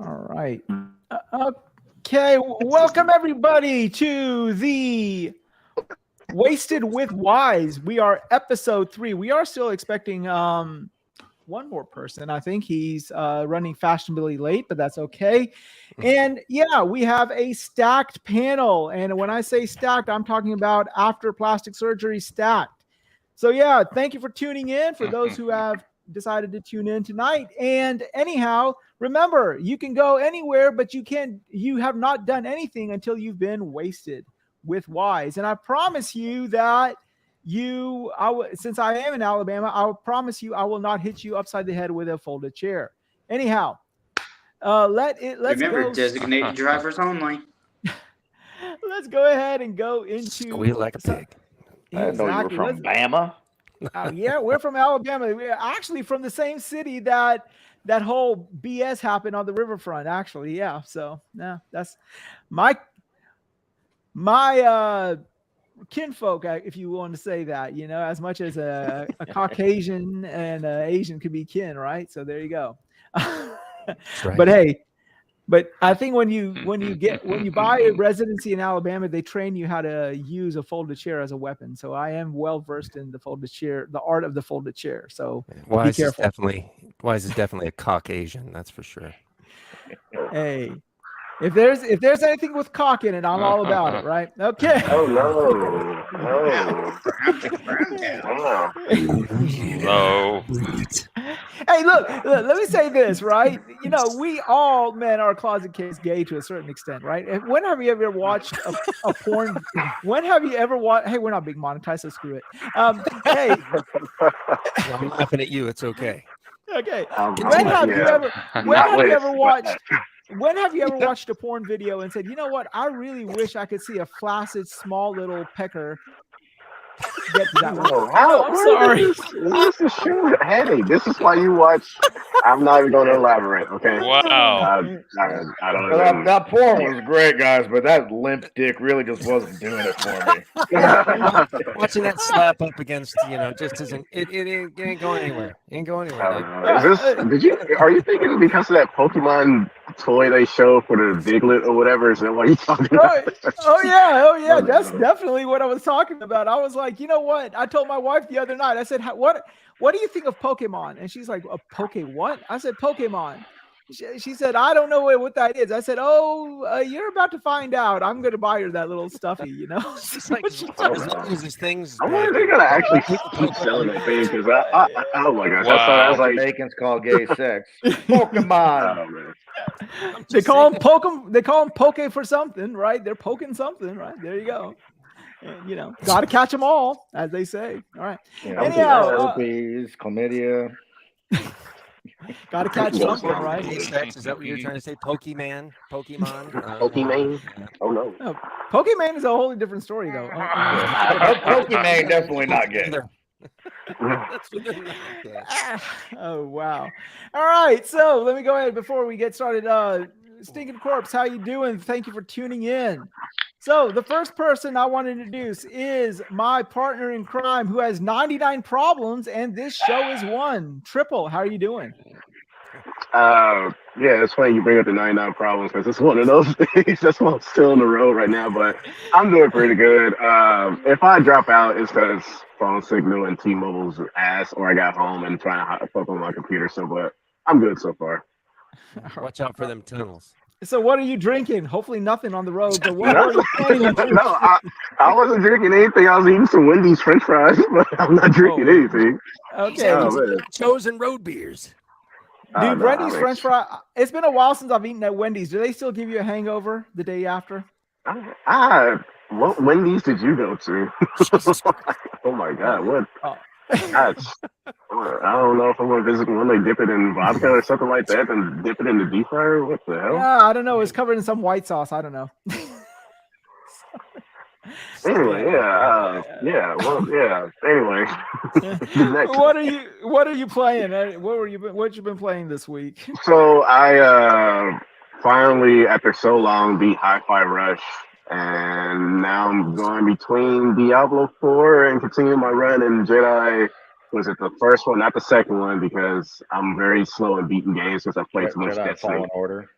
All right. Okay. Welcome everybody to the Wasted with Wize. We are episode 3. We are still expecting one more person. I think he's running fashionably late, but that's okay. And yeah, we have a stacked panel. And when I say stacked, I'm talking about after plastic surgery stacked. So yeah, thank you for tuning in for those who have decided to tune in tonight. And anyhow, remember, you can go anywhere, but you have not done anything until you've been wasted with Wize. And I promise you that since I am in Alabama, I will promise you I will not hit you upside the head with a folded chair. Anyhow, let's Remember, go. designated drivers only. Let's go ahead and go into squeal like a pig. I didn't know you were from Bama. Yeah, we're from Alabama. We're actually from the same city that whole BS happened on the riverfront. Actually, yeah. So yeah, that's my kinfolk, if you want to say that. You know, as much as a Caucasian and Asian could be kin, right? So there you go. Right. But hey. But I think when you buy a residency in Alabama, they train you how to use a folded chair as a weapon. So I am well versed in the folded chair, the art of the folded chair. So Wize be careful. Wize is definitely a Caucasian, that's for sure. Hey, if there's anything with cock in it, I'm all about it, right? Okay. Oh no! Hey, look, let me say this, right? You know, we all men are closet kids gay to a certain extent, right? And when have you ever watched a porn? When have you ever watched? Hey, we're not being monetized, so screw it. Hey, I'm laughing at you. It's okay. Okay. When have you ever watched a porn video and said, you know what? I really wish I could see a flaccid, small little pecker get to that one. I'm sorry. This is true. Hey, this is why you watch. I'm not even going to elaborate. Okay. Wow. I don't Well, that porn was great, guys, but that limp dick really just wasn't doing it for me. Watching that slap up against, just isn't. It ain't going anywhere. It ain't going anywhere. Are you thinking because of that Pokemon toy they show for the Diglett or whatever? Is that what you talking about? Oh yeah. That's definitely what I was talking about. I was like, you know what? I told my wife the other night. I said, what do you think of Pokemon? And she's like, a Poke what? I said, Pokemon. She said, I don't know what that is. I said, you're about to find out. I'm going to buy her that little stuffy, you know? It's like these things. I wonder if they're going to actually keep selling that thing because oh my gosh. Wow. I was like, Jamaicans call gay sex. Pokemon. They call them Poke for something, right? They're poking something, right? There you go. And, got to catch them all, as they say. All right. Yeah, anyhow, herpes, chlamydia. Got to catch something, right? Sex, is that what you're trying to say? Pokemon? Pokemon? Oh no. Pokemon is a wholly different story, though. Pokemon definitely not gay. Oh wow. All right, so let me go ahead before we get started. Stinking Corpse, how you doing? Thank you for tuning in. So the first person I want to introduce is my partner in crime who has 99 problems, and this show is one. Triple, how are you doing? Yeah, it's funny you bring up the 99 problems because it's one of those things. That's why I'm still on the road right now, but I'm doing pretty good. If I drop out, it's because phone signal and T-Mobile's ass, or I got home and trying to fuck on my computer. So, but I'm good so far. Watch out for them tunnels. So what are you drinking? Hopefully nothing on the road. But what are you planning to do? No, I wasn't drinking anything. I was eating some Wendy's French fries, but I'm not drinking anything. Okay. Chosen road beers. Dude, Wendy's French fry. It's been a while since I've eaten at Wendy's. Do they still give you a hangover the day after? What Wendy's did you go to? Oh my God, what? I don't know if I'm going to visit one. They dip it in vodka or something like that and dip it in the deep fryer. What the hell? Yeah, I don't know. It's covered in some white sauce. I don't know. Anyway, Anyway, what are you playing? What you been playing this week? So I finally, after so long, beat Hi-Fi Rush, and now I'm going between Diablo 4 and continuing my run in Jedi. Was it the first one, not the second one, because I'm very slow in beating games because I played too much Jedi Destiny. Fallen Order.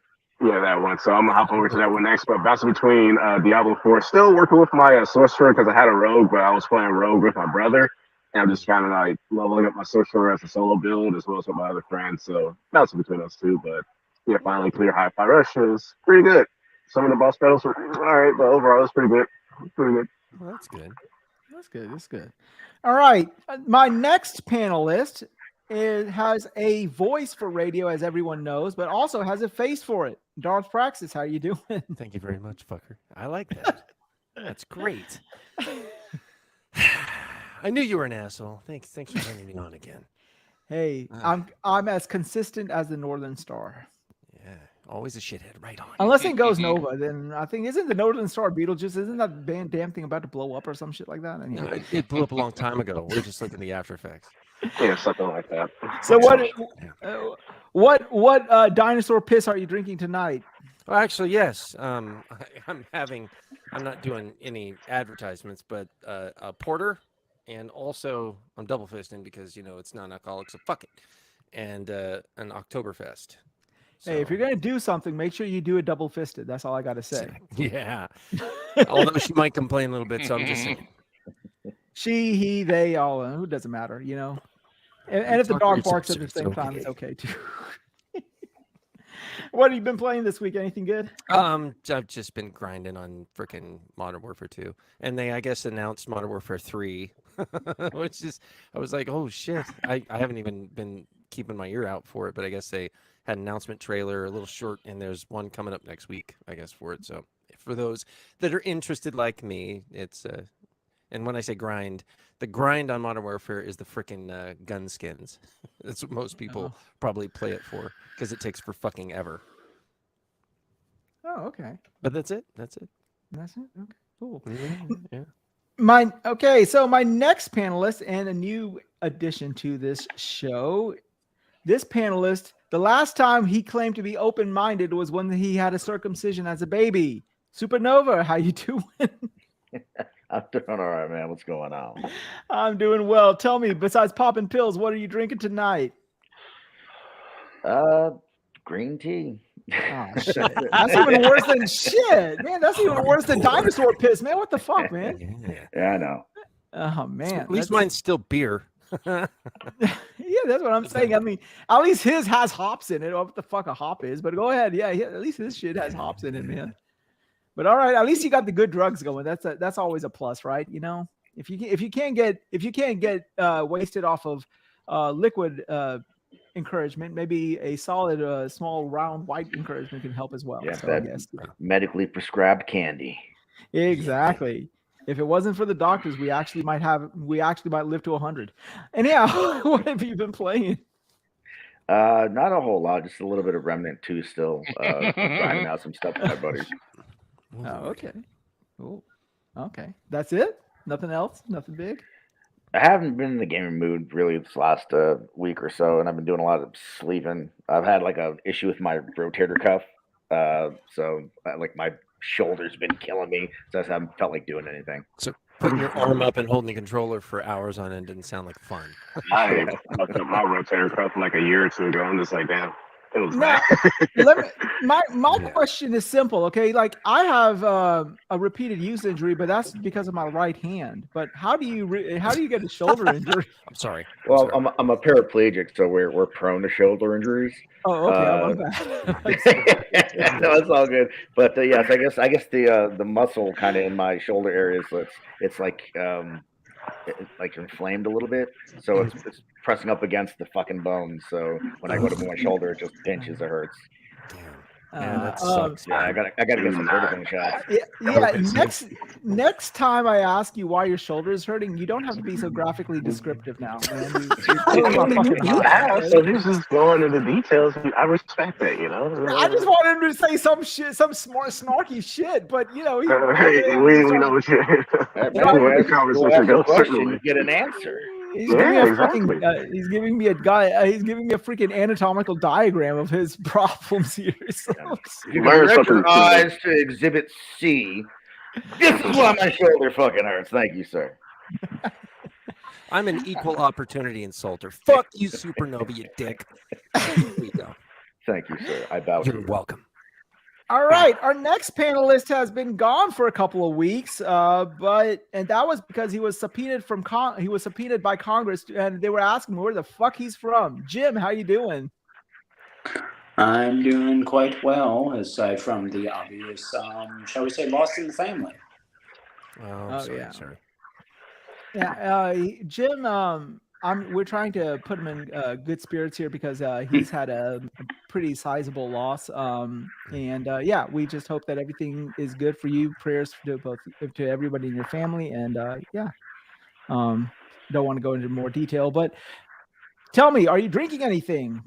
Yeah, that one. So I'm gonna hop over to that one next. But bouncing between Diablo 4, still working with my sorcerer because I had a rogue, but I was playing rogue with my brother, and I'm just kind of like leveling up my sorcerer as a solo build as well as with my other friends. So bouncing between those two, but yeah, finally clear high five rush is pretty good. Some of the boss battles were all right, but overall it's pretty good. Pretty good. Well, that's good. That's good. That's good. All right. My next panelist has a voice for radio, as everyone knows, but also has a face for it. Darth Praxis, how you doing? Thank you very much, fucker. I like that. That's great. I knew you were an asshole. Thanks for bringing me on again. Hey, I'm as consistent as the Northern Star. Yeah, always a shithead. Right on. Unless it goes Nova, then I think isn't the Northern Star Beetlejuice? Isn't that damn thing about to blow up or some shit like that? No, Anyway. it blew up a long time ago. We're just looking at the after effects. Yeah, something like that. So what dinosaur piss are you drinking tonight? Well, actually, yes. I'm not doing any advertisements, but a porter, and also I'm double fisting because it's non-alcoholic, so fuck it, and an Oktoberfest. Hey, if you're gonna do something, make sure you do it double fisted. That's all I gotta say. Yeah. Although she might complain a little bit, so I'm just saying. She, he, they, all. Who doesn't matter, And if the dog barks at the same time, it's okay too. What have you been playing this week? Anything good? I've just been grinding on freaking Modern Warfare 2, and they, I guess, announced Modern Warfare 3, which is, I was like, oh shit! I haven't even been keeping my ear out for it, but I guess they had an announcement trailer, a little short, and there's one coming up next week, I guess, for it. So for those that are interested, like me, it's and when I say grind, the grind on Modern Warfare is the freaking gun skins. That's what most people probably play it for, because it takes for fucking ever. Oh, okay. But that's it. That's it. That's it. Okay, cool. Yeah. So my next panelist and a new addition to this show. This panelist, the last time he claimed to be open-minded was when he had a circumcision as a baby. Supernova, how you doing? I'm doing all right, man. What's going on? I'm doing well. Tell me, besides popping pills, what are you drinking tonight? Green tea. Oh, shit. That's even worse than shit, man. That's even worse than dinosaur piss, man. What the fuck, man? Yeah, I know. Oh, man. At least mine's still beer. Yeah, that's what I'm saying. I mean, at least his has hops in it. Or what the fuck a hop is, but go ahead. Yeah, at least his shit has hops in it, man. But all right, at least you got the good drugs going. That's always a plus, right? If you can't get wasted off of liquid encouragement, maybe a solid small round white encouragement can help as well. Yeah, so I guess medically prescribed candy. Exactly. If it wasn't for the doctors, we actually might live to 100. And yeah, what have you been playing? Not a whole lot, just a little bit of Remnant 2 still. Grinding out some stuff with my buddies. Oh, okay. Cool. Okay. That's it? Nothing else? Nothing big? I haven't been in the gaming mood really this last week or so, and I've been doing a lot of sleeping. I've had like a issue with my rotator cuff, so like my shoulder's been killing me, so I haven't felt like doing anything. So putting your arm up and holding the controller for hours on end didn't sound like fun. I fucked up my rotator cuff like a year or two ago. I'm just like, damn, it was Now, bad. my question is simple, okay? Like I have a repeated use injury, but that's because of my right hand. But how do you get a shoulder injury? I'm sorry. Well, I'm a paraplegic, so we're prone to shoulder injuries. Oh, okay. I love that. No, it's all good. But yes, I guess the muscle kind of in my shoulder area it's like like inflamed a little bit, so it's pressing up against the fucking bone. So when I go to move my shoulder, it just pinches. It hurts. Man, that sucks. Yeah, I gotta get some vertigo shots. Yeah. Next time I ask you why your shoulder is hurting, you don't have to be so graphically descriptive now, man. You asked, so he's just going into the details. I respect that, I just wanted him to say some shit, some smart, snarky shit, but we know what you're. Anyway, conversation goes. You get an answer. He's giving me a freaking anatomical diagram of his problems here. So. You can direct your eyes to Exhibit C. This is why my shoulder fucking hurts. Thank you, sir. I'm an equal opportunity insulter. Fuck you, Supernova, you dick. There you go. Thank you, sir. I bow. You're welcome. All right, our next panelist has been gone for a couple of weeks, and that was because he was subpoenaed by Congress, and they were asking where the fuck he's from. Jim, how you doing? I'm doing quite well, aside from the obvious, shall we say, loss in the family. Oh, sorry, yeah. sorry. Yeah, Jim. We're trying to put him in good spirits here because he's had a pretty sizable loss. Yeah, we just hope that everything is good for you. Prayers to everybody in your family, and don't want to go into more detail, but tell me, are you drinking anything?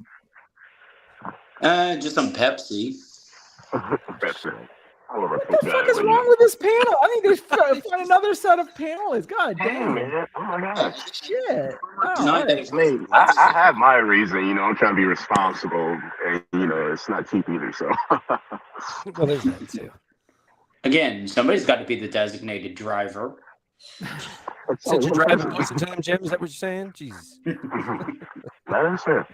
Just some Pepsi. What the fuck is wrong with this panel? I need to find another set of panelists. God damn. Man. Oh my gosh. Shit. I have my reason, I'm trying to be responsible, and it's not cheap either. So, Well, there's that too. Again, somebody's got to be the designated driver. Since you're driving most of the time, Jim, is that what you're saying? Jesus. That is it.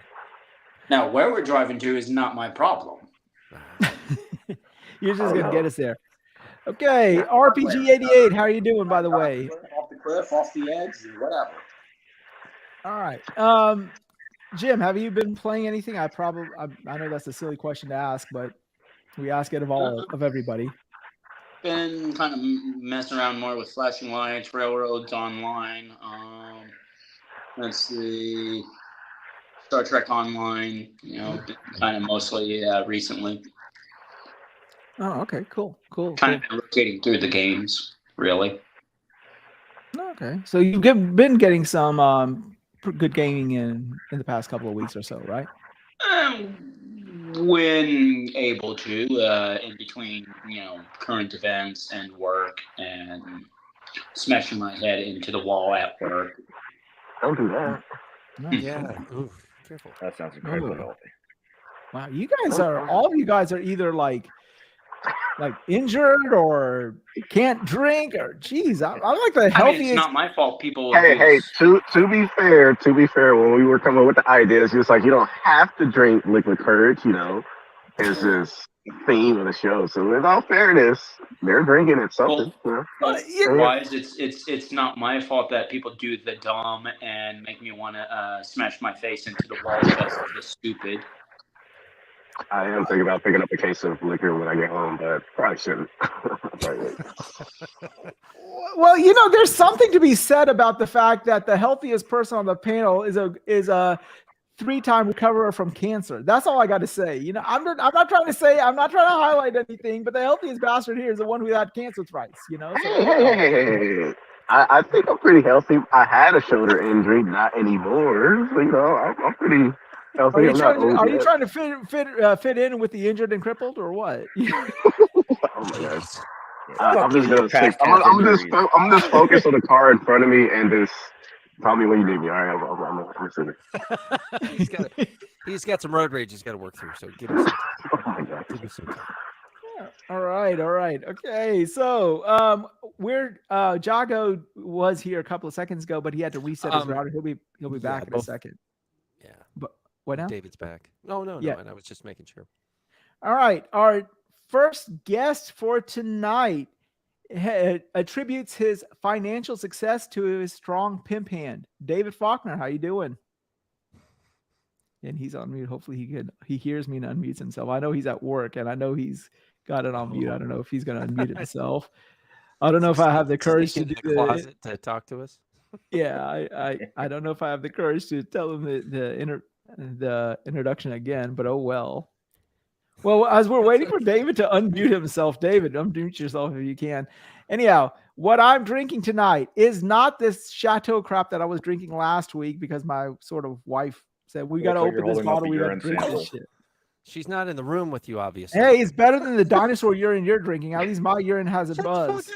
Now, where we're driving to is not my problem. You're just gonna get us there. Okay, RPG88, how are you doing, by the way? Off the cliff, off the edge, whatever. All right. Jim, have you been playing anything? I know that's a silly question to ask, but we ask it of everybody. Been kind of messing around more with Flashing Lights, Railroads Online. Let's see, Star Trek Online. Kind of mostly recently. Oh, okay, cool. Kind of been rotating through the games, really. Okay, so you've been getting some good gaming in the past couple of weeks or so, right? When able to, in between, current events and work, and smashing my head into the wall at work. Don't do that. Yeah. Ooh, careful. That sounds incredibly healthy. Wow, all of you guys are either like injured or can't drink, or geez, I like the healthiest. It's not my fault. People. Hey, to be fair, when we were coming up with the ideas, he was like, you don't have to drink liquid courage, it's just theme of the show. So in all fairness, they're drinking it something. Wize, it's not my fault that people do the dumb and make me want to smash my face into the wall because of the stupid. I am thinking about picking up a case of liquor when I get home, but probably shouldn't. Well, there's something to be said about the fact that the healthiest person on the panel is a 3-time recoverer from cancer. That's all I got to say. I'm not trying to highlight anything, but the healthiest bastard here is the one who had cancer thrice. So, Hey. I think I'm pretty healthy. I had a shoulder injury, not anymore. So, I'm pretty healthy. Are you trying to fit in with the injured and crippled, or what? Oh my gosh. I'm just focused on the car in front of me and just tell me when you need me. All right, I'm listening. He's got some road rage he's got to work through. So give him some time. Oh my God. Give him some time. All right. Okay, so Jago was here a couple of seconds ago, but he had to reset his router. He'll be back in a second. Yeah. But what now? David's back. No. Yeah. And I was just making sure. All right. Our first guest for tonight attributes his financial success to his strong pimp hand. David Faulkner, how you doing? And he's on mute. Hopefully he hears me and unmutes himself. I know he's at work, and I know he's got it on mute. I don't know if he's going to unmute himself. I don't know if I have the courage to do the closet to talk to us. Yeah, I don't know if I have the courage to tell him the introduction again, but oh well. Well, as we're waiting for David to unmute himself, David, unmute yourself if you can. Anyhow, what I'm drinking tonight is not this Chateau crap that I was drinking last week because my sort of wife said, we got to open this bottle. We got to drink this shit. She's not in the room with you, obviously. Hey, it's better than the dinosaur urine you're drinking. At least my urine has a buzz.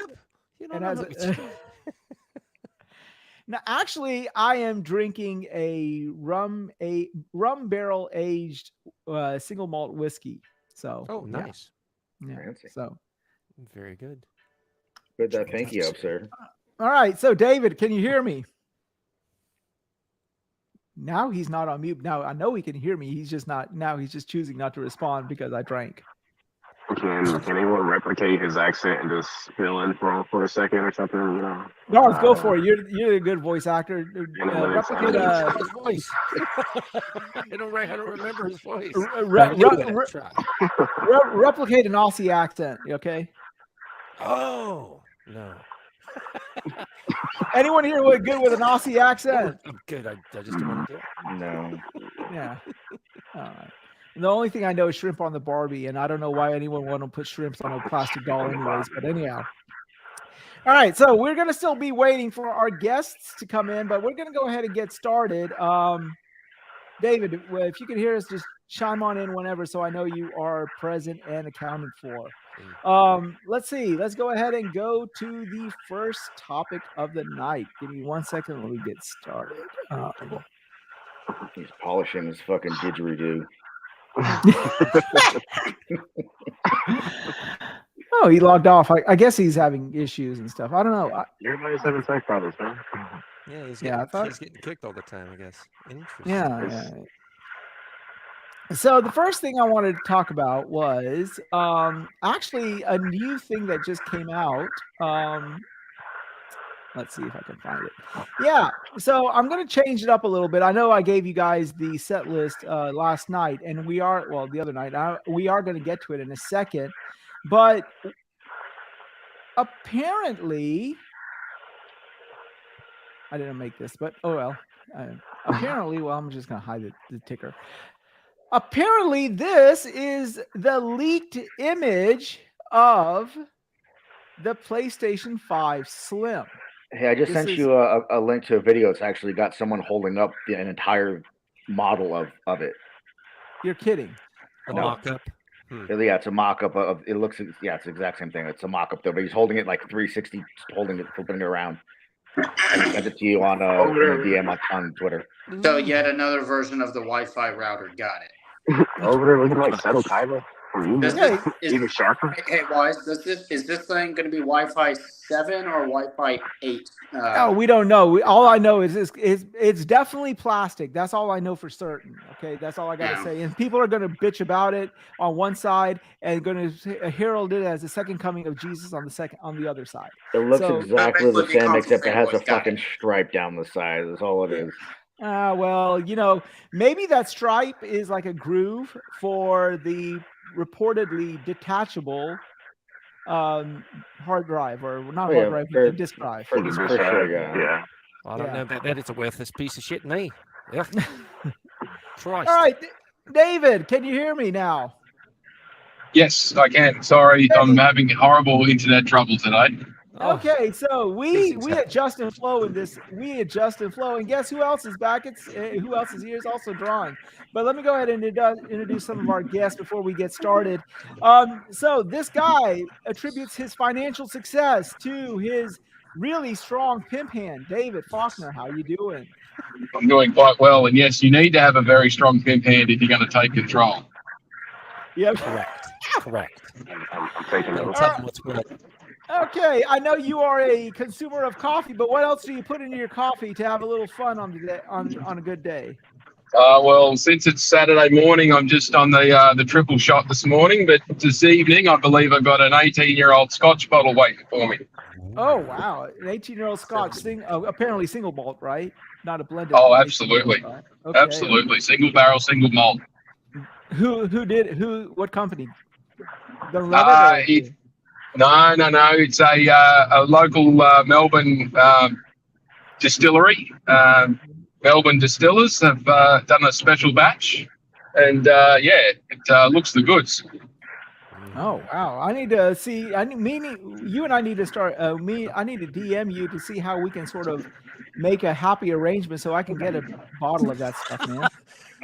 Now, actually, I am drinking a rum barrel aged single malt whiskey. So, nice. Yeah. Fancy. So, very good. Put that pinky up, sir. All right. So, David, can you hear me? Now he's not on mute. Now I know he can hear me. He's just not. Now he's just choosing not to respond because I drank. Can anyone replicate his accent and just fill in for a second or something? You know. Lawrence, go for it. You're a good voice actor. Replicate His voice. I don't remember his voice. Replicate an Aussie accent. You okay? Oh no. Anyone here good with an Aussie accent? I'm good. I just don't want to do it. No. Yeah. All right. The only thing I know is shrimp on the Barbie, and I don't know why anyone want to put shrimps on a plastic doll anyways, but anyhow. All right, so we're going to still be waiting for our guests to come in, but we're going to go ahead and get started. David, if you can hear us, just chime on in whenever so I know you are present and accounted for. Let's see. Let's go ahead and go to the first topic of the night. Give me 1 second when we get started. He's polishing his fucking didgeridoo. Oh, he logged off. I guess he's having issues and stuff. I don't know. Everybody's having tech problems, man. Yeah, he's getting kicked all the time, I guess. Interesting. Yeah. So the first thing I wanted to talk about was actually a new thing that just came out. Let's see if I can find it. Yeah, so I'm going to change it up a little bit. I know I gave you guys the set list last night, and the other night. We are going to get to it in a second. But apparently, I didn't make this, but oh well. Apparently, well, I'm just going to hide the ticker. Apparently, this is the leaked image of the PlayStation 5 Slim. Hey, I just sent you a link to a video. It's actually got someone holding up an entire model of it. You're kidding. A mock-up? Yeah, it's a mock-up of it. It's the exact same thing. It's a mock-up though, but he's holding it like 360, holding it, flipping it around. I sent it to you on DM on Twitter. So yet another version of the Wi-Fi router. Got it. Over there looking like Seto Kaiba. Even sharper. Hey, Wize, is this thing going to be Wi-Fi 7 or Wi-Fi 8? No, we don't know. All I know is it's definitely plastic. That's all I know for certain. Okay, that's all I got to say. And people are going to bitch about it on one side and going to herald it as the second coming of Jesus on the other side. It looks exactly the same, except it has a fucking stripe down the side. That's all it is. Well, maybe that stripe is like a groove for the reportedly detachable hard drive, or not hard drive, but the disk drive. For sure, yeah. Well, I don't know about that. It's a worthless piece of shit to me. Yeah. Christ. All right, David, can you hear me now? Yes, I can. Sorry, I'm having horrible internet trouble today. Okay, so we adjust and flow in this. We adjust and flow, and guess who else is back? It's who else is here is also drawing. But let me go ahead and introduce some of our guests before we get started. So this guy attributes his financial success to his really strong pimp hand. David Faulkner, how you doing? I'm doing quite well, and yes, you need to have a very strong pimp hand if you're going to take control. Yep. Correct. I'm taking notes. Okay, I know you are a consumer of coffee, but what else do you put into your coffee to have a little fun on a good day? Well, since it's Saturday morning, I'm just on the triple shot this morning, but this evening, I believe I've got an 18-year-old Scotch bottle waiting for me. Oh, wow. An 18-year-old Scotch, apparently single malt, right? Not a blended. Oh, absolutely. Okay. Absolutely. Single barrel, single malt. What company? The No. It's a local Melbourne distillery. Melbourne distillers have done a special batch, and it looks the goods. Oh wow! I need to see. You and I need to start. I need to DM you to see how we can sort of make a happy arrangement so I can get a bottle of that stuff, man.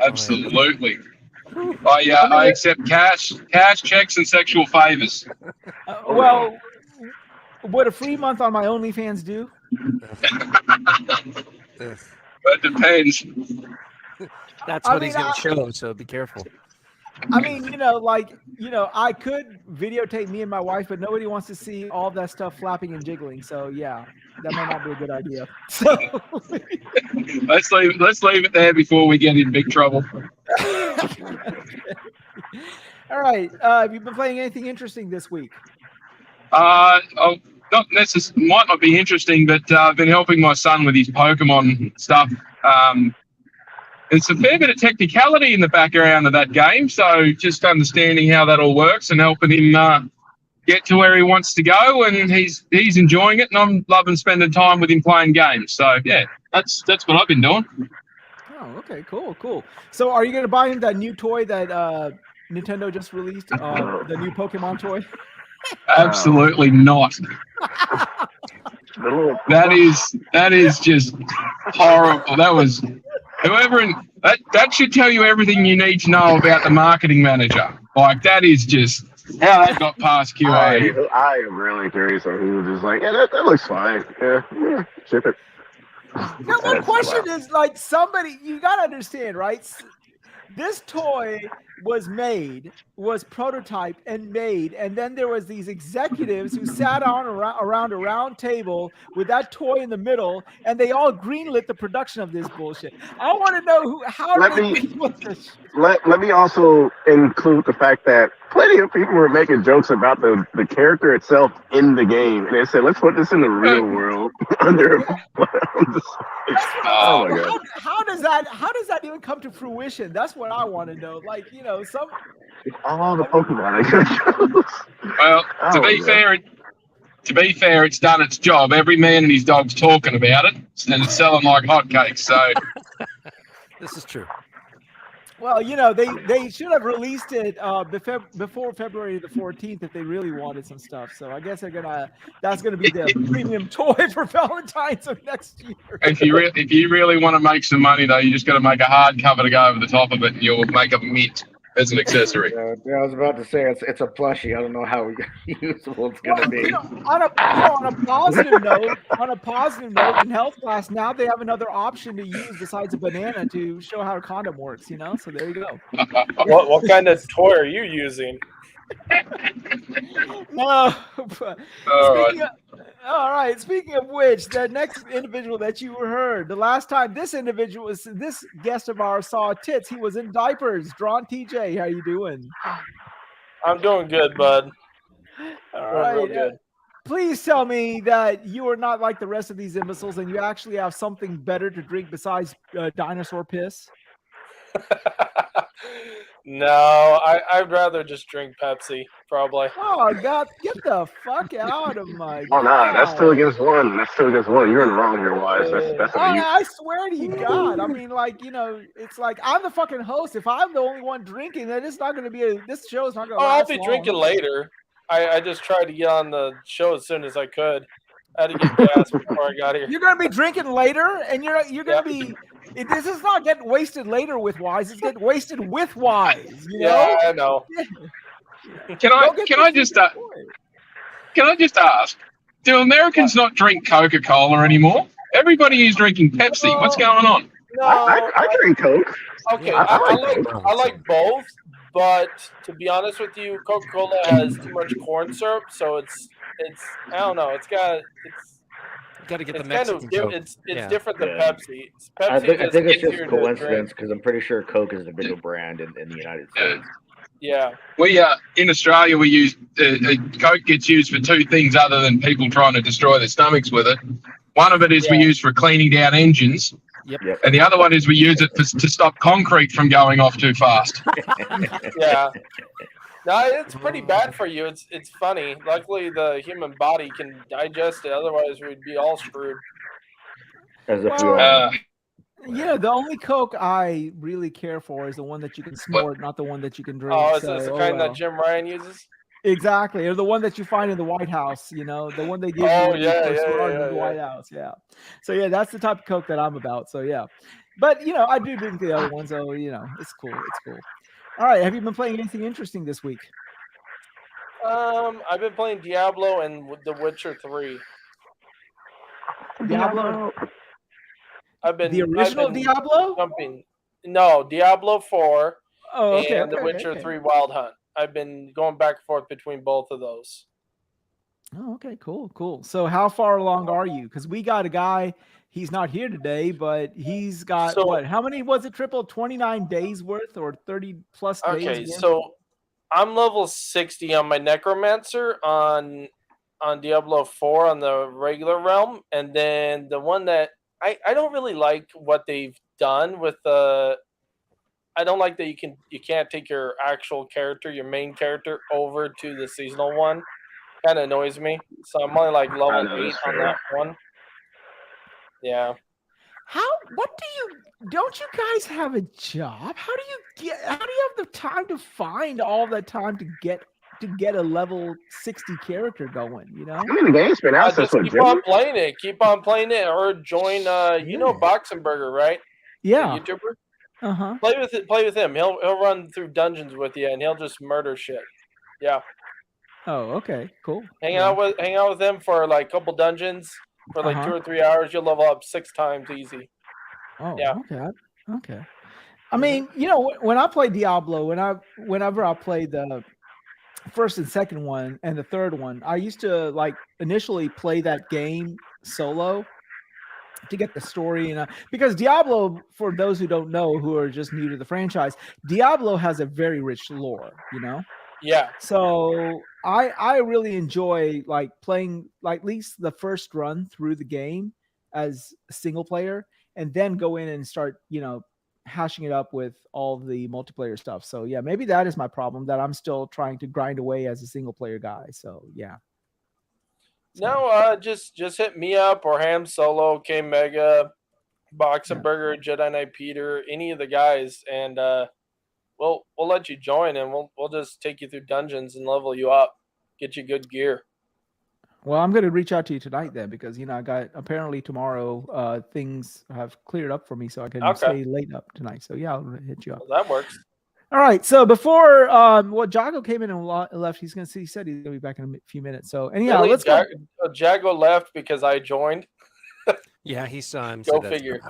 Absolutely. I accept cash, checks, and sexual favors. Well, would a free month on my OnlyFans do? That depends. That's what he's going to show, so be careful. I mean, I could videotape me and my wife, but nobody wants to see all that stuff flapping and jiggling. So yeah, that might not be a good idea. So let's leave it there before we get in big trouble. All All right. Have you been playing anything interesting this week? Not necessarily, might not be interesting, but I've been helping my son with his Pokemon stuff. There's a fair bit of technicality in the background of that game, so just understanding how that all works and helping him get to where he wants to go, and he's enjoying it, and I'm loving spending time with him playing games. So yeah, that's what I've been doing. Oh, okay, cool. So, are you going to buy him that new toy that Nintendo just released? The new Pokemon toy? Absolutely not. That is just horrible. That was that should tell you everything you need to know about the marketing manager. Like, that is just how that got past QA. I am really curious on who was just like, yeah, that looks fine. Yeah, ship it. Now, my question is, like, somebody, you got to understand, right? This toy was prototyped and made, and then there was these executives who sat around a round table with that toy in the middle, and they all greenlit the production of this bullshit. I want to know Let me also include the fact that plenty of people were making jokes about the character itself in the game, and they said, let's put this in the real world under. Oh my god! How does that even come to fruition? That's what I want to know. Like, all the Pokemon. Well, to be fair, it's done its job. Every man and his dog's talking about it, and it's selling like hotcakes. So this is true. Well, they should have released it before February the 14th if they really wanted some stuff. So I guess that's gonna be the premium toy for Valentine's of next year. If you really want to make some money, though, you just got to make a hard cover to go over the top of it, and you'll make a mint as an accessory. Yeah, I was about to say it's a plushie. I don't know how useful it's gonna be. On a positive note, in health class now they have another option to use besides a banana to show how a condom works. So there you go. What kind of toy are you using? No. All right. Speaking of which, the next individual that you heard, the last time this guest of ours saw tits, he was in diapers. Drawn TJ, how you doing? I'm doing good, bud. All right. Please tell me that you are not like the rest of these imbeciles and you actually have something better to drink besides dinosaur piss. No, I'd rather just drink Pepsi, probably. Oh, God, get the fuck out of my God. No, that's 2 against 1. You're in the wrong here, Wize. I swear to you, God. I mean, it's like I'm the fucking host. If I'm the only one drinking, then it's not going to be this show is not going to last I'll be drinking later. I just tried to get on the show as soon as I could. I had to get gas before I got here. You're going to be drinking later, and you're going to be... This is not getting wasted later with Wize. It's getting wasted with Wize. Yeah, I know. Can I just ask? Do Americans not drink Coca-Cola anymore? Everybody is drinking Pepsi. What's going on? No, I drink Coke. Okay, I like both, but to be honest with you, Coca-Cola has too much corn syrup, so it's I don't know. It's got to get the Mexican Coke. It's different than Pepsi. I think it's just coincidence because I'm pretty sure Coke is the bigger brand in the United States. Yeah. We in Australia we use Coke gets used for 2 things other than people trying to destroy their stomachs with it. One of it is we use for cleaning down engines. Yep. And the other one is we use it to stop concrete from going off too fast. Yeah. No, it's pretty bad for you. It's funny. Luckily, the human body can digest it. Otherwise, we'd be all screwed. The only Coke I really care for is the one that you can snort, not the one that you can drink. Oh, it's the kind that Jim Ryan uses? Exactly. Or the one that you find in the White House, the one they give you in the White House. Yeah. So, that's the type of Coke that I'm about. So, yeah. But, I do drink the other ones. So, it's cool. It's cool. All right. Have you been playing anything interesting this week? I've been playing Diablo and The Witcher 3. Diablo? The original Diablo? No, Diablo 4 and The Witcher 3 Wild Hunt. I've been going back and forth between both of those. Oh, okay. Cool. So how far along are you? Because we got a guy... He's not here today, but he's got how many was it? 29 days worth or 30 plus days? Okay, so I'm level 60 on my Necromancer on Diablo 4 on the regular realm, and then the one that I don't really like what they've done with the. I don't like that you can't take your actual character, your main character, over to the seasonal one. Kind of annoys me. So I'm only like I level know 8 that's on fair. that one. Yeah. What do you? Don't you guys have a job? How do you have the time to find all that time to get a level 60 character going? You know. I mean, the game's been out since Just what, keep June? on playing it. Keep on playing it, or join. You know Shit. Boxenberger, right? Yeah. The YouTuber. Uh huh. Play with it. Play with him. He'll run through dungeons with you, and he'll just murder shit. Yeah. Oh, okay, cool. Hang out with him for like a couple dungeons for like Uh-huh. 2 or 3 hours. You'll level up 6 times easy. Oh, Yeah. okay, okay. I mean, you know, when I play Diablo, whenever I play the first and second one and the third one, I used to like initially play that game solo to get the story, and because Diablo, for those who don't know, who are just new to the franchise, Diablo has a very rich lore, you know. Yeah. So I really enjoy like playing like at least the first run through the game as a single player, and then go in and start, you know, hashing it up with all the multiplayer stuff. So yeah, maybe that is my problem, that I'm still trying to grind away as a single player guy. So yeah. No, just hit me up or Ham Solo, K Mega, Boxenberger, Jedi Knight Peter, any of the guys, and we'll let you join, and we'll just take you through dungeons and level you up, get you good gear. Well, I'm going to reach out to you tonight then, because you know I got apparently tomorrow things have cleared up for me, so I can stay late up tonight. So yeah, I'll hit you up. Well, that works. All right. So before Jago came in and left, he said he's going to be back in a few minutes. So anyhow, Really? let's go. Jago left because I joined. Yeah, he saw him. Go figure.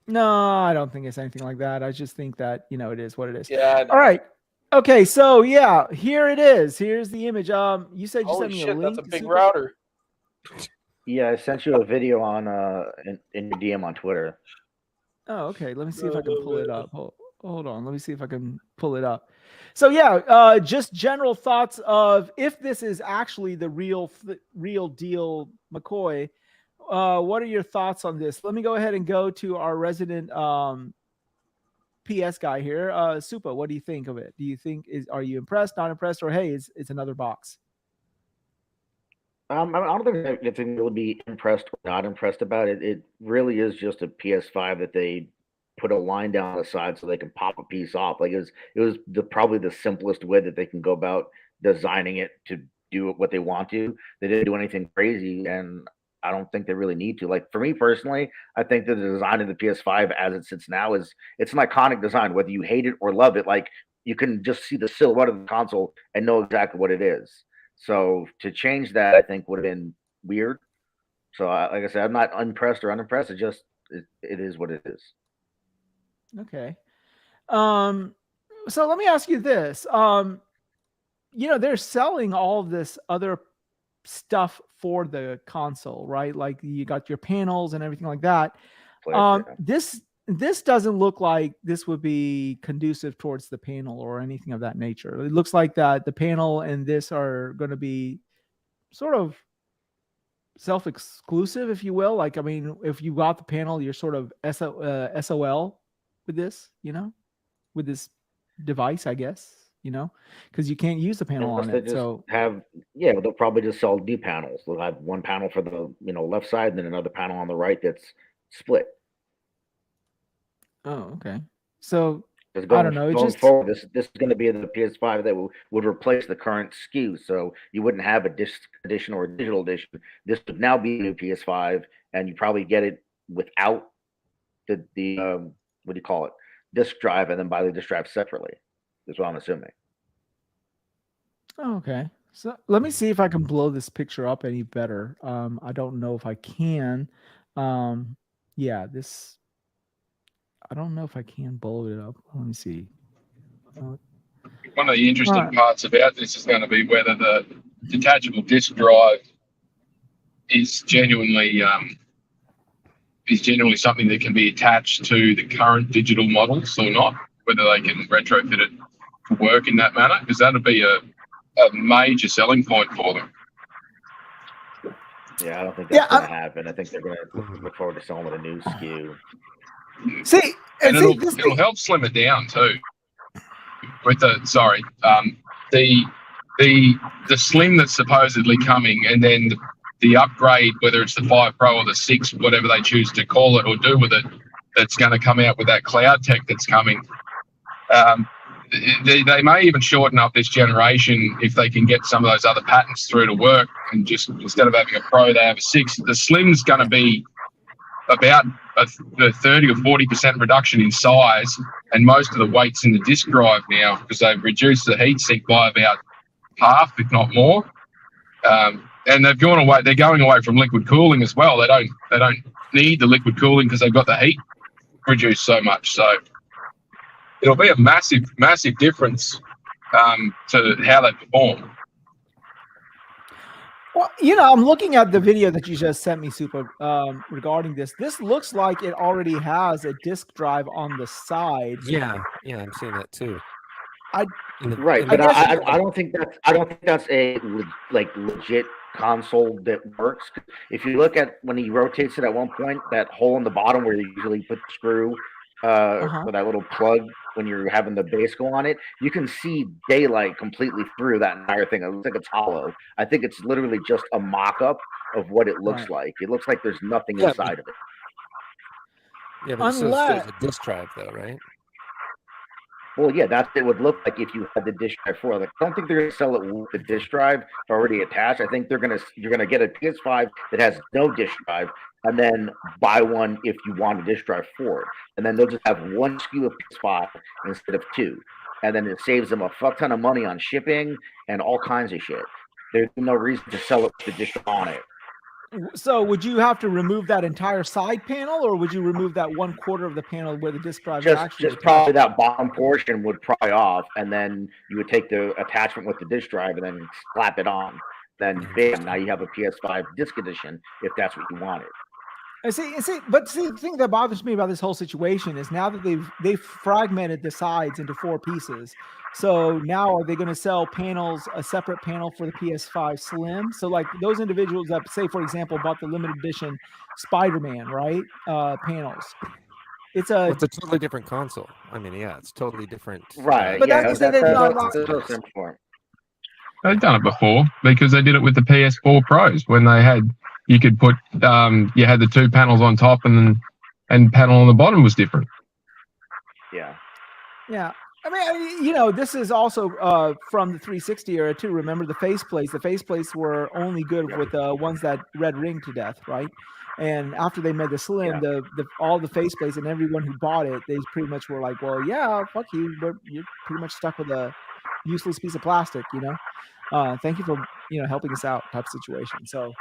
No, I don't think it's anything like that. I just think that, you know, it is what it is. Yeah. All right. Okay. So yeah, here it is. Here's the image. You said you sent me a link. That's a big router. Yeah, I sent you a video on in your DM on Twitter. Oh, okay. Let me see if I can pull it up. Hold on. Let me see if I can pull it up. So yeah, just general thoughts of if this is actually the real deal McCoy. What are your thoughts on this? Let me go ahead and go to our resident PS guy here. Supa, what do you think of it? Do you think are you impressed, not impressed, or hey, it's another box? I don't think anything will be impressed or not impressed about it. It really is just a PS5 that they put a line down the side so they can pop a piece off. Like it was probably the simplest way that they can go about designing it to do what they want to. They didn't do anything crazy, and I don't think they really need to. Like for me personally, I think that the design of the PS5 as it sits now it's an iconic design, whether you hate it or love it. Like you can just see the silhouette of the console and know exactly what it is. So to change that, I think would have been weird. So like I said, I'm not impressed or unimpressed. It is what it is. Okay. So let me ask you this. You know, they're selling all of this other stuff for the console, right? Like you got your panels and everything like that. This doesn't look like this would be conducive towards the panel or anything of that nature. It looks like that the panel and this are going to be sort of self-exclusive, if you will. Like, I mean, if you got the panel, you're sort of SOL with this, you know, with this device, I guess, you know, because you can't use the panel on it. So they'll probably just sell new panels. They'll have one panel for the left side and then another panel on the right that's split. Oh, okay. So I don't know. Going forward, this is going to be the PS5 that would replace the current SKU. So you wouldn't have a disc edition or a digital edition. This would now be a new PS5, and you probably get it without the what do you call it, disk drive, and then buy the disk drive separately. Is what I'm assuming. Oh, okay. So let me see if I can blow this picture up any better. I don't know if I can. Yeah, this. I don't know if I can blow it up. Let me see. One of the interesting parts about this is going to be whether the detachable disk drive is genuinely something that can be attached to the current digital models or not. Whether they can retrofit it work in that manner, because that'd be a major selling point for them. Yeah, I don't think that's going to happen. I think they're going to look forward to selling with a new SKU. See, And see, it'll help slim it down too. With the the slim that's supposedly coming, and then the upgrade, whether it's the 5 Pro or the 6, whatever they choose to call it or do with it, that's going to come out with that cloud tech that's coming. They may even shorten up this generation if they can get some of those other patents through to work, and just instead of having a Pro, they have a 6. The Slim's going to be about a 30 or 40% reduction in size, and most of the weight's in the disk drive now because they've reduced the heatsink by about half, if not more. And they're going away from liquid cooling as well. They don't need the liquid cooling because they've got the heat reduced so much. So it'll be a massive difference to how they perform. Well, I'm looking at the video that you just sent me, Super, regarding this. This looks like it already has a disk drive on the side. Yeah, I'm seeing that too. I don't think that's a legit console that works. If you look at when he rotates it at one point, that hole in the bottom where you usually put the screw for that little plug when you're having the base go on it, you can see daylight completely through that entire thing. It looks like it's hollow. I think it's literally just a mock-up of what it looks like. It looks like there's nothing inside of it. Yeah, but so there's a disk drive though, right? Well, yeah, that's what it would look like if you had the disk drive for it. Like, I don't think they're going to sell it with the disk drive already attached. I think you're going to get a PS5 that has no disk drive, and then buy one if you want a disk drive for it. And then they'll just have one SKU of PS5 instead of 2. And then it saves them a fuck ton of money on shipping and all kinds of shit. There's no reason to sell it with the disk drive on it. So would you have to remove that entire side panel, or would you remove that 1/4 of the panel where the disk drive is actually just probably that bottom portion would pry off, and then you would take the attachment with the disk drive and then slap it on. Then bam, now you have a PS5 disc edition if that's what you wanted. But the thing that bothers me about this whole situation is now that they've fragmented the sides into 4 pieces. So now are they going to sell a separate panel for the PS5 Slim? So like those individuals that, say, for example, bought the limited edition Spider-Man, right? Panels. It's a totally different console. I mean, yeah, it's totally different. Right. But yeah, that's They've done it before because they did it with the PS4 Pros when you could put you had the 2 panels on top and panel on the bottom was different. Yeah. I mean, this is also from the 360 era too. Remember the faceplates? The faceplates were only good with the ones that red ring to death, right? And after they made the Slim, all the faceplates and everyone who bought it, they pretty much were like, well, yeah, fuck you, but you're pretty much stuck with a useless piece of plastic, Thank you for helping us out type situation. So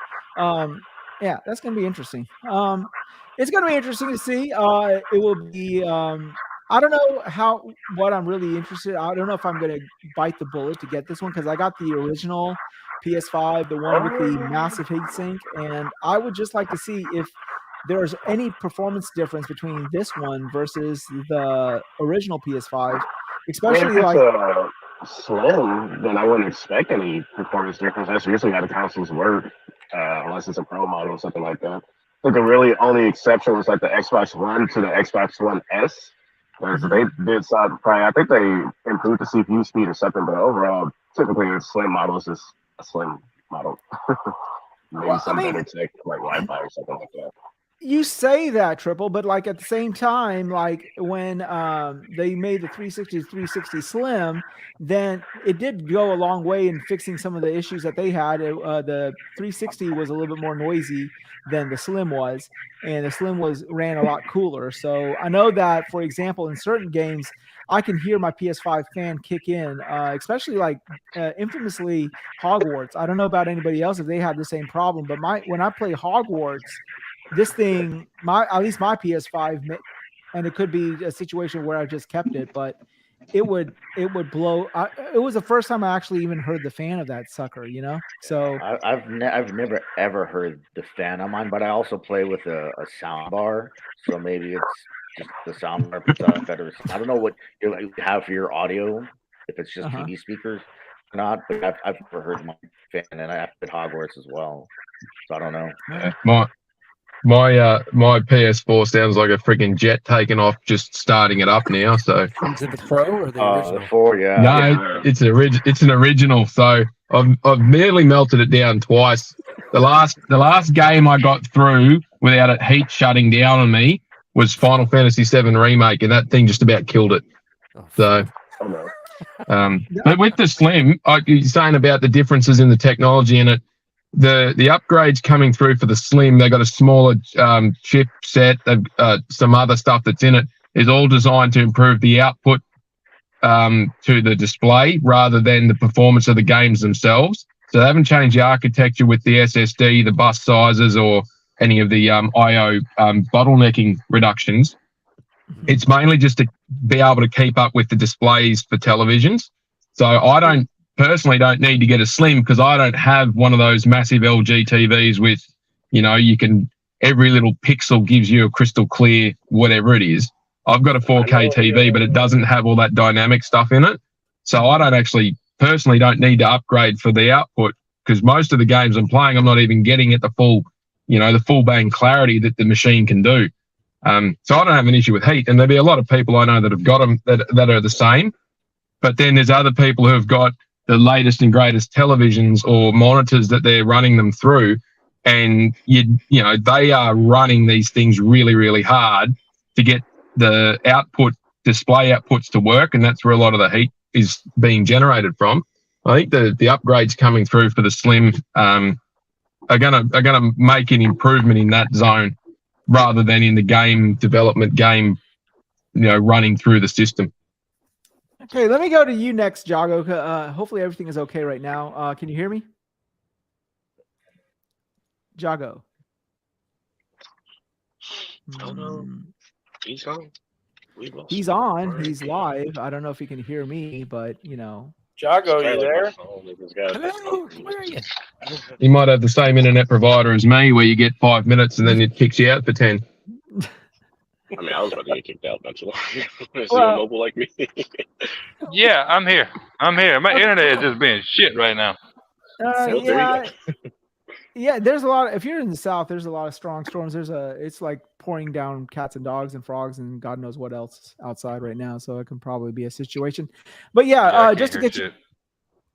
yeah, that's gonna be interesting. It's gonna be interesting to see. It will be I don't know what I'm really interested. I don't know if I'm gonna bite the bullet to get this one because I got the original PS5, the one with the massive heatsink, and I would just like to see if there's any performance difference between this one versus the original PS5, especially Slim, then I wouldn't expect any performance difference. That's usually how the consoles work, unless it's a Pro model or something like that. I think the really only exception was like the Xbox One to the Xbox One S. They did probably, I think they improved the CPU speed or something, but overall, typically a Slim model is just a Slim model. Maybe better tech like Wi-Fi or something like that. You say that, Triple, but like at the same time, like when they made the 360 Slim, then it did go a long way in fixing some of the issues that they had. The 360 was a little bit more noisy than the Slim was, and the Slim ran a lot cooler. So I know that, for example, in certain games, I can hear my PS5 fan kick in, especially like infamously Hogwarts. I don't know about anybody else if they had the same problem, but when I play Hogwarts, this thing, at least my PS5, and it could be a situation where I just kept it, but it would blow. It was the first time I actually even heard the fan of that sucker, So I've never ever heard the fan on mine, but I also play with a sound bar, so maybe it's just the sound bar puts out a better. I don't know what you have for your audio if it's just Uh-huh. TV speakers or not. But I've never heard my fan, and I played Hogwarts as well, so I don't know. My PS4 sounds like a freaking jet taking off, just starting it up now. So Is it the Pro or the original? The 4, yeah. no, Yeah. it's an original. So I've nearly melted it down twice. The last game I got through without it heat shutting down on me was Final Fantasy VII Remake, and that thing just about killed it. Oh, So, Oh no. but with the Slim, like you're saying about the differences in the technology in it, the upgrades coming through for the Slim, they got a smaller chip set. They've some other stuff that's in it is all designed to improve the output to the display rather than the performance of the games themselves. So they haven't changed the architecture with the SSD, the bus sizes, or any of the I/O bottlenecking reductions. It's mainly just to be able to keep up with the displays for televisions. So I personally don't need to get a Slim because I don't have one of those massive LG TVs with, you can, every little pixel gives you a crystal clear whatever it is. I've got a 4K TV, but it doesn't have all that dynamic stuff in it. So I personally don't need to upgrade for the output because most of the games I'm playing, I'm not even getting at the full bang clarity that the machine can do. So I don't have an issue with heat, and there'll be a lot of people I know that have got them that are the same. But then there's other people who have got the latest and greatest televisions or monitors that they're running them through, and they are running these things really, really hard to get the display outputs to work, and that's where a lot of the heat is being generated from. I think the upgrades coming through for the Slim are gonna make an improvement in that zone rather than in the game development running through the system. Okay, let me go to you next, Jago. Hopefully everything is okay right now. Can you hear me? Jago. Oh no, he's on. He's on. He's live. I don't know if he can hear me, but Jago, you there? Hello, where are you? You might have the same internet provider as me where you get 5 minutes and then it kicks you out for 10. I mean, I was about to get kicked out not too long ago. Is Well- he on mobile like me? Yeah, I'm here. My internet is just being shit right now. Well, there you go. Yeah, there's a lot. If you're in the South, there's a lot of strong storms. It's like pouring down cats and dogs and frogs and God knows what else outside right now. So it can probably be a situation. But I just to can't get hear you, shit.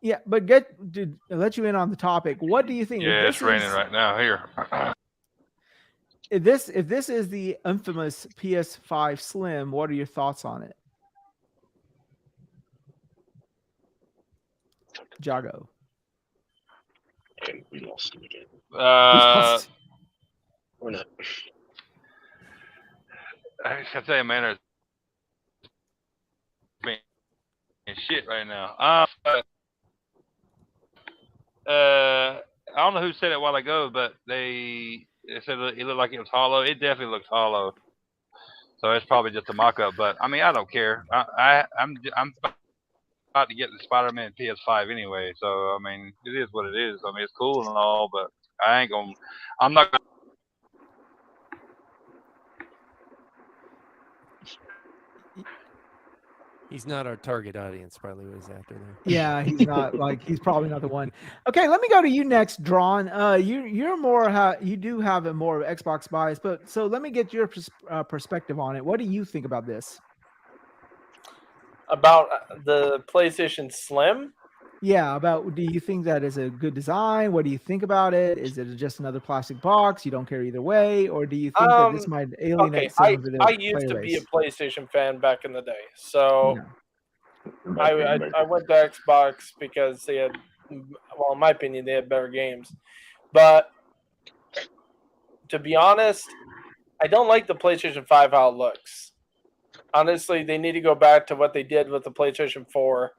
yeah, but to let you in on the topic. What do you think? Yeah, it's raining right now here. If this is the infamous PS5 Slim, what are your thoughts on it, Jago? And we lost him again. Or not. I gotta tell you, man, it's being shit right now. I don't know who said it a while ago, but they said it looked like it was hollow. It definitely looks hollow. So it's probably just a mock-up. But I mean, I don't care. I'm about to get the Spider-Man PS5 anyway. So I mean, it is what it is. I mean, it's cool and all, but I'm not gonna. He's not our target audience, probably was after there. Yeah, he's not he's probably not the one. Okay, let me go to you next, Drawn. You're more you do have a more Xbox bias, but so let me get your perspective on it. What do you think about this? About the PlayStation Slim? Yeah, do you think that is a good design? What do you think about it? Is it just another plastic box? You don't care either way, or do you think that this might alienate some of the I used to be a PlayStation fan back in the day, so I went to Xbox because they had, well, in my opinion, they had better games. But to be honest, I don't like the PlayStation 5 how it looks. Honestly, they need to go back to what they did with the PlayStation 4.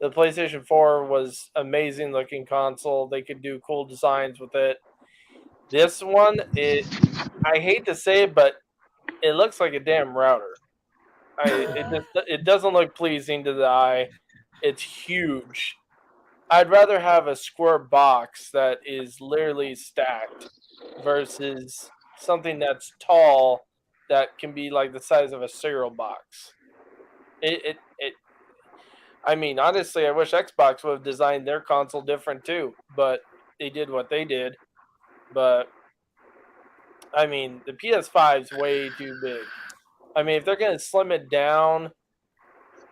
The PlayStation 4 was amazing looking console. They could do cool designs with it. This one, I hate to say it, but it looks like a damn router. It doesn't look pleasing to the eye. It's huge. I'd rather have a square box that is literally stacked versus something that's tall that can be like the size of a cereal box. I mean, honestly, I wish Xbox would have designed their console different too, but they did what they did. But I mean, the PS5 is way too big. I mean, if they're gonna slim it down,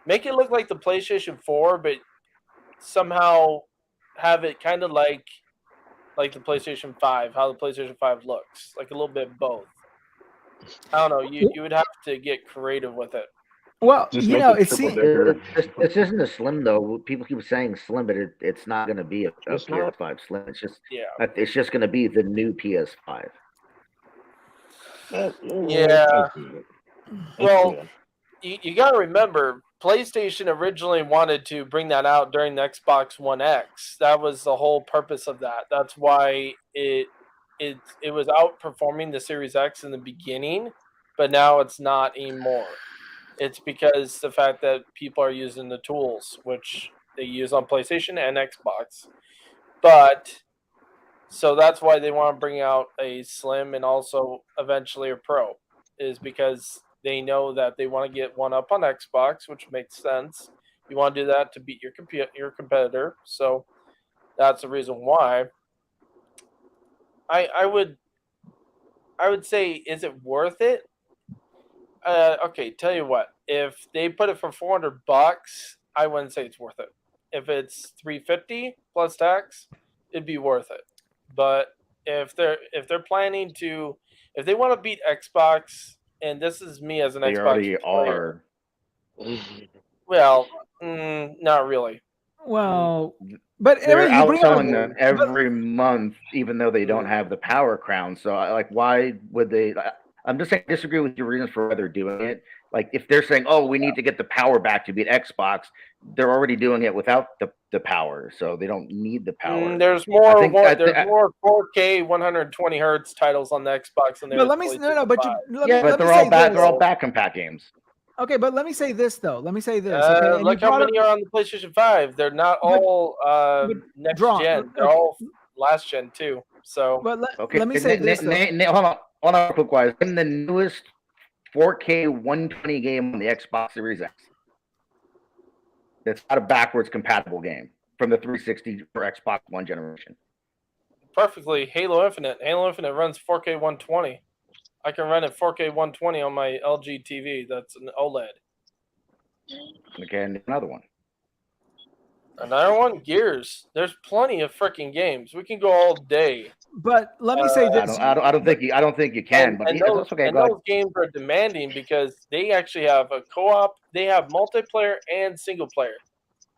make it look like the PlayStation 4, but somehow have it kind of like the PlayStation 5, how the PlayStation 5 looks, like a little bit both. I don't know. You would have to get creative with it. Well, Just you make know, it it triple seems decker. It isn't a slim though. People keep saying slim, but it's not going to be a It's not. PS5 slim. Yeah. It's just going to be the new PS5. Yeah. It's Well, good. you got to remember, PlayStation originally wanted to bring that out during the Xbox One X. That was the whole purpose of that. That's why it was outperforming the Series X in the beginning, but now it's not anymore. It's because the fact that people are using the tools, which they use on PlayStation and Xbox. But so that's why they want to bring out a Slim and also eventually a Pro, is because they know that they want to get one up on Xbox, which makes sense. You want to do that to beat your competitor, so that's the reason why. I would say, is it worth it? Okay, tell you what. If they put it for $400, I wouldn't say it's worth it. If it's $350 plus tax, it'd be worth it. But if they're planning to, if they want to beat Xbox, and this is me as an They Xbox already player, are. well, not really. well, but They're you bring up outselling them every month, even though they don't have the Power Crown. So, why would they? I'm just saying, I disagree with your reasons for why they're doing it. Like, if they're saying, "Oh, we need to get the power back to beat Xbox," they're already doing it without the power, so they don't need the power. There's more. There's more 4K 120 hertz titles on the Xbox than there. But let me but they're all back. They're all back compat games. Okay, but let me say this though. Let me say this. Okay, and look how many are on the PlayStation 5. They're not all next gen. They're all last gen too. So, but let me say this. Hold on, quick wise. In the newest 4K 120 game on the Xbox Series X, that's not a backwards compatible game from the 360 for Xbox One generation. Perfectly, Halo Infinite. Halo Infinite runs 4K 120. I can run it 4K 120 on my LG TV. That's an OLED. Okay, and another one. Another one, Gears. There's plenty of freaking games. We can go all day. But let me say this. I don't think you can. But those games are demanding because they actually have a co-op. They have multiplayer and single player.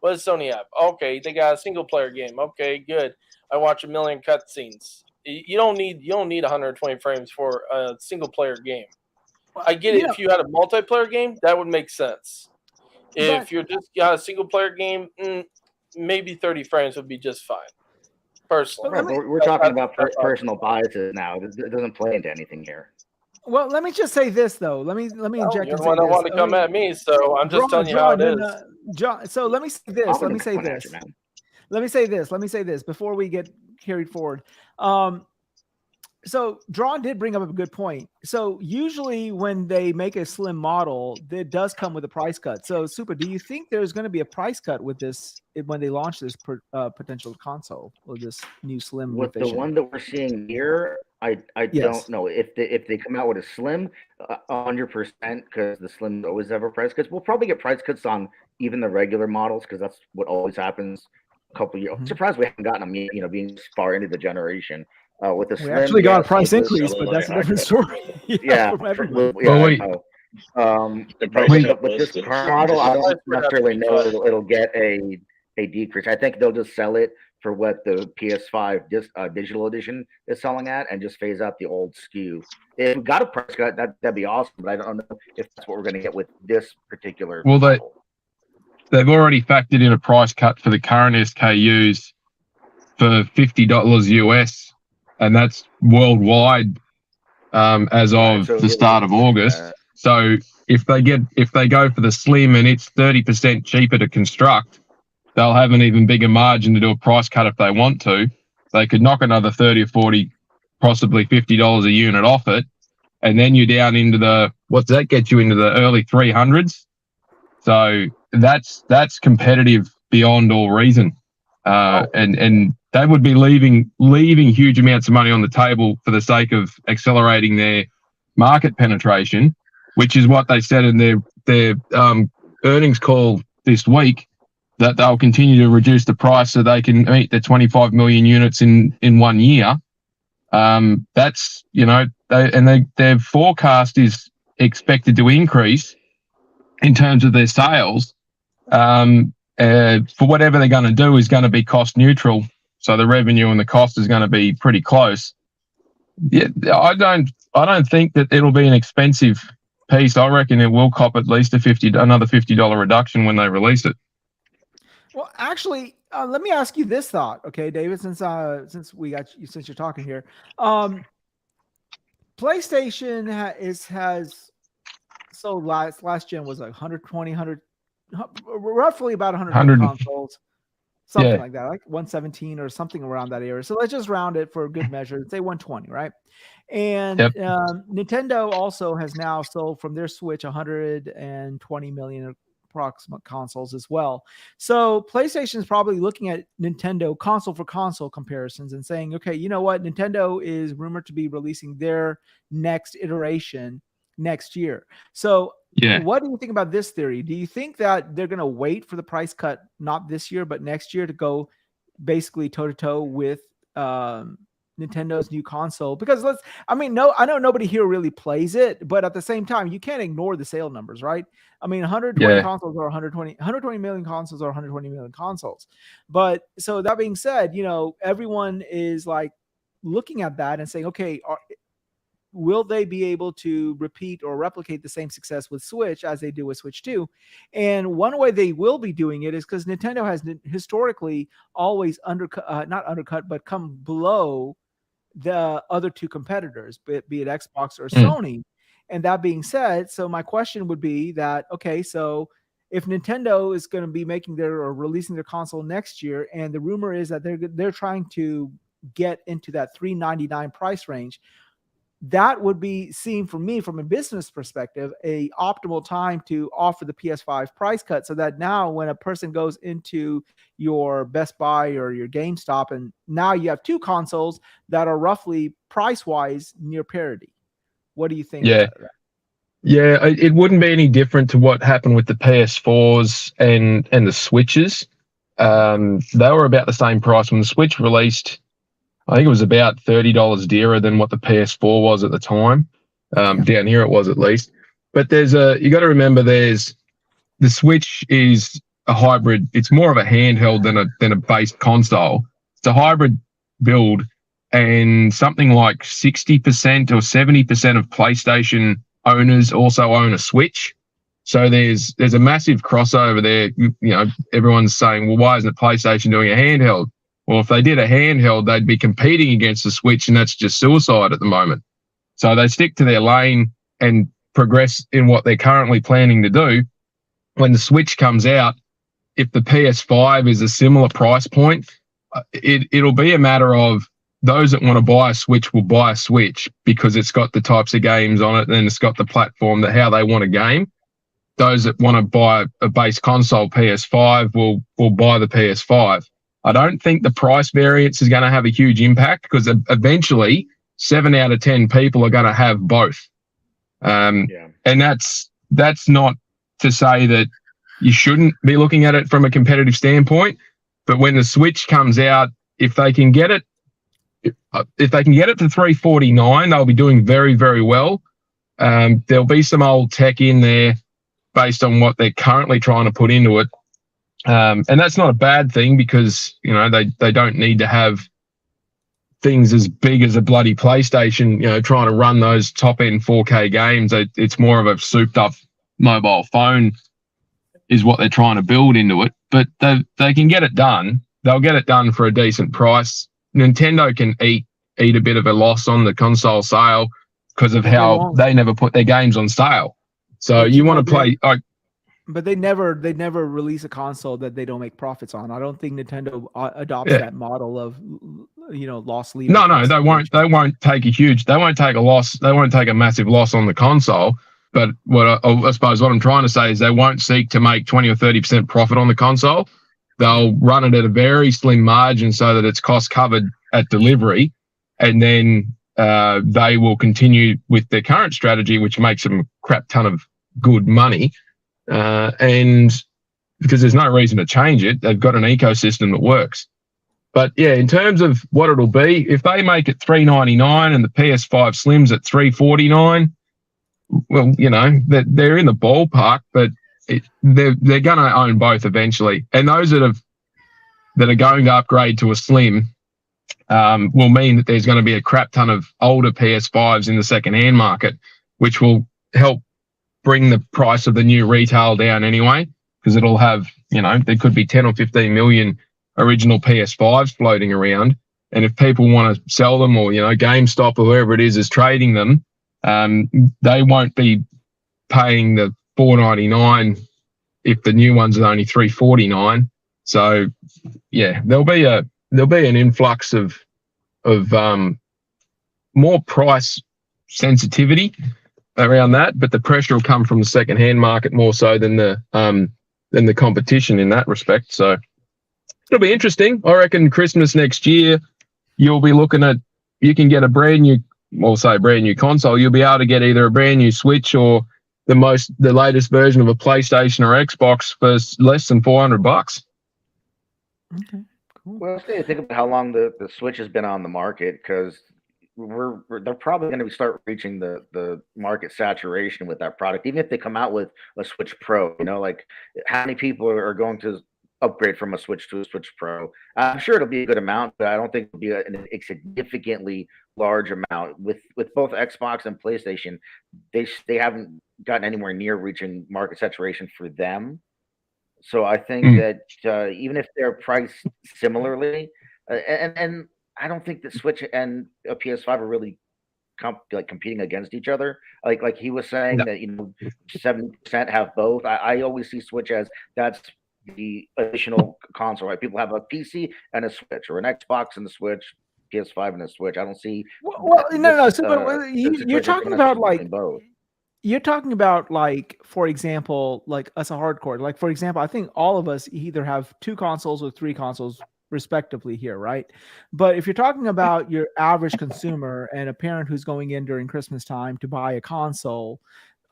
What does Sony have? Okay, they got a single player game. Okay, good. I watch a million cutscenes. You don't need 120 frames for a single player game. I get it. If you had a multiplayer game, that would make sense. If you're just got a single player game, maybe 30 frames would be just fine. Personally, we're talking about personal biases now. It doesn't play into anything here. Well, let me just say this though. Let me inject. You're the one that want to come at me, so I'm just telling you how it is. John, so let me say this. Let me say this. Let me say this before we get carried forward. So Drawn did bring up a good point. So usually when they make a slim model, it does come with a price cut. So Super, do you think there's going to be a price cut with this when they launch this potential console or this new slim? With the one that we're seeing here, I don't know if they come out with a slim, 100%, because the slims always have a price cut. We'll probably get price cuts on even the regular models because that's what always happens. A couple of years. I'm surprised we haven't gotten them, being far into the generation. With the slim, actually got a price increase, but that's a different story. With this current model, I don't necessarily know it'll get a decrease. I think they'll just sell it for what the PS5 digital edition is selling at, and just phase out the old SKU. If we got a price cut, that'd be awesome. But I don't know if that's what we're going to get with this particular. Well, they've already factored in a price cut for the current SKUs for $50 US. And that's worldwide as of the start of August. So if they go for the slim and it's 30% cheaper to construct, they'll have an even bigger margin to do a price cut if they want to. They could knock another 30 or 40, possibly $50 a unit off it, and then you're down into what's that get you into the early 300s? So that's competitive beyond all reason. And they would be leaving huge amounts of money on the table for the sake of accelerating their market penetration, which is what they said in their earnings call this week, that they'll continue to reduce the price so they can meet the 25 million units in 1 year. That's, their forecast is expected to increase in terms of their sales. For whatever they're going to do is going to be cost neutral. So the revenue and the cost is going to be pretty close. Yeah, I don't think that it'll be an expensive piece. I reckon it will cop at least another $50 reduction when they release it. Well, actually, let me ask you this thought, okay, David? Since you're talking here, PlayStation has sold last gen was like 120, roughly about 100 consoles, something like that, like 117 or something around that area. So let's just round it for a good measure, say 120, right? And Nintendo also has now sold from their Switch 120 million approximate consoles as well. So PlayStation is probably looking at Nintendo console for console comparisons and saying, okay, you know what? Nintendo is rumored to be releasing their next iteration next year. So what do you think about this theory? Do you think that they're going to wait for the price cut, not this year, but next year, to go basically toe to toe with Nintendo's new console? Because I know nobody here really plays it, but at the same time, you can't ignore the sale numbers, right? I mean, 120 consoles are 120 million consoles are 120 million consoles. But so that being said, everyone is like looking at that and saying, okay, will they be able to repeat or replicate the same success with Switch as they do with Switch 2? And one way they will be doing it is because Nintendo has historically always not undercut, but come below the other two competitors, be it Xbox or Sony. And that being said, so my question would be that, okay, so if Nintendo is going to be releasing their console next year, and the rumor is that they're trying to get into that $399 price range, that would be seen for me from a business perspective, a optimal time to offer the PS5 price cut, so that now when a person goes into your Best Buy or your GameStop, and now you have two consoles that are roughly price-wise near parity. What do you think about that? Yeah, it wouldn't be any different to what happened with the PS4s and the Switches. They were about the same price when the Switch released. I think it was about $30 dearer than what the PS4 was at the time. Down here it was, at least. But you got to remember, the Switch is a hybrid. It's more of a handheld than a base console. It's a hybrid build, and something like 60% or 70% of PlayStation owners also own a Switch. So there's a massive crossover there. Everyone's saying, well, why isn't PlayStation doing a handheld? Well, if they did a handheld, they'd be competing against the Switch, and that's just suicide at the moment. So they stick to their lane and progress in what they're currently planning to do. When the Switch comes out, if the PS5 is a similar price point, it'll be a matter of those that want to buy a Switch will buy a Switch because it's got the types of games on it, and it's got the platform that how they want a game. Those that want to buy a base console PS5 will buy the PS5. I don't think the price variance is going to have a huge impact, because eventually 7 out of 10 people are going to have both. And that's not to say that you shouldn't be looking at it from a competitive standpoint. But when the Switch comes out, if they can get it to $349, they'll be doing very, very well. There'll be some old tech in there based on what they're currently trying to put into it. And that's not a bad thing, because they don't need to have things as big as a bloody PlayStation, trying to run those top end 4K games. It's more of a souped up mobile phone is what they're trying to build into it. But they can get it done. They'll get it done for a decent price. Nintendo can eat a bit of a loss on the console sale because of how they never put their games on sale. So you want to play but they never release a console that they don't make profits on. I don't think Nintendo adopts that model of loss leader. No, they won't take a loss. They won't take a massive loss on the console. But I suppose what I'm trying to say is they won't seek to make 20 or 30% profit on the console. They'll run it at a very slim margin so that it's cost covered at delivery, and then they will continue with their current strategy, which makes them a crap ton of good money. And because there's no reason to change it, they've got an ecosystem that works. But yeah, in terms of what it'll be, if they make it $399 and the PS5 Slim's at $349, well, you know, they're in the ballpark, but they're going to own both eventually. And those that are going to upgrade to a Slim will mean that there's going to be a crap ton of older PS5s in the second-hand market, which will help bring the price of the new retail down anyway, because it'll have, you know, there could be 10 or 15 million original PS5s floating around. And if people want to sell them, or, you know, GameStop or whoever it is trading them, they won't be paying the $499 if the new ones are only $349. So yeah, there'll be an influx of more price sensitivity around that, but the pressure will come from the second-hand market more so than the competition in that respect. So it'll be interesting. I reckon Christmas next year, you'll be looking at, you can get a brand new console. You'll be able to get either a brand new Switch or the latest version of a PlayStation or Xbox for less than $400. Okay, cool. Well, think about how long the Switch has been on the market, because they're probably going to start reaching the market saturation with that product, even if they come out with a Switch Pro. You know, like, how many people are going to upgrade from a Switch to a Switch Pro? I'm sure it'll be a good amount, but I don't think it'll be a significantly large amount. With both Xbox and PlayStation, they haven't gotten anywhere near reaching market saturation for them. So I think that even if they're priced similarly, and I don't think that Switch and a PS5 are really competing against each other. Like he was saying that, you know, 70% have both. I always see Switch as that's the additional console, right? People have a PC and a Switch, or an Xbox and a Switch, PS5 and a Switch. I don't see. Well, no. So, you're talking about both. You're talking about, like, for example, like us a hardcore. Like, for example, I think all of us either have 2 consoles or 3 consoles respectively here, right? But if you're talking about your average consumer and a parent who's going in during Christmas time to buy a console,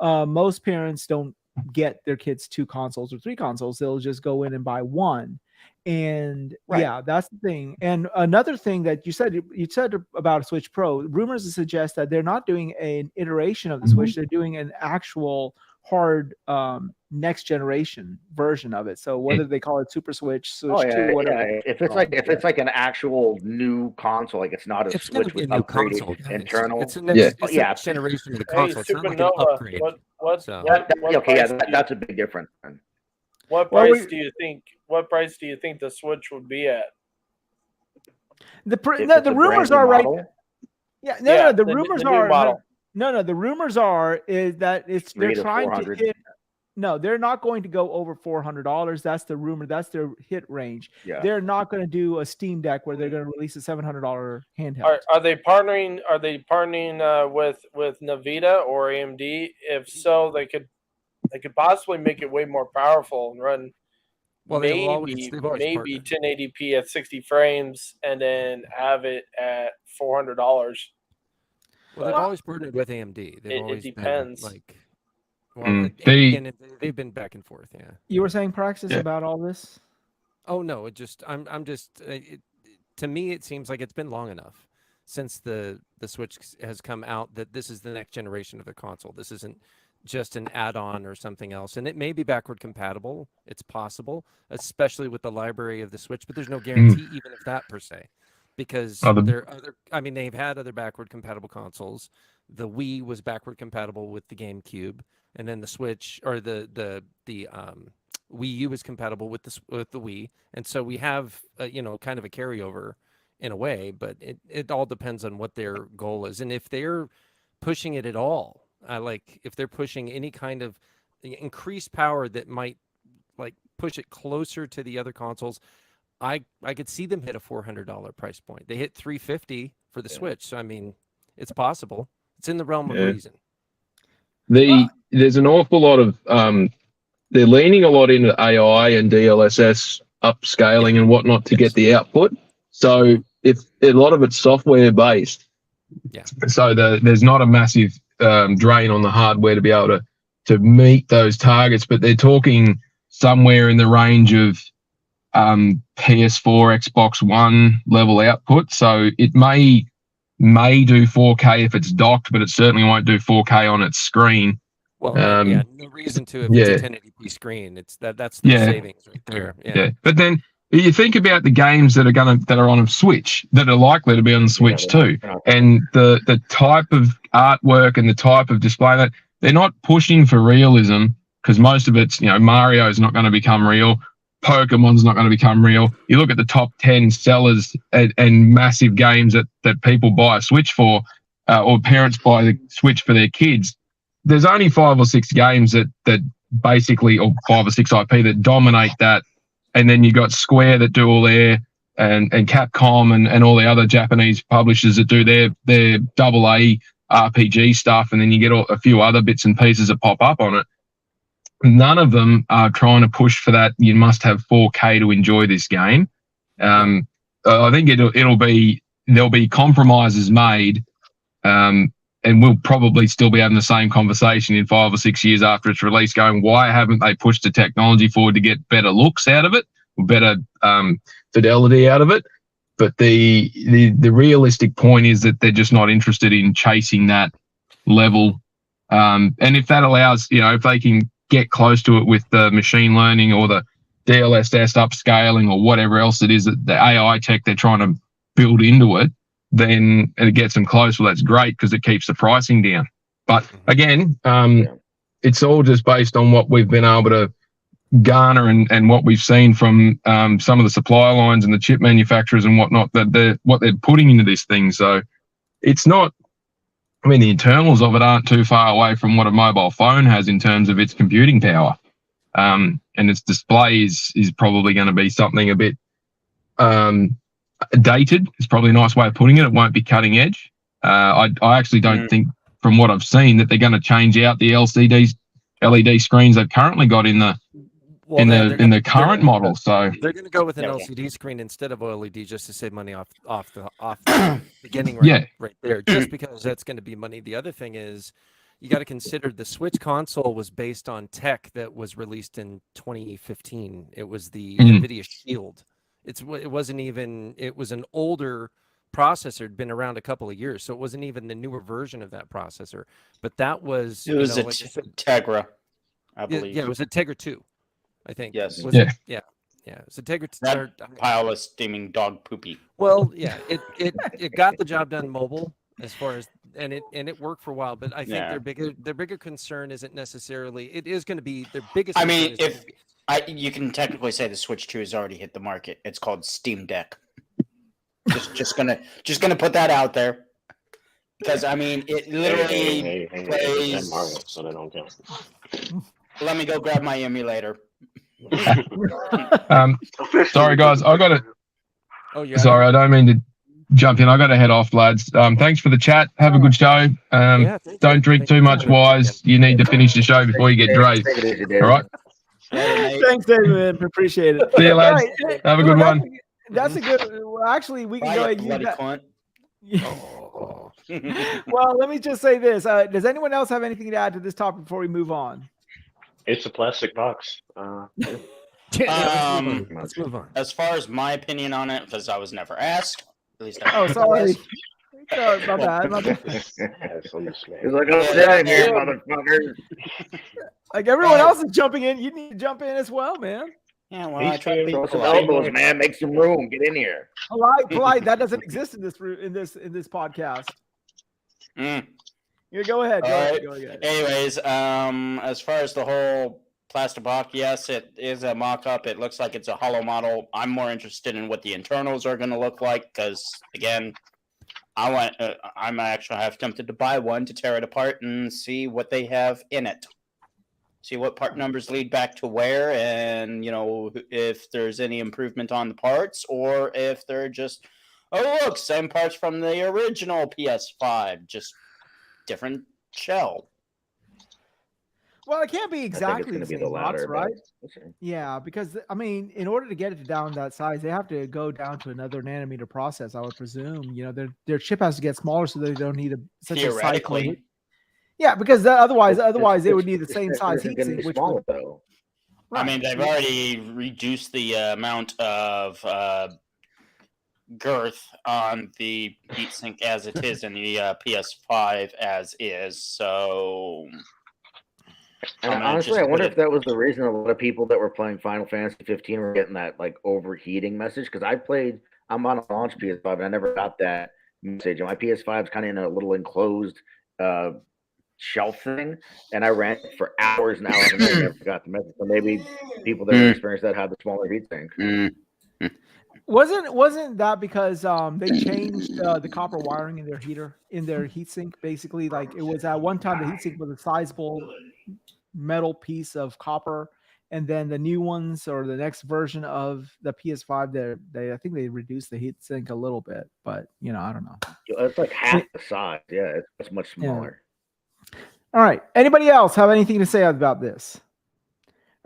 most parents don't get their kids 2 consoles or 3 consoles. They'll just go in and buy one. And yeah, that's the thing. And another thing that you said about a Switch Pro, rumors suggest that they're not doing an iteration of the Switch. They're doing an actual hard next generation version of it. So whether they call it Super Switch, Switch 2, whatever. Yeah. If it's like an actual new console, like it's not a Switch with upgraded console, internal. It's the next generation of the console. It's not like an upgrade. That's a big difference. What price do you think? What price do you think the Switch would be at? The rumors are right. Yeah, the rumors are. No, the rumors are is that they're trying to hit. No, they're not going to go over $400. That's the rumor. That's their hit range. Yeah. They're not going to do a Steam Deck where they're going to release a $700 handheld. Are they partnering? Are they partnering with Nvidia or AMD? If so, they could possibly make it way more powerful and run. Well, maybe 1080p at 60 frames, and then have it at $400. Well, they've always partnered with AMD. It depends. They've been back and forth. Yeah. You were saying, Praxis, about all this? Oh no, to me it seems like it's been long enough since the Switch has come out that this is the next generation of the console. This isn't just an add-on or something else, and it may be backward compatible. It's possible, especially with the library of the Switch, but there's no guarantee even of that per se, because they've had other backward compatible consoles. The Wii was backward compatible with the GameCube, and then the Switch or the Wii U is compatible with the Wii, and so we have kind of a carryover in a way, but it all depends on what their goal is, and if they're pushing it at all. If they're pushing any kind of increased power that might push it closer to the other consoles, I could see them hit a $400 price point. They hit $350 for the Switch, so I mean, it's possible. It's in the realm of reason. there's an awful lot of they're leaning a lot into AI and DLSS upscaling and whatnot to get the output. So if a lot of it's software based, so there's not a massive drain on the hardware to be able to meet those targets. But they're talking somewhere in the range of PS4, Xbox One level output. So it may do 4K if it's docked, but it certainly won't do 4K on its screen. Well, no reason to if it's a 1080p screen. That's the savings right there. Yeah. But then you think about the games that are on a Switch, that are likely to be on the Switch too, and the type of artwork and the type of display that they're not pushing for realism, because most of it's, Mario's not going to become real, Pokemon's not going to become real. You look at the top 10 sellers and massive games that people buy a Switch for, or parents buy the Switch for their kids. There's only 5 or 6 games that basically, or 5 or 6 IP that dominate that. And then you got Square that do all their, and Capcom and all the other Japanese publishers that do their AA RPG stuff. And then you get a few other bits and pieces that pop up on it. None of them are trying to push for that. You must have 4K to enjoy this game. I think there'll be compromises made, and we'll probably still be having the same conversation in 5 or 6 years after its release, going, why haven't they pushed the technology forward to get better looks out of it, or better fidelity out of it? But the realistic point is that they're just not interested in chasing that level. And if that allows, if they can get close to it with the machine learning or the DLSS upscaling or whatever else it is, that the AI tech they're trying to build into it, then it gets them close. Well, that's great because it keeps the pricing down. But again, it's all just based on what we've been able to garner and what we've seen from some of the supply lines and the chip manufacturers and whatnot, what they're putting into this thing. So it's not, the internals of it aren't too far away from what a mobile phone has in terms of its computing power. And its display is probably going to be something a bit dated. It's probably a nice way of putting it. It won't be cutting edge. I actually don't think, from what I've seen, that they're going to change out the LED screens they've currently got in the current model. So they're going to go with an LCD screen instead of OLED just to save money off the beginning right there, just because that's going to be money. The other thing is, you got to consider the Switch console was based on tech that was released in 2015. It was the NVIDIA Shield. It was an older processor, had been around a couple of years, so it wasn't even the newer version of that processor. But that was Tegra, I believe. Yeah, it was a Tegra 2, I think. Yes. Yeah. It's a Tegra 2. That pile of steaming dog poopy. Well, yeah, it got the job done mobile as far as, and it worked for a while. But I think their bigger concern isn't necessarily. It is going to be their biggest. You can technically say the Switch 2 has already hit the market. It's called Steam Deck. just gonna put that out there, because it literally plays. Mario, so they don't count. Let me go grab my emulator. Sorry guys, I got it. Oh yeah. Sorry, I don't mean to jump in. I got to head off, lads. Thanks for the chat. Have a good show. Don't drink too much, Wize. You need to finish the show before you get drained. All right. Thanks, David. Appreciate it. See you, lads. Have a good one. That's a good. Well, actually, we can go ahead and use that. Well, let me just say this. Does anyone else have anything to add to this topic before we move on? It's a plastic box. Let's move on. As far as my opinion on it, because I was never asked. At least sorry. My bad. He's like, oh, damn, here, motherfucker. Like everyone else is jumping in, you need to jump in as well, man. Yeah, well, I try to be some elbows, man. Make some room. Get in here. Polite. That doesn't exist in this podcast. Yeah, go ahead. Go ahead. Anyways, as far as the whole plastic box, yes, it is a mock-up. It looks like it's a hollow model. I'm more interested in what the internals are going to look like, because again, I'm actually half tempted to buy one to tear it apart and see what they have in it. See what part numbers lead back to where, and if there's any improvement on the parts, or if they're just, oh look, same parts from the original PS5, just different shell. Well, it can't be I think it's exactly going the to be same the watts, latter, right? but we'll see. Yeah, because I mean, in order to get it down that size, they have to go down to another nanometer process. I would presume. Their chip has to get smaller so they don't need such a size. Theoretically. Yeah, because otherwise they would need the This same sensor size isn't going to heatsink, be which smaller would. though. I mean, they've already reduced the amount of girth on the heatsink as it is in the PS5 as is. So, And I'm gonna honestly, just I wonder put if that was the reason a lot of people that were playing Final Fantasy 15 were getting that like overheating message. Because I'm on a launch PS5 and I never got that message. And my PS5 is kind of in a little enclosed shelf thing, and I ran it for hours and hours and I never got the message. So maybe people that experienced that had the smaller heatsink. Wasn't that because they changed the copper wiring in their heatsink? Basically, like it was at one time the heatsink was a sizable metal piece of copper, and then the new ones or the next version of the PS5, I think they reduced the heatsink a little bit, but I don't know. It's like half the size. Yeah, it's much smaller. All right. Anybody else have anything to say about this?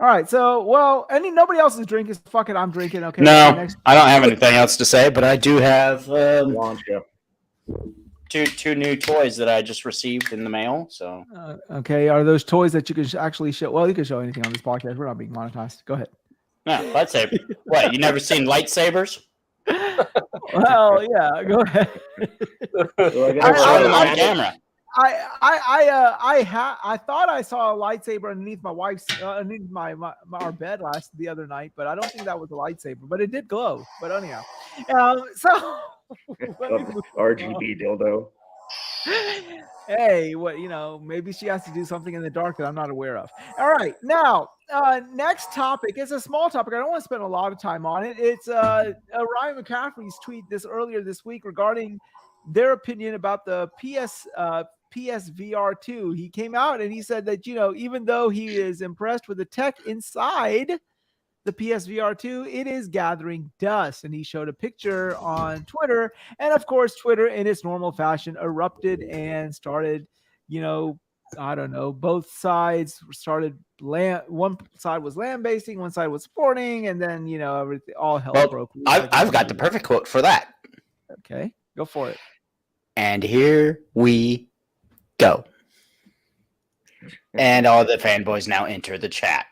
All right. So, nobody else is drinking. So fuck it, I'm drinking. Okay. No, I don't have anything else to say, but I do have two new toys that I just received in the mail. So, okay. Are those toys that you can actually show? Well, you can show anything on this podcast. We're not being monetized. Go ahead. no, lightsaber. What? You never seen lightsabers? Well, yeah. Go ahead. I showed them on camera. I thought I saw a lightsaber underneath my wife's underneath our bed the other night, but I don't think that was a lightsaber. But it did glow. But anyhow, so RGB dildo. Hey, maybe she has to do something in the dark that I'm not aware of. All right, now next topic is a small topic. I don't want to spend a lot of time on it. It's Ryan McCaffrey's tweet earlier this week regarding their opinion about the PSVR 2. He came out and he said that, even though he is impressed with the tech inside the PSVR 2, it is gathering dust. And he showed a picture on Twitter. And of course, Twitter in its normal fashion erupted and started, I don't know, both sides started one side was lambasting, one side was supporting, and then, everything, all hell broke loose. I've got the perfect quote for that. Okay, go for it. And here we go. And all the fanboys now enter the chat.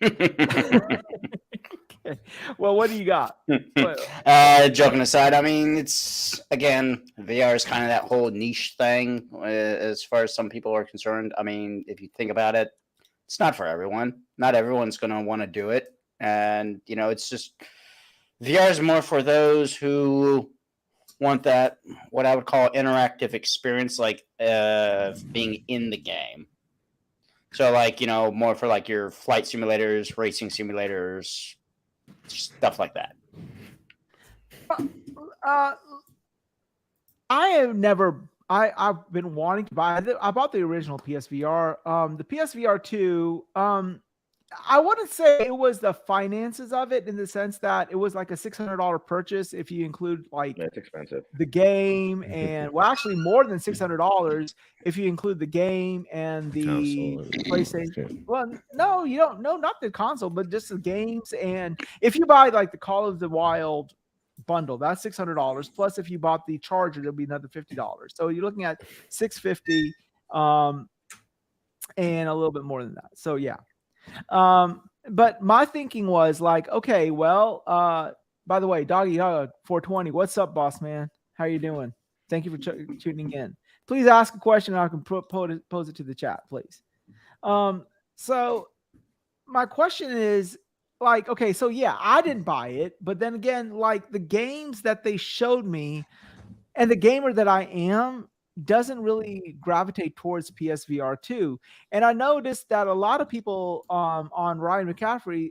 Okay. Well, what do you got? Joking aside, I mean, it's, again, VR is kind of that whole niche thing as far as some people are concerned. I mean, if you think about it, it's not for everyone. Not everyone's going to want to do it. And, it's just, VR is more for those who want that, what I would call interactive experience, like being in the game. So, like, more for like your flight simulators, racing simulators, stuff like that. I've been wanting to buy. I bought the original PSVR. The PSVR 2. I wouldn't say it was the finances of it in the sense that it was like a $600 purchase if you include like That's expensive. the game and actually more than $600 if you include the game and the PlayStation. Well, no, you don't. No, not the console, but just the games. And if you buy like the Call of the Wild bundle, that's $600. Plus, if you bought the charger, there'll be another $50. So you're looking at $650, and a little bit more than that. So yeah. But my thinking was like, okay, well, by the way, Doggy Dog 420, what's up, boss man? How you doing? Thank you for tuning in. Please ask a question and I can pose it to the chat, please. So my question is like, okay, so yeah, I didn't buy it, but then again, like the games that they showed me and the gamer that I am doesn't really gravitate towards PSVR 2. And I noticed that a lot of people on Ryan McCaffrey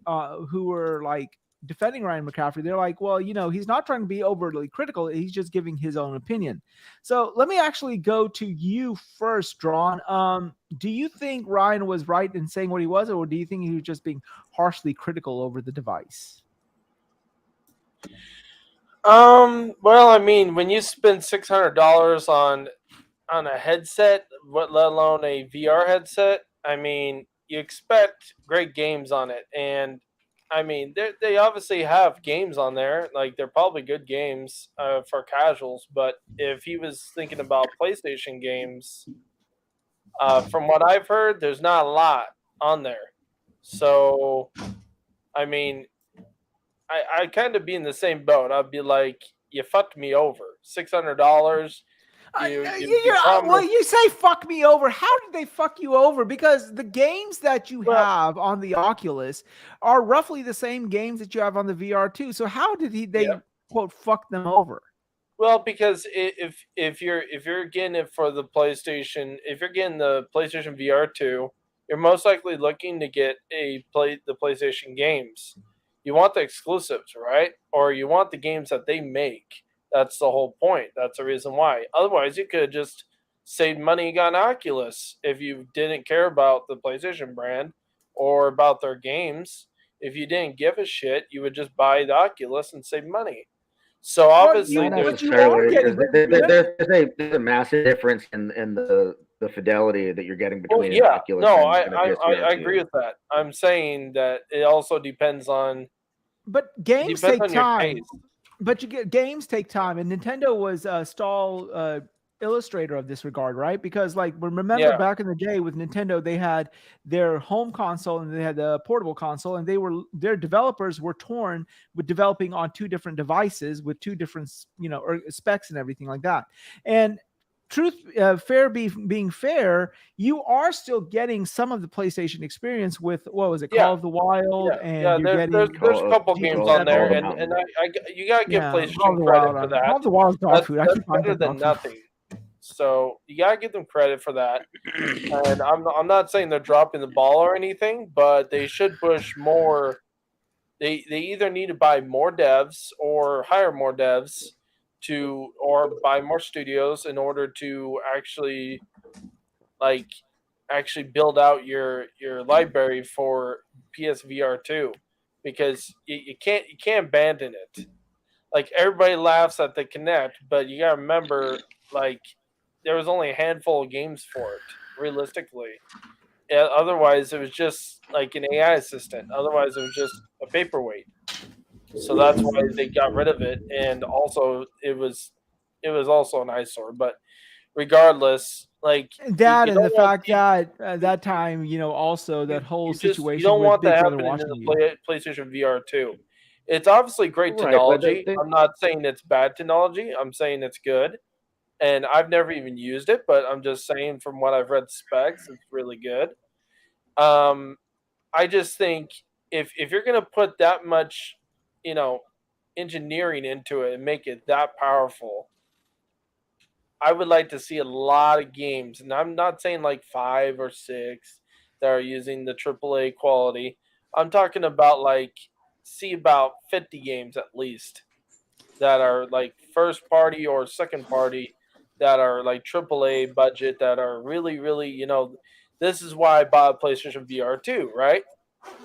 who were like defending Ryan McCaffrey, they're like, well, he's not trying to be overly critical. He's just giving his own opinion. So let me actually go to you first, Drawn. Do you think Ryan was right in saying what he was, or do you think he was just being harshly critical over the device? Well, I mean, when you spend $600 on a headset, let alone a VR headset, I mean, you expect great games on it, and I mean they obviously have games on there. Like they're probably good games for casuals. But if he was thinking about PlayStation games, from what I've heard, there's not a lot on there. So I mean, I kind of be in the same boat. I'd be like, you fucked me over. $600. You Well, promised. you say "fuck me over." How did they fuck you over? Because the games that you Well- have on the Oculus are roughly the same games that you have on the VR2. So how did they Yeah. quote fuck them over? Well, because if you're getting it for the PlayStation, if you're getting the PlayStation VR2, you're most likely looking to get the PlayStation games. You want the exclusives, right? Or you want the games that they make. That's the whole point. That's the reason why. Otherwise, you could just save money and got an Oculus if you didn't care about the PlayStation brand or about their games. If you didn't give a shit, you would just buy the Oculus and save money. So obviously, Not there's necessarily. getting- There's a massive difference in the fidelity that you're getting well, between an yeah, Oculus no, and a PSVR2. I agree with that. I'm saying that it also depends on But games depends take on your time. taste. But games take time, and Nintendo was a stall illustrator of this regard, right? Because like remember Yeah. back in the day with Nintendo, they had their home console and they had the portable console, and their developers were torn with developing on two different devices with two different specs and everything like that. And being fair, you are still getting some of the PlayStation experience with what was it, Yeah. Call of the Wild, and Yeah, you're getting there's a couple People games Call on there, of the and Mountain. you gotta give Call of PlayStation the credit Wild. for Call that. of the Wild's dog food. I That's keep finding better than dog food. nothing. So you gotta give them credit for that. And I'm not saying they're dropping the ball or anything, but they should push more. They either need to buy more devs or hire more devs or buy more studios in order to actually build out your library for PSVR 2, because you can't abandon it. Like everybody laughs at the Kinect, but you gotta remember, like there was only a handful of games for it, realistically. Otherwise, it was just like an AI assistant. Otherwise, it was just a paperweight. So that's why they got rid of it, and also it was also an eyesore. But regardless, like That you and the don't want fact that that time, also that whole you situation don't with want Big that Brother happening in watching you. the PlayStation VR 2. It's obviously great Right, but technology. I'm not saying it's bad technology. I'm saying it's good. And I've never even used it, but I'm just saying from what I've read specs, it's really good. I just think if you're gonna put that much, engineering into it and make it that powerful, I would like to see a lot of games, and I'm not saying like 5 or 6 that are using the AAA quality. I'm talking about see about 50 games at least that are like first party or second party that are like AAA budget that are really, really, this is why I bought a PlayStation VR 2, right?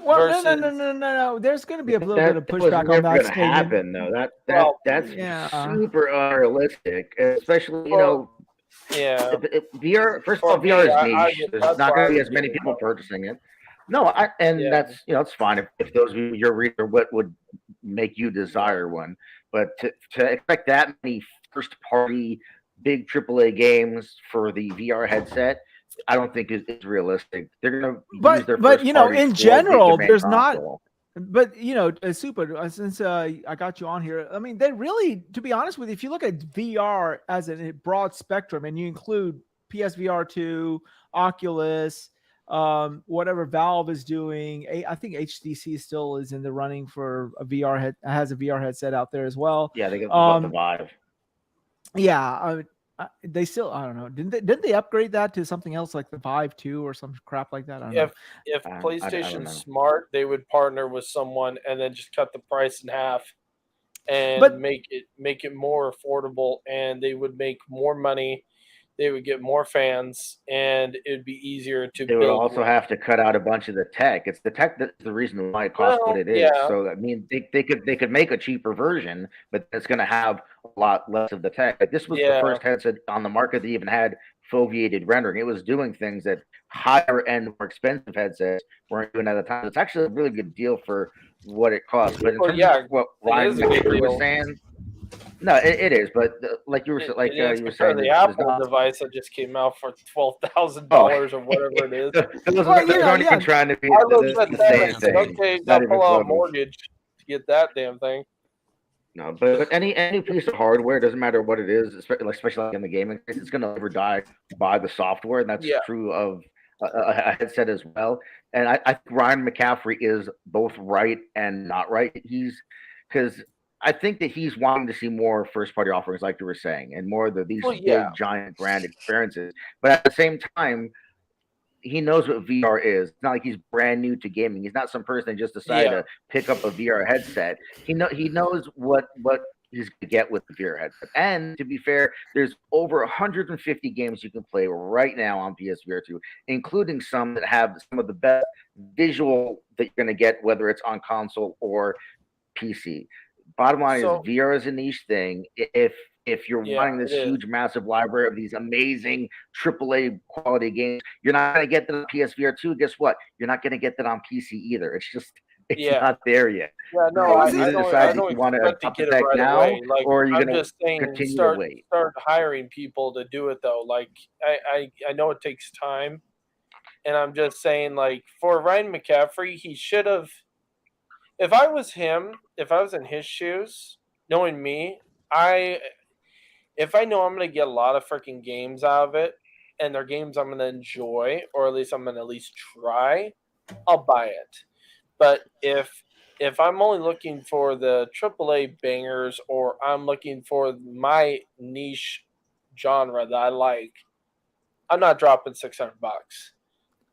Well, Versus, no. There's going to be a little That bit of was pushback on never that going to statement. happen, though. Well, That's yeah. super unrealistic, especially yeah. VR. First of For all, VR me, is I niche. get- There's that's not why I going to be was as many getting people it. purchasing it. No, Yeah. that's it's fine if those are your reader what would make you desire one. But to expect that many first party big AAA games for the VR headset, I don't think is realistic. They're going to use their But first in party for general, the main there's not. console. But Super. Since I got you on here, I mean, they really, to be honest with you, if you look at VR as a broad spectrum, and you include PSVR 2, Oculus, whatever Valve is doing, I think HTC still is in the running for a VR has a VR headset out there as well. Yeah, they got the Vive. Yeah, they still, I don't know. Didn't they upgrade that to something else like the Vive 2 or some crap like that? I don't know. If I don't PlayStation's know. smart, they would partner with someone and then just cut the price in half and But- make it more affordable, and they would make more money. they would get more fans, and it'd be easier to They would build. also with. have to cut out a bunch of the tech. It's the tech that's the reason why it costs what it is. Yeah. So I mean, they could make a cheaper version, but it's going to have a lot less of the tech. Like, this was the first headset on the market that even had foveated rendering. It was doing things that higher end, more expensive headsets weren't doing at the time. It's actually a really good deal for what it costs. But in terms of what Ryan was saying. No, it is, but like you were you were saying, the Apple device that just came out for $12,000 or whatever it is. Those aren't even trying to be the same thing. Okay, got to pull out a mortgage to get that damn thing. No, but any piece of hardware, doesn't matter what it is, especially in the gaming case, it's going to never die by the software, and that's true of a headset as well. And I think Ryan McCaffrey is both right and not right. Because I think that he's wanting to see more first-party offerings, like you were saying, and more of these big, giant brand experiences. But at the same time, he knows what VR is. It's not like he's brand new to gaming. He's not some person that just decided to pick up a VR headset. He knows what he's going to get with the VR headset. And to be fair, there's over 150 games you can play right now on PSVR 2, including some that have some of the best visual that you're going to get, whether it's on console or PC. Bottom line is VR is a niche thing. If you're wanting this huge, massive library of these amazing AAA quality games, you're not going to get that on PSVR 2. Guess what? You're not going to get that on PC either. It's just not there yet. Yeah, no, I don't want to get it right now, away. Like, or are you I'm going just saying, continue start to wait? Start hiring people to do it though. Like, I know it takes time, and I'm just saying, like, for Ryan McCaffrey, he should have. If I was him, if I was in his shoes, knowing me, if I know I'm going to get a lot of freaking games out of it, and they're games I'm going to enjoy, or at least I'm going to at least try, I'll buy it. But if I'm only looking for the AAA bangers, or I'm looking for my niche genre that I like, I'm not dropping $600.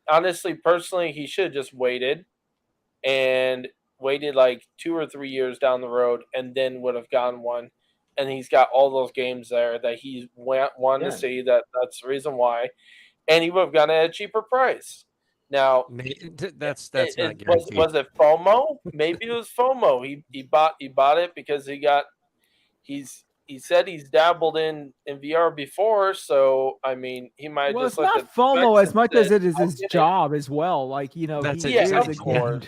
Honestly, personally, he should have just waited like 2 or 3 years down the road, and then would have gotten one. And he's got all those games there that he wanted to see. That's the reason why, and he would have gotten it at a cheaper price. Now that's not guaranteed. Was it FOMO? Maybe it was FOMO. He bought it because he said he's dabbled in VR before, so I mean he might just. Well, it's not FOMO as much as it is his job as well. Like that's he is of course.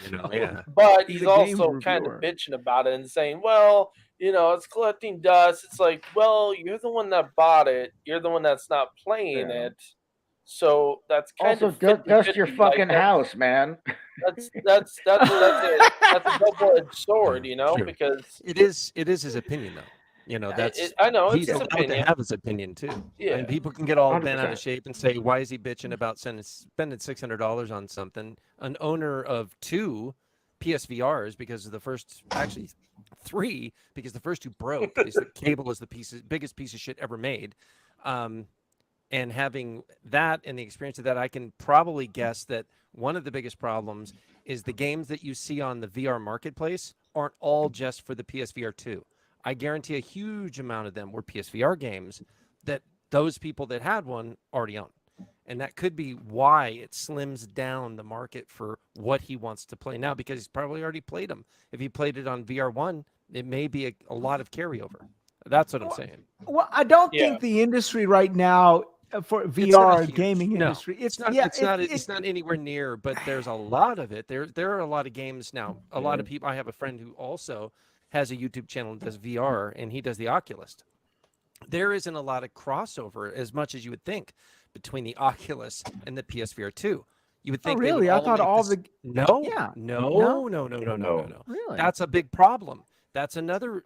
But he's also kind of bitching about it and saying, "Well, it's collecting dust." It's like, well, you're the one that bought it. You're the one that's not playing it. So that's kind of dust your fucking house, man. That's a double-edged sword, True. because it is his opinion though. I know he's it's allowed opinion. to have his opinion too. Yeah, and people can get all 100%. bent out of shape and say, "Why is he bitching about spending $600 on something?" An owner of 2 PSVRs, because of the first, actually 3, because the first 2 broke. The cable is the biggest piece of shit ever made. And having that and the experience of that, I can probably guess that one of the biggest problems is the games that you see on the VR marketplace aren't all just for the PSVR 2. I guarantee a huge amount of them were PSVR games that those people that had one already own. And that could be why it slims down the market for what he wants to play now, because he's probably already played them. If he played it on VR1, it may be a lot of carryover. That's what I'm saying. Well, I don't think the industry right now for VR gaming industry, it's not anywhere near, but there's a lot of it. There are a lot of games now. A lot of people. I have a friend who also has a YouTube channel and does VR, and he does the Oculus. There isn't a lot of crossover as much as you would think between the Oculus and the PSVR 2. You would think. Oh, really? I thought all the no. Really? That's a big problem. That's another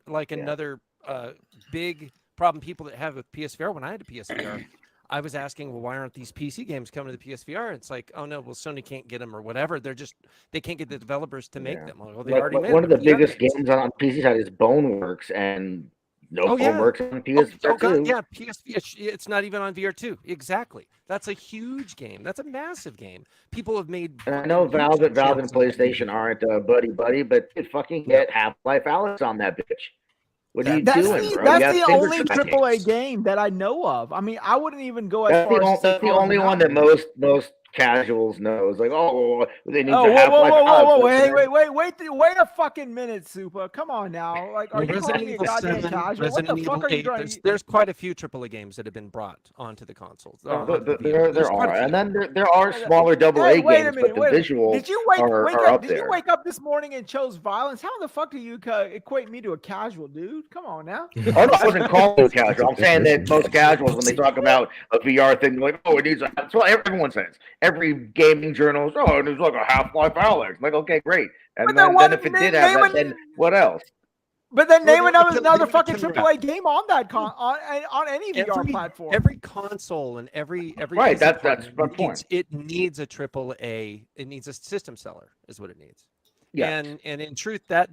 big problem people that have with PSVR. When I had a PSVR, I was asking, well, why aren't these PC games coming to the PSVR? It's like, oh no, well, Sony can't get them or whatever. They can't get the developers to make them. Well, they already made one of the biggest games on PC side is Boneworks, and Boneworks on PSVR 2. Yeah, PSVR. It's not even on VR 2. Exactly. That's a huge game. That's a massive game. People have made. And I know Valve and PlayStation aren't buddy, but fucking get Half-Life Alyx on that bitch. What are you That's doing, the, bro? that's You have the finger only tracking. AAA game that I know of. I mean, I wouldn't even go as That's far the, as to say that's the Call of only the one that Mountain. most casuals know. It's like, oh, they need Oh, to whoa, whoa, Half-Life whoa, whoa, Alex. whoa! Wait a fucking minute, Super. Come on now. Like, are Well, you calling me a goddamn casual? What the fuck are you 8, trying to? there's quite a few AAA games that have been brought onto the consoles. No, Onto the VR. There's there quite are, a few. and then there are smaller Hey, AA wait a games, minute, but the wait a minute. visuals Did you wake are up? up Did you there. wake up this morning and chose violence? How the fuck do you equate me to a casual, dude? Come on now. Oh no, I wasn't calling it casual. I'm saying that most casuals, when they talk about a VR thing, they're like, oh, it needs a. That's what everyone says. Every gaming journalist, oh, it needs like a Half-Life Alex. I'm like, okay, great. And But then if it did have that, then what else? But then Well, name they only another kill- fucking they only AAA game on that on any VR platform. Every console and every Right, PC that's partner my point. it needs a AAA. It needs a system seller, is what it needs. Yeah. And in truth, that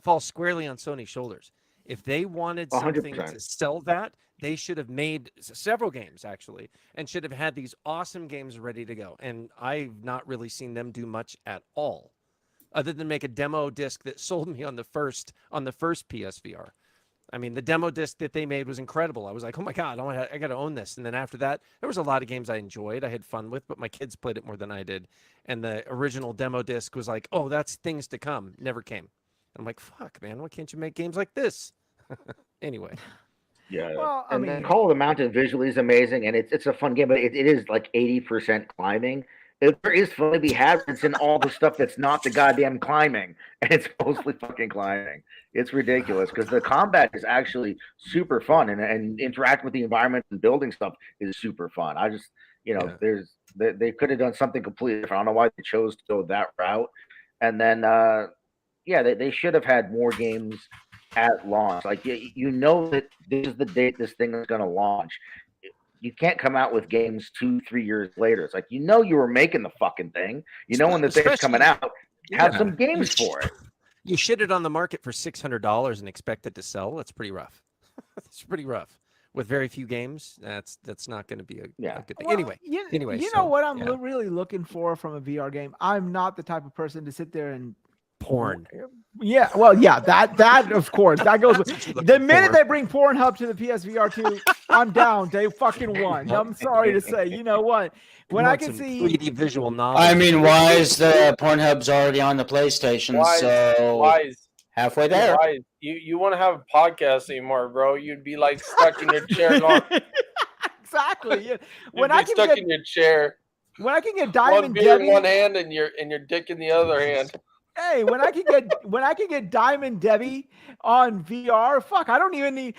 falls squarely on Sony's shoulders. If they wanted something 100%. to sell that, they should have made several games actually, and should have had these awesome games ready to go. And I've not really seen them do much at all, other than make a demo disc that sold me on the first PSVR. I mean, the demo disc that they made was incredible. I was like, oh my God, I got to own this. And then after that, there was a lot of games I enjoyed, I had fun with, but my kids played it more than I did. And the original demo disc was like, oh, that's things to come. Never came. I'm like, fuck, man, why can't you make games like this? Anyway. Yeah. Well, I mean, Call of the Mountain visually is amazing, and it's a fun game, but it is like 80% climbing. There is fun to be had. It's in all the stuff that's not the goddamn climbing, and it's mostly fucking climbing. It's ridiculous because the combat is actually super fun, and interact with the environment and building stuff is super fun. I just, they could have done something completely different. I don't know why they chose to go that route. And then, they should have had more games at launch. Like, you know that this is the date this thing is going to launch. You can't come out with games 2-3 years later. It's like, you were making the fucking thing. You know when the thing's coming out, have some games for it. You shit it on the market for $600 and expect it to sell. That's pretty rough. It's pretty rough. With very few games, that's not going to be a good thing. Well, anyway, you know what I'm really looking for from a VR game? I'm not the type of person to sit there and porn. Yeah, well, yeah, that of course that goes with the minute they bring Pornhub to the PSVR 2, I'm down. Day fucking one. I'm sorry to say. You know what? When I can see 3D visual novels. I mean, Wize, Pornhub's already on the PlayStation, so Wize, halfway there. Wize, you want to have a podcast anymore, bro? You'd be like stuck in your chair going. Exactly. Yeah. When I can stuck in your chair. When I can get Diamond one beer Debbie in one hand and your dick in the other hand. Hey, when I can get Diamond Debbie on VR, fuck, I don't need a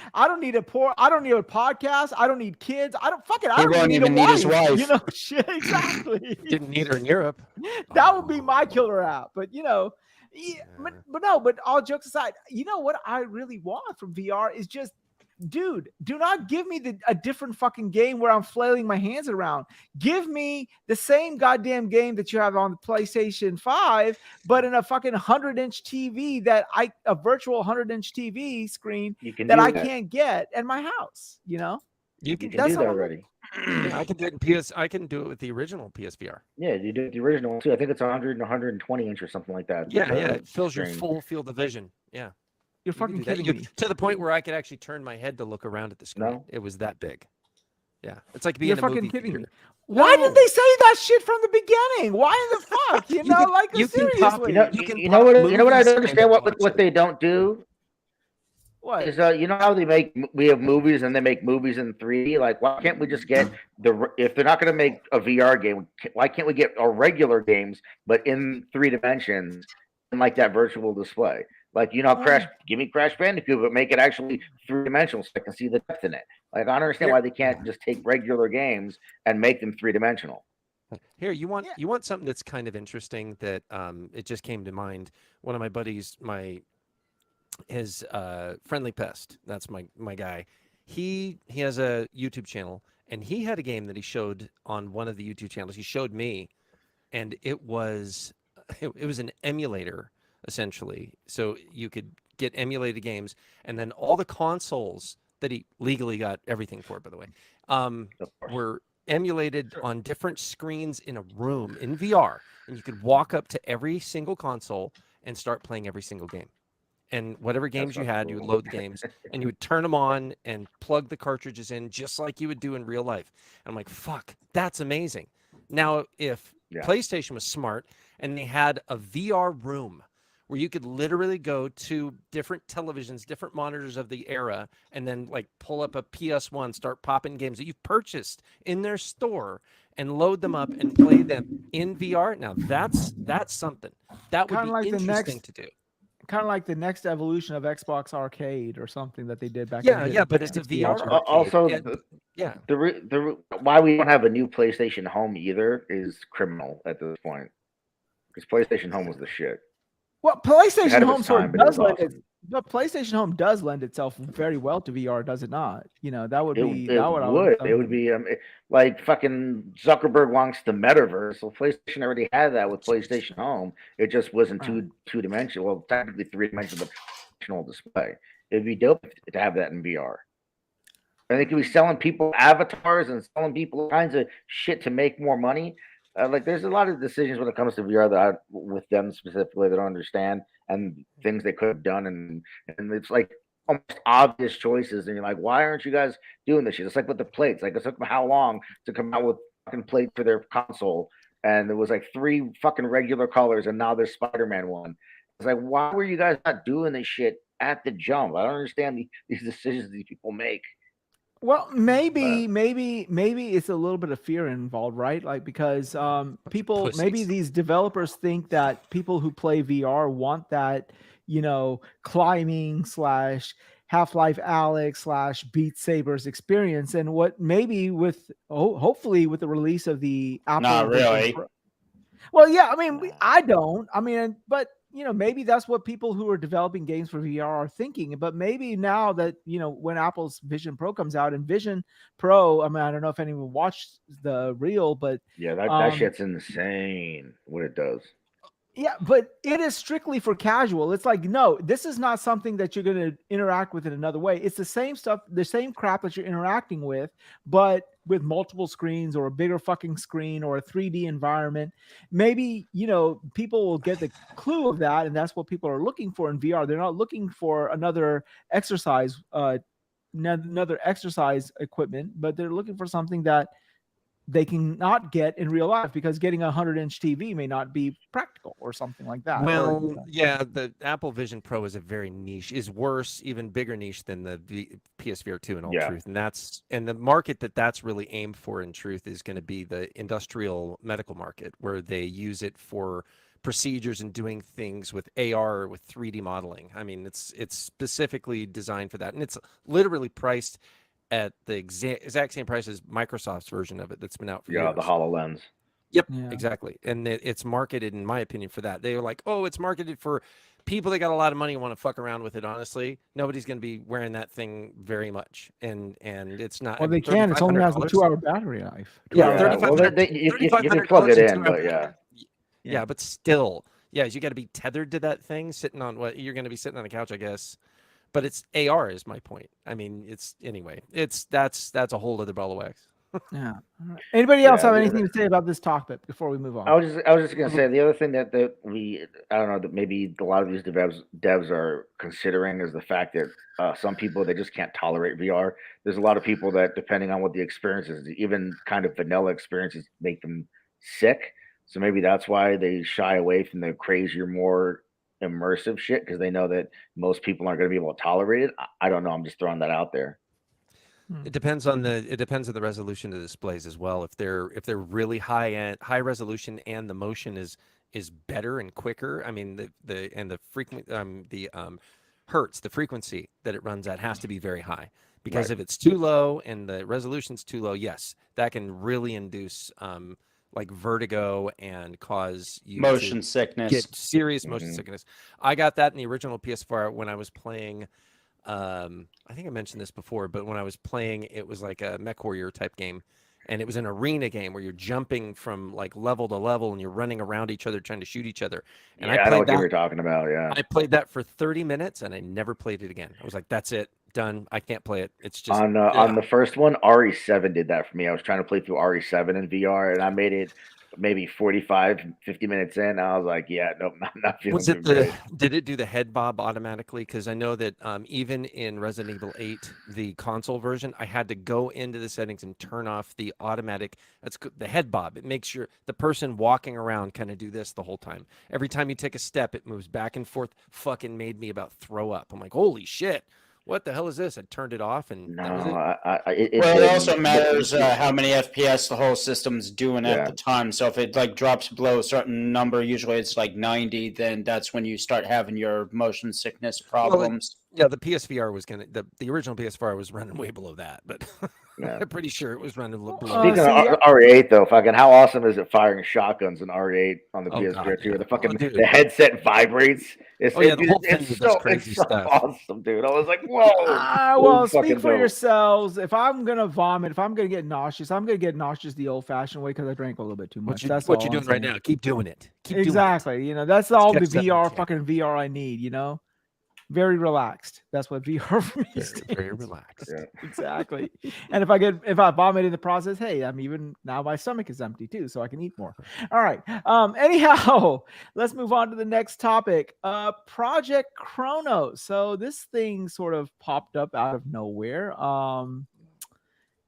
podcast. I don't need kids. I don't even need his wife. You know, shit, exactly. Didn't need her in Europe. That would be my killer app. But but all jokes aside, you know what I really want from VR is just, dude, do not give me a different fucking game where I'm flailing my hands around. Give me the same goddamn game that you have on the PlayStation 5, but in a fucking 100-inch TV a virtual 100-inch TV screen that I can't get at my house. You know, you can do that already. I can do it I can do it with the original PSVR. Yeah, you do it the original one too. I think it's 100 and 120 inch or something like that. Yeah, it fills your full field of vision. Yeah. You're fucking kidding me. To the point where I could actually turn my head to look around at the screen. No. It was that big. Yeah. It's like being You're in a fucking movie kidding theater. me. Why did they say that shit from the beginning? Why in the fuck? You know, like seriously. You know what I don't understand what they don't do? What? Is you know how we have movies and they make movies in 3D? Like, why can't we just get if they're not going to make a VR game, why can't we get regular games but in 3 dimensions in like that virtual display? Like, give me Crash Bandicoot, but make it actually 3-dimensional so I can see the depth in it. Like, I don't understand why they can't just take regular games and make them 3-dimensional. Here, you want something that's kind of interesting that it just came to mind. One of my buddies, his Friendly Pest, that's my guy. He has a YouTube channel, and he had a game that he showed on one of the YouTube channels. He showed me, and it was an emulator, essentially. So you could get emulated games, and then all the consoles that he legally got everything for, by the way, were emulated on different screens in a room in VR, and you could walk up to every single console and start playing every single game. and whatever games you had, you would load the games, and you would turn them on and plug the cartridges in just like you would do in real life. And I'm like, fuck, that's amazing. Now, if PlayStation was smart and they had a VR room where you could literally go to different televisions, different monitors of the era, and then like pull up a PS1, start popping games that you've purchased in their store and load them up and play them in VR. Now that's something that would be like interesting to do. Kind of like the next evolution of Xbox Arcade or something that they did back. Yeah, but it's a VR arcade. Also, the why we don't have a new PlayStation Home either is criminal at this point, because PlayStation Home was the shit. Well, PlayStation Home PlayStation Home does lend itself very well to VR, does it not? You know, that would be it would be like fucking Zuckerberg wants the metaverse. Well, PlayStation already had that with PlayStation Home. It just wasn't two-dimensional. Well, technically three-dimensional display. It'd be dope to have that in VR. And they could be selling people avatars and selling people all kinds of shit to make more money. Like, there's a lot of decisions when it comes to VR that with them specifically, they don't understand, and things they could have done, and it's like almost obvious choices, and you're like, why aren't you guys doing this shit? It's like with the plates. Like, it took them how long to come out with fucking plates for their console, and there was like 3 fucking regular colors, and now there's Spider-Man one. It's like, why were you guys not doing this shit at the jump? I don't understand these decisions these people make. Well, maybe it's a little bit of fear involved, right? Like, because people, maybe these developers think that people who play VR want that, you know, climbing / Half-Life Alyx / Beat Sabers experience, and what maybe with hopefully with the release of the Apple. Not really. Well, yeah, I mean, I don't. I mean, but you know, maybe that's what people who are developing games for VR are thinking. But maybe now that, you know, when Apple's Vision Pro comes out, and Vision Pro, I mean, I don't know if anyone watched the reel, but yeah, that shit's insane what it does. Yeah, but it is strictly for casual. It's like, no, this is not something that you're going to interact with in another way. It's the same stuff, the same crap that you're interacting with, but with multiple screens or a bigger fucking screen or a 3D environment. Maybe, you know, people will get the clue of that, and that's what people are looking for in VR. They're not looking for another exercise equipment, but they're looking for something that they can not get in real life, because getting a 100-inch TV may not be practical or something like that. Well, yeah, the Apple Vision Pro is a very niche, is worse, even bigger niche than the PSVR 2 in all truth. And the market that's really aimed for in truth is going to be the industrial medical market, where they use it for procedures and doing things with AR or with 3D modeling. I mean, it's specifically designed for that. And it's literally priced at the exact same price as Microsoft's version of it that's been out for years. The HoloLens. Yep, exactly. And it's marketed, in my opinion, for that. They were like, oh, it's marketed for people that got a lot of money and want to fuck around with it. Honestly, nobody's going to be wearing that thing very much, and it's not. Well, they can. It only has a 2-hour battery life. Yeah, you can plug it in, but yeah, but still, you got to be tethered to that thing, sitting on what you're going to be sitting on the couch, I guess. But it's AR is my point. I mean, that's a whole other ball of wax. Yeah. Anybody else have anything to say about this topic before we move on? I was just gonna say the other thing that I don't know, that maybe a lot of these devs are considering is the fact that some people, they just can't tolerate VR. There's a lot of people that, depending on what the experience is, even kind of vanilla experiences make them sick. So maybe that's why they shy away from the crazier, more immersive shit, because they know that most people aren't going to be able to tolerate it. I don't know. I'm just throwing that out there. It depends on the resolution of the displays as well. If they're really high resolution and the motion is better and quicker, I mean the hertz, the frequency that it runs at has to be very high, because if it's too low and the resolution's too low, yes, that can really induce like vertigo and cause you motion sickness. Get serious motion sickness. I got that in the original PS4 when I was playing. I think I mentioned this before, but when I was playing, it was like a MechWarrior type game, and it was an arena game where you're jumping from like level to level and you're running around each other trying to shoot each other. And I know what you were talking about. Yeah, I played that for 30 minutes and I never played it again. I was like, that's it. done. I can't play it. It's just on the first one, RE7 did that for me. I was trying to play through RE7 in VR, and I made it maybe 45, 50 minutes in. I was like, yeah, nope, not feeling Was it good. did it do the head bob automatically? Because I know that even in Resident Evil 8, the console version, I had to go into the settings and turn off the automatic. The head bob. It makes the person walking around kind of do this the whole time. Every time you take a step, it moves back and forth. Fucking made me about throw up. I'm like, holy shit. What the hell is this? I turned it off, and that was it. It also matters how many FPS the whole system's doing at the time. So if it like drops below a certain number, usually it's like 90, then that's when you start having your motion sickness problems. Well, the PSVR was the original PSVR was running way below that, but I'm pretty sure it was running below. Speaking of RE8 though, fucking how awesome is it firing shotguns in RE8 on the PS4 too? The fucking the headset vibrates. It's so awesome, dude. I was like, whoa. Well, speak for yourselves. If I'm gonna vomit, if I'm gonna get nauseous, I'm gonna get nauseous the old-fashioned way because I drank a little bit too much. That's what you're doing right now. Keep doing it. Exactly. You know, that's all the fucking VR I need. You know. Very relaxed. That's what VR for me is. Very relaxed. Yeah. Exactly. And if I vomit in the process, hey, I'm even now my stomach is empty too, so I can eat more. All right. Anyhow, let's move on to the next topic. Project Chronos. So this thing sort of popped up out of nowhere. And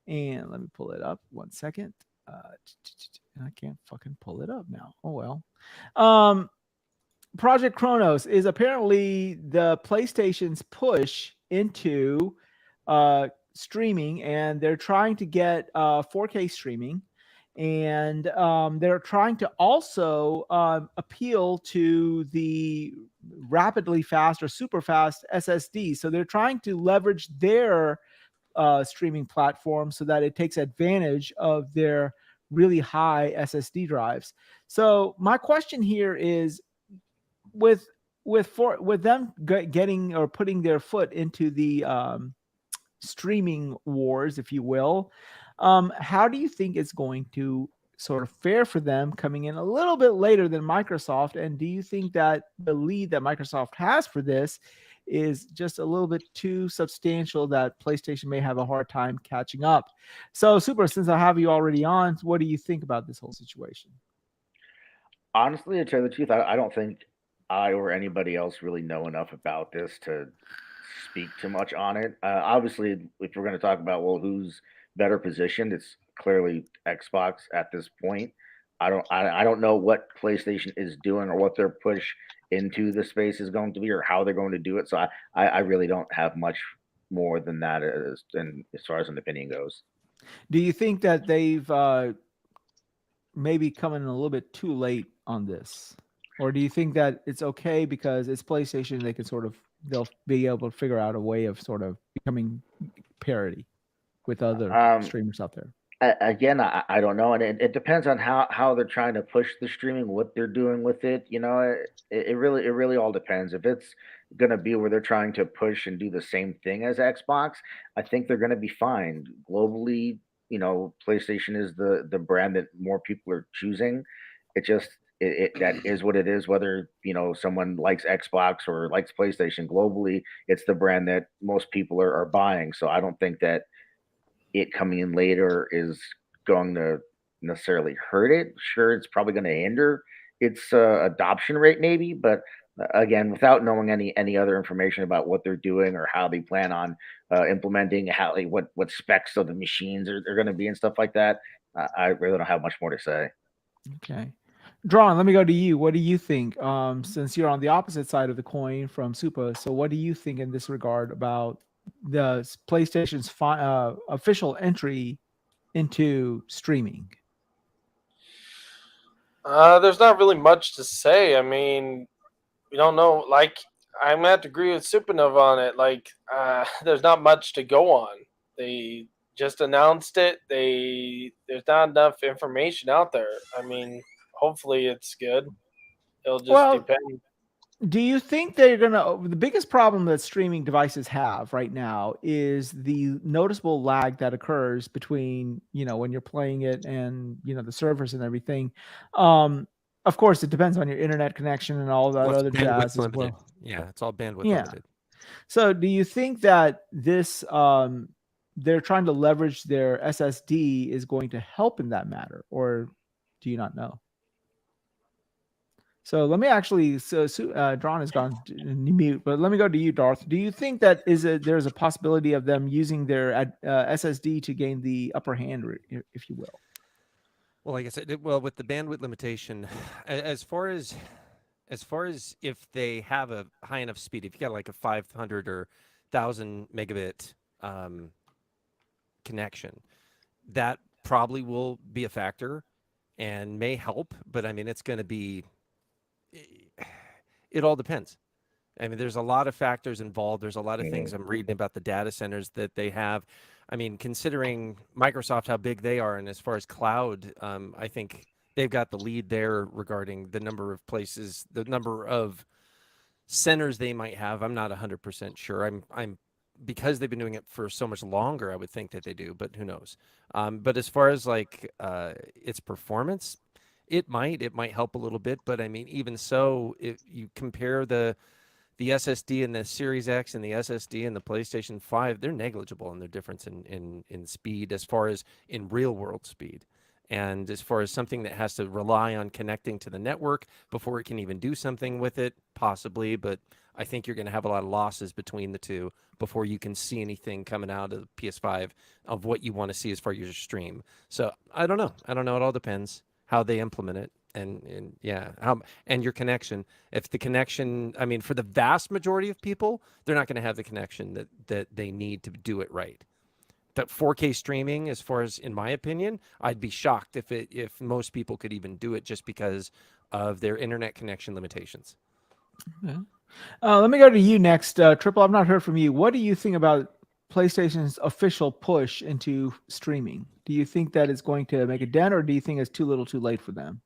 let me pull it up 1 second. I can't fucking pull it up now. Oh well. Project Chronos is apparently the PlayStation's push into streaming, and they're trying to get 4K streaming, and they're trying to also appeal to the rapidly fast or super fast SSD. So they're trying to leverage their streaming platform so that it takes advantage of their really high SSD drives. So my question here is, with them getting or putting their foot into the streaming wars, if you will, how do you think it's going to sort of fare for them coming in a little bit later than Microsoft? And do you think that the lead that Microsoft has for this is just a little bit too substantial that PlayStation may have a hard time catching up? So, Super, since I have you already on, what do you think about this whole situation? Honestly, to tell you the truth, I don't think I or anybody else really know enough about this to speak too much on it. Obviously, if we're going to talk about, well, who's better positioned, it's clearly Xbox at this point. I don't know what PlayStation is doing or what their push into the space is going to be or how they're going to do it. So I really don't have much more than that as far as an opinion goes. Do you think that they've maybe coming a little bit too late on this? Or do you think that it's okay because it's PlayStation, they'll be able to figure out a way of sort of becoming parity with other streamers out there? Again, I don't know. And it depends on how they're trying to push the streaming, what they're doing with it. You know, it really all depends. If it's going to be where they're trying to push and do the same thing as Xbox, I think they're going to be fine. Globally, you know, PlayStation is the brand that more people are choosing. It just, that is what it is. Whether, you know, someone likes Xbox or likes PlayStation, globally, it's the brand that most people are buying. So I don't think that it coming in later is going to necessarily hurt it. Sure, it's probably going to hinder its adoption rate, maybe. But again, without knowing any other information about what they're doing or how they plan on implementing, what specs of the machines are going to be and stuff like that, I really don't have much more to say. Okay. Drawn, let me go to you. What do you think? Since you're on the opposite side of the coin from Supa, so what do you think in this regard about the PlayStation's official entry into streaming? There's not really much to say. I mean, we don't know. Like, I'm gonna have to agree with Supanov on it. Like, there's not much to go on. They just announced it. There's not enough information out there. I mean, hopefully it's good. It'll just depend. Do you think they're the biggest problem that streaming devices have right now is the noticeable lag that occurs between, you know, when you're playing it and, you know, the servers and everything. Of course, it depends on your internet connection and all that other jazz as well. Yeah, it's all bandwidth limited. So, do you think that this they're trying to leverage their SSD is going to help in that matter, or do you not know? So let me actually. Drawn has gone mute, but let me go to you, Darth. Do you think that there's a possibility of them using their SSD to gain the upper hand, if you will? Well, like I said, with the bandwidth limitation, as far as if they have a high enough speed, if you got like a 500 or 1,000 megabit connection, that probably will be a factor and may help. But I mean, it's going to be. It all depends. I mean, there's a lot of factors involved. There's a lot of things I'm reading about the data centers that they have. I mean, considering Microsoft, how big they are, and as far as cloud, I think they've got the lead there regarding the number of places, the number of centers they might have. I'm not 100% sure. I'm because they've been doing it for so much longer, I would think that they do, but who knows? But as far as like its performance, it might help a little bit, but I mean, even so, if you compare the SSD and the Series X and the SSD and the PlayStation 5, they're negligible in their difference in speed as far as in real world speed. And as far as something that has to rely on connecting to the network before it can even do something with it, possibly, but I think you're going to have a lot of losses between the two before you can see anything coming out of the PS5 of what you want to see as far as your stream. So I don't know. It all depends how they implement it. And yeah, and your connection. If the connection, I mean, for the vast majority of people, they're not going to have the connection that they need to do it right. But 4K streaming, as far as in my opinion, I'd be shocked if most people could even do it just because of their internet connection limitations. Okay. Let me go to you next, Triple. I've not heard from you. What do you think about PlayStation's official push into streaming? Do you think that it's going to make a dent, or do you think it's too little, too late for them?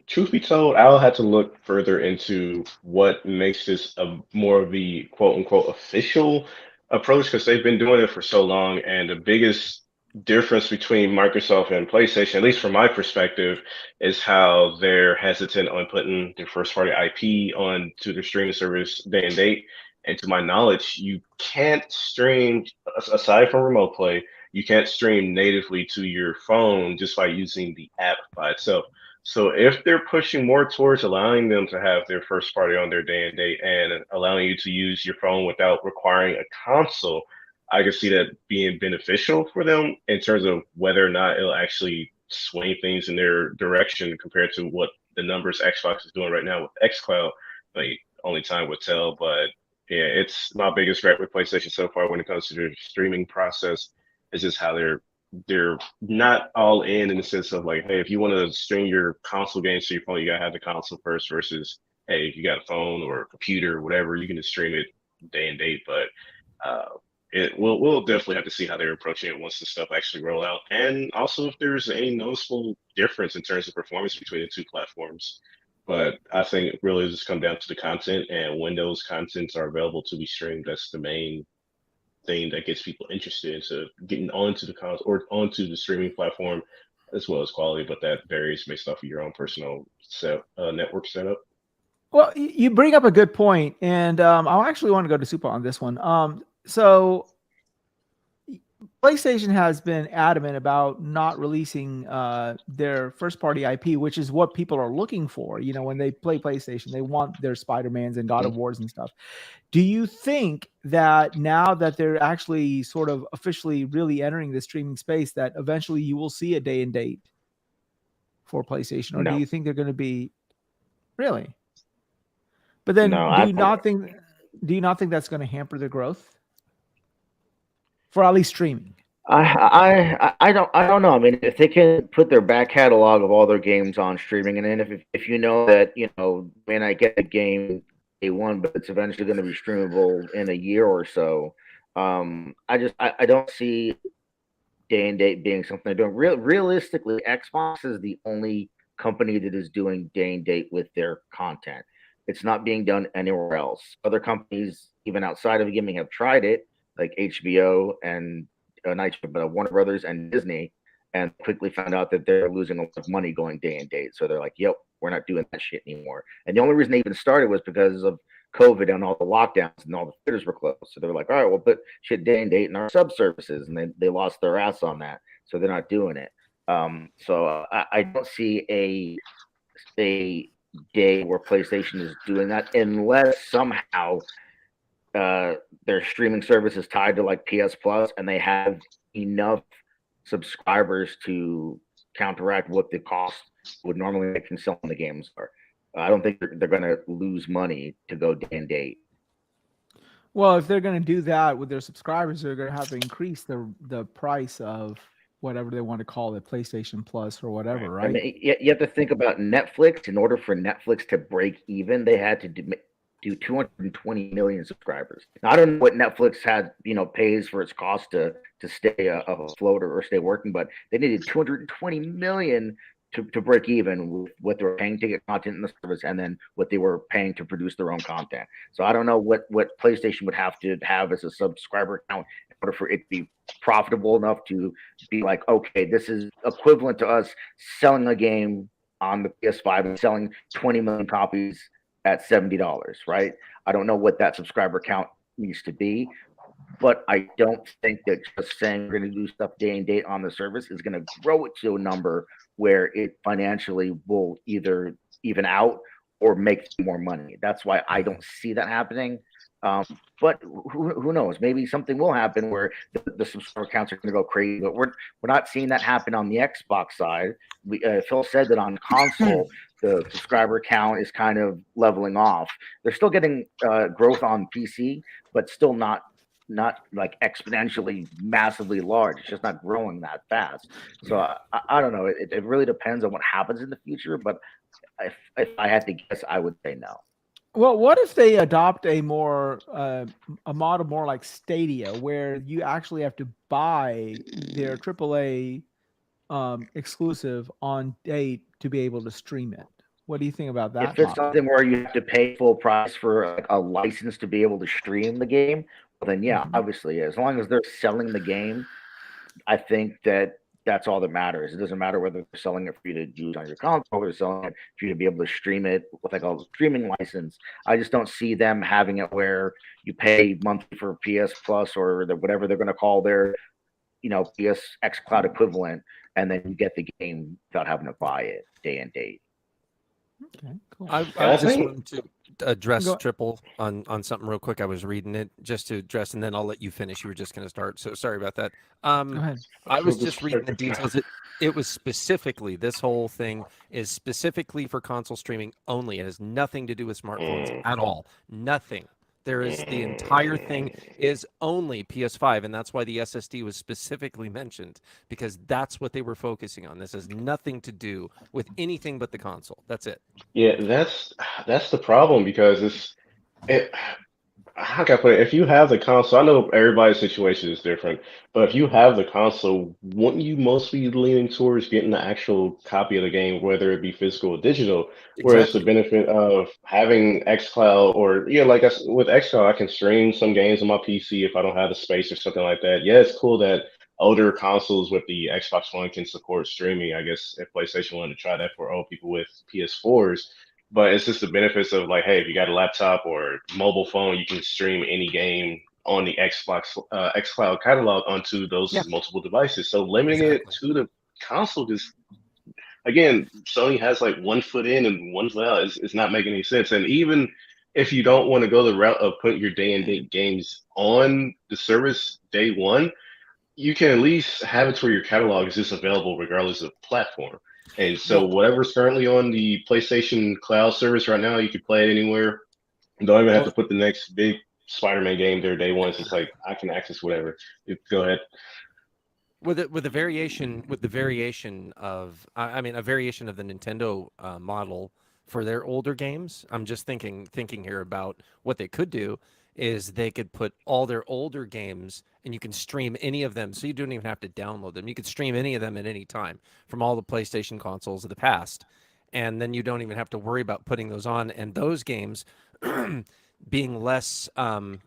Truth be told, I'll have to look further into what makes this a more of the quote unquote official approach because they've been doing it for so long. And the biggest difference between Microsoft and PlayStation, at least from my perspective, is how they're hesitant on putting their first party IP onto their streaming service day and date. And to my knowledge, you can't stream aside from remote play. You can't stream natively to your phone just by using the app by itself. So if they're pushing more towards allowing them to have their first party on their day and date and allowing you to use your phone without requiring a console, I can see that being beneficial for them in terms of whether or not it'll actually swing things in their direction compared to what the numbers Xbox is doing right now with xCloud. Like only time would tell, but yeah, it's my biggest gripe with PlayStation so far when it comes to their streaming process is just how they're not all in the sense of like, hey, if you want to stream your console games to your phone, you gotta have the console first versus, hey, if you got a phone or a computer or whatever, you can just stream it day and date. But we'll definitely have to see how they're approaching it once the stuff actually roll out. And also if there's any noticeable difference in terms of performance between the two platforms. But I think it really just come down to the content and when those contents are available to be streamed, that's the main thing that gets people interested into getting onto the console or onto the streaming platform as well as quality, but that varies based off of your own personal network setup. Well, you bring up a good point, and I actually want to go to Supa on this one. So PlayStation has been adamant about not releasing their first-party IP, which is what people are looking for. You know, when they play PlayStation, they want their Spider-Mans and God of Wars and stuff. Do you think that now that they're actually sort of officially really entering the streaming space, that eventually you will see a day and date for PlayStation, or do you think they're going to be really? But then, do you not think that's going to hamper their growth for at least streaming? I don't know. I mean, if they can put their back catalog of all their games on streaming, and then if you know that when I get a game day one, but it's eventually going to be streamable in a year or so, I don't see day and date being something they're doing. Realistically, Xbox is the only company that is doing day and date with their content. It's not being done anywhere else. Other companies, even outside of gaming, have tried it, like HBO and Warner Brothers and Disney, and quickly found out that they're losing a lot of money going day and date. So they're like, "Yep, we're not doing that shit anymore." And the only reason they even started was because of COVID and all the lockdowns and all the theaters were closed. So they're like, all right, we'll put shit day and date in our sub services, and they lost their ass on that, so they're not doing it. So I don't see a day where PlayStation is doing that unless somehow their streaming service is tied to like PS Plus and they have enough subscribers to counteract what the cost would normally make from selling the games are. I don't think they're going to lose money to go day and date. Well, if they're going to do that with their subscribers, they're going to have to increase the price of whatever they want to call it, PlayStation Plus or whatever, right? I mean, you have to think about Netflix. In order for Netflix to break even, they had to do 220 million subscribers. Now, I don't know what Netflix had, pays for its cost to stay afloat or stay working, but they needed 220 million to break even with what they were paying to get content in the service and then what they were paying to produce their own content. So I don't know what PlayStation would have to have as a subscriber count in order for it to be profitable enough to be like, okay, this is equivalent to us selling a game on the PS5 and selling 20 million copies at $70, right? I don't know what that subscriber count needs to be, but I don't think that just saying we're going to do stuff day and date on the service is going to grow it to a number where it financially will either even out or make more money. That's why I don't see that happening. But who knows? Maybe something will happen where the subscriber counts are going to go crazy. But we're not seeing that happen on the Xbox side. Phil said that on console, the subscriber count is kind of leveling off. They're still getting growth on PC, but still not like exponentially massively large. It's just not growing that fast. So I don't know. It really depends on what happens in the future. But if I had to guess, I would say no. Well, what if they adopt a more a model more like Stadia, where you actually have to buy their AAA exclusive on date to be able to stream it? What do you think about that? If it's something where you have to pay full price for like a license to be able to stream the game, well, then yeah, obviously, as long as they're selling the game, I think that's all that matters. It doesn't matter whether they're selling it for you to use on your console or selling it for you to be able to stream it with like a streaming license. I just don't see them having it where you pay monthly for PS Plus or whatever they're going to call their, PS X Cloud equivalent, and then you get the game without having to buy it day and date. Okay, cool. I just wanted to address Triple on something real quick. I was reading it just to address, and then I'll let you finish. You were just going to start, so sorry about that. Go ahead. I was just reading the details. It was specifically, this whole thing is specifically for console streaming only. It has nothing to do with smartphones at all. Nothing. The entire thing is only PS5, and that's why the SSD was specifically mentioned, because that's what they were focusing on. This has nothing to do with anything but the console. That's it. Yeah, that's the problem because how can I put it? If you have the console, I know everybody's situation is different, but if you have the console, wouldn't you mostly be leaning towards getting the actual copy of the game, whether it be physical or digital? Whereas the benefit of having xCloud or like with xCloud, I can stream some games on my PC if I don't have the space or something like that. Yeah, it's cool that older consoles with the Xbox One can support streaming. I guess if PlayStation wanted to try that for old people with PS4s. But it's just the benefits of like, hey, if you got a laptop or mobile phone, you can stream any game on the Xbox xCloud catalog onto those multiple devices. So limiting it to the console just, again, Sony has like one foot in and one foot out. It's not making any sense. And even if you don't want to go the route of putting your day and date games on the service day one, you can at least have it to where your catalog is just available regardless of platform. And so whatever's currently on the PlayStation Cloud service right now, you can play it anywhere. You don't even have to put the next big Spider-Man game there day one. It's just like I can access whatever. Go ahead. With the variation of a variation of the Nintendo model for their older games. I'm just thinking here about what they could do is they could put all their older games and you can stream any of them. So you don't even have to download them. You could stream any of them at any time from all the PlayStation consoles of the past. And then you don't even have to worry about putting those on. And those games, being less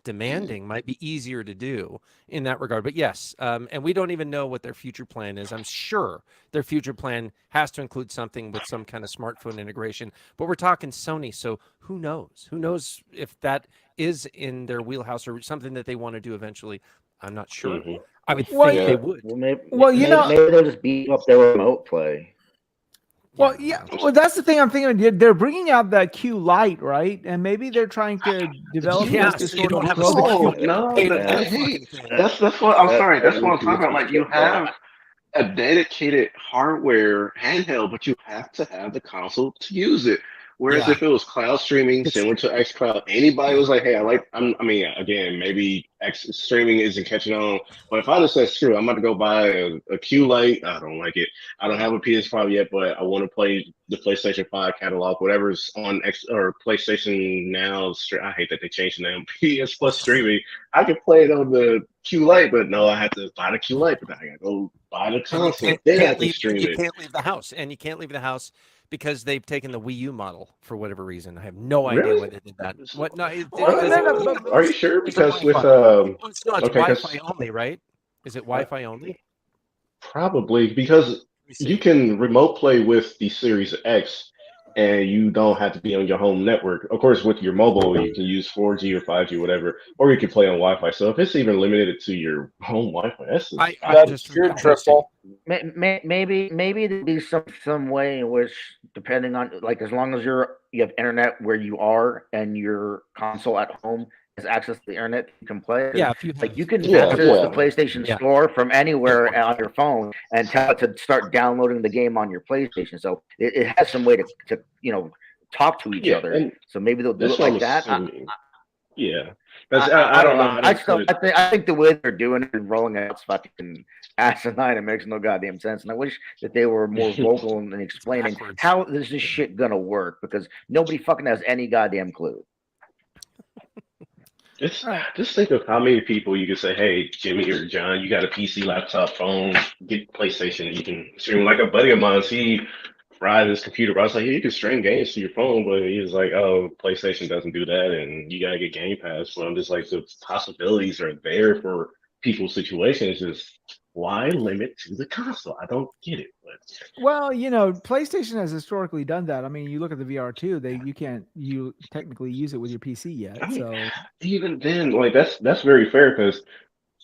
demanding might be easier to do in that regard. But yes, and we don't even know what their future plan is. I'm sure their future plan has to include something with some kind of smartphone integration. But we're talking Sony, so who knows? Who knows if that is in their wheelhouse or something that they want to do eventually? I'm not sure. Mhm. I would Well, think Yeah. they would. Well, maybe, Well, you know- maybe they'll just beat up their remote play. Well, yeah. Well, that's the thing I'm thinking. They're bringing out that Q Lite, right? And maybe they're trying to develop Yeah, this to so you sort don't of have a grow the small Q. phone. No, Pay to that, buy the hey, fucking thing. that's what I'm sorry. That's what I'm talking about. That's Like you have a dedicated hardware handheld, but you have to have the console to use it. Whereas Yeah. if it was cloud streaming, It's- similar to xCloud, anybody was like, "Hey, I mean, again, maybe X streaming isn't catching on, but if I just said, screw, I'm about to go buy a Q Lite. I don't like it. I don't have a PS5 yet, but I want to play the PlayStation 5 catalog, whatever's on X or PlayStation Now. I hate that they changed the name. PS Plus streaming. I can play it on the Q Lite, but no, I have to buy the Q Lite, but I gotta go buy the And console. Then I can stream you it. can't leave the house, and you can't leave the house because they've taken the Wii U model for whatever reason. I have no idea Really? why they did that. What? No, Well, Are you sure? it's Because with Wi-Fi. It's okay, Wi-Fi only, right? Is it Wi-Fi only? probably because Let me see. you can remote play with the Series X, and you don't have to be on your home network. Of course, with your mobile, you can use 4G or 5G, whatever, or you can play on Wi-Fi. So if it's even limited to your home Wi-Fi, that's I'm That's just true, ridiculous. Triple. Maybe there'd be some way in which, depending on, like, as long as you have internet where you are and your console at home has access to the internet, you can play it. Yeah, if you Like, have you can Yeah, access yeah. the PlayStation Yeah. Store from anywhere point. on your phone and tell it to start downloading the game on your PlayStation. So it has some way to talk to each Yeah, other. and So maybe they'll do that's it what I'm like that. assuming. Yeah, I I don't don't know know. how they could. I think the way they're doing it and rolling it out's fucking asinine. It makes no goddamn sense. And I wish that they were more vocal in explaining backwards. how is this shit gonna work, because nobody fucking has any goddamn clue. Just think of how many people you could say, "Hey, Jimmy or John, you got a PC, laptop, phone, get PlayStation. You can stream." Like a buddy of mine, he fried his computer. But I was like, "Yeah, you can stream games to your phone," but he was like, "Oh, PlayStation doesn't do that, and you gotta get Game Pass." But I'm just like, the possibilities are there for people's situations. Just why limit to the console? I don't get it. But Well, PlayStation has historically done that. I mean, you look at the VR2, you can't technically use it with your PC yet. I mean, So even then, like that's very fair because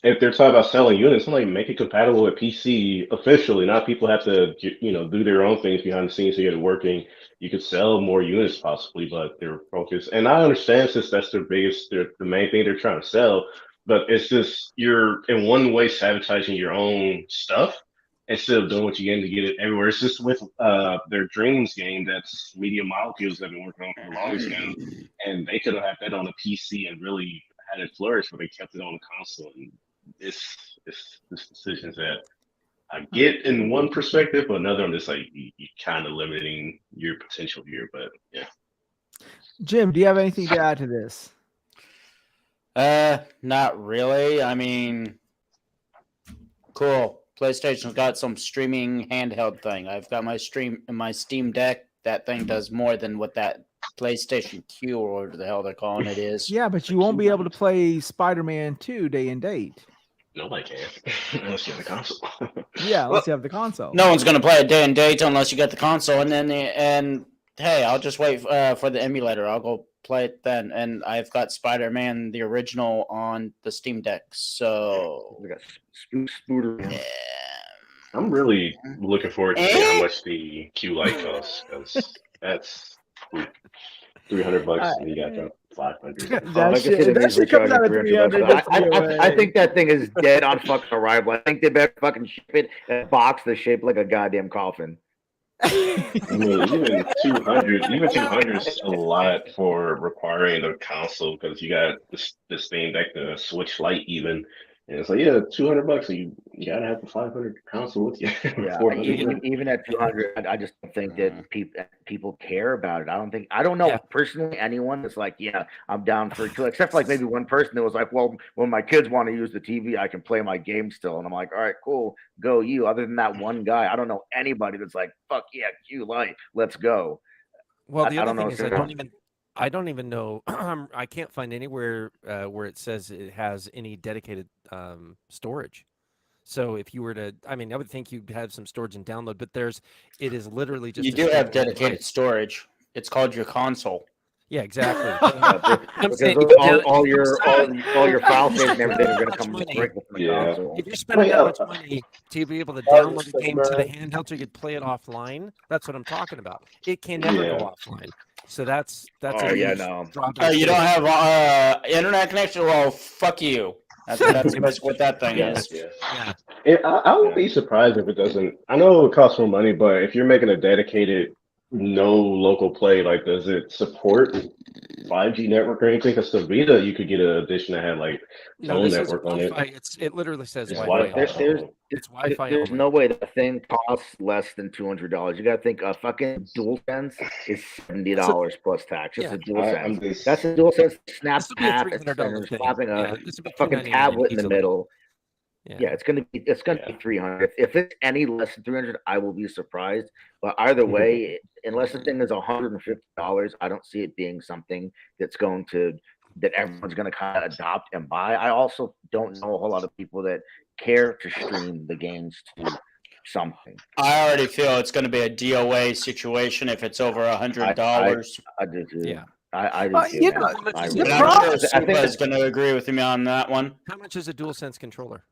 if they're talking about selling units, I'm like, make it compatible with PC officially. Not people have to, do their own things behind the scenes to get it working. You could sell more units possibly, but they're focused. And I understand since that's the main thing they're trying to sell. But it's just you're in one way sabotaging your own stuff instead of doing what you can to get it everywhere. It's just with their Dreams game that's Media Molecules that have been working on for the longest now, and they could have had that on a PC and really had it flourish, but they kept it on the console. And this decisions that I get in one perspective, but another I'm just like you kind of limiting your potential here. But yeah, Jim, do you have anything to add to this? Not really. I mean, cool. PlayStation's got some streaming handheld thing. I've got my Steam Deck. That thing does more than what that PlayStation Q or whatever the hell they're calling it is. Yeah, but you won't be able to play Spider-Man 2 day and date. nobody can unless you have the console. Yeah, unless you have the console. No one's gonna play a day and date unless you get the console. And hey, I'll just wait for the emulator. I'll go play it then. And I've got Spider-Man the original on the Steam Deck. So We got Spooder. yeah. I'm really looking forward to seeing how much the Q Lite costs because that's $300 and you got the 500. That shit comes out of 300. I think that thing is dead on fucking arrival. I think they better fucking ship it in a box that's shaped like a goddamn coffin. I mean, even 200 is a lot for requiring a console because you got this thing that the Switch Lite even. And it's like, yeah, $200, you gotta have the 500 console with you. Yeah, 400. even at 200, I just don't think that people care about it. I don't know personally anyone that's like, yeah, I'm down for it, except for like maybe one person that was like, well, when my kids want to use the TV, I can play my game still, and I'm like, all right, cool, go you. Other than that one guy, I don't know anybody that's like, fuck yeah, Q Lite, let's go. Well, the I other don't know thing is I don't even I don't even know. I can't find anywhere where it says it has any dedicated storage. So if you were to, I mean, I would think you'd have some storage and download, but it is literally just. You a do have standalone dedicated device. storage. It's called your console. Yeah, exactly. I'm Because saying, if you all down- your file if saves you're and everything are going to much come money, directly from the Yeah. console. if you're spending Well, that much yeah. money to be able to Oh, download a game to the handheld so you could play it offline, that's what I'm talking about. It can never go Yeah. offline. So that's Oh, a yeah, huge no. drawback. You to don't it. have internet connection? Well, fuck you. That's basically what that thing Yeah. is. Yeah. Yeah. I would Yeah. be surprised if it doesn't. I know it costs more money, but if you're making a dedicated no local play, like, does it support 5G network or anything? Because the Vita, you could get an edition that had like No, phone this is network on it. Wi-Fi. It literally says It's Wi-Fi. Wi-Fi. only. It's Wi-Fi There's only. no way that thing costs less than $200. You got to think a fucking DualSense is $70 plus tax. Just Yeah. a DualSense. I'm just. That's a DualSense snap This would be a app, $300 and there's thing. slapping Yeah, this would be fucking $299 tablet in the easily. middle. Yeah. Yeah, it's gonna be 300. If it's any less than 300, I will be surprised. But either way, unless the thing is $150, I don't see it being something that everyone's gonna kind of adopt and buy. I also don't know a whole lot of people that care to stream the games to something. I already feel it's going to be a DOA situation if it's over $100. I do too. Yeah. I do too. You man. know, I the really And do. I'm problem- sure I think Supa is going to agree with me on that one. How much is a DualSense controller?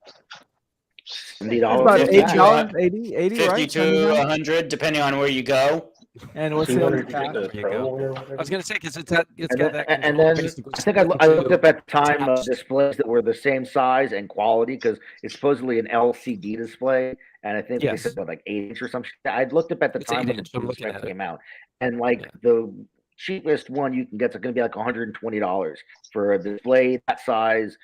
$70 It's about plus $80, tax. $80, 80, 50 right? to 79? 100, depending on where you go. And what's the 200 other to get tax? the There you go. Pro or I whatever. was gonna say because it's And got then, that and controller then basically I think split I looked into up at the time attached. displays that were the same size and quality because it's supposedly an LCD display, and I think they Yes. said what, like 8-inch or something. I'd looked up at the It's time when 8-inch. the I'm looking specs at it. came out, and like Yeah. the cheapest one you can get is going to be like $120 for a display that size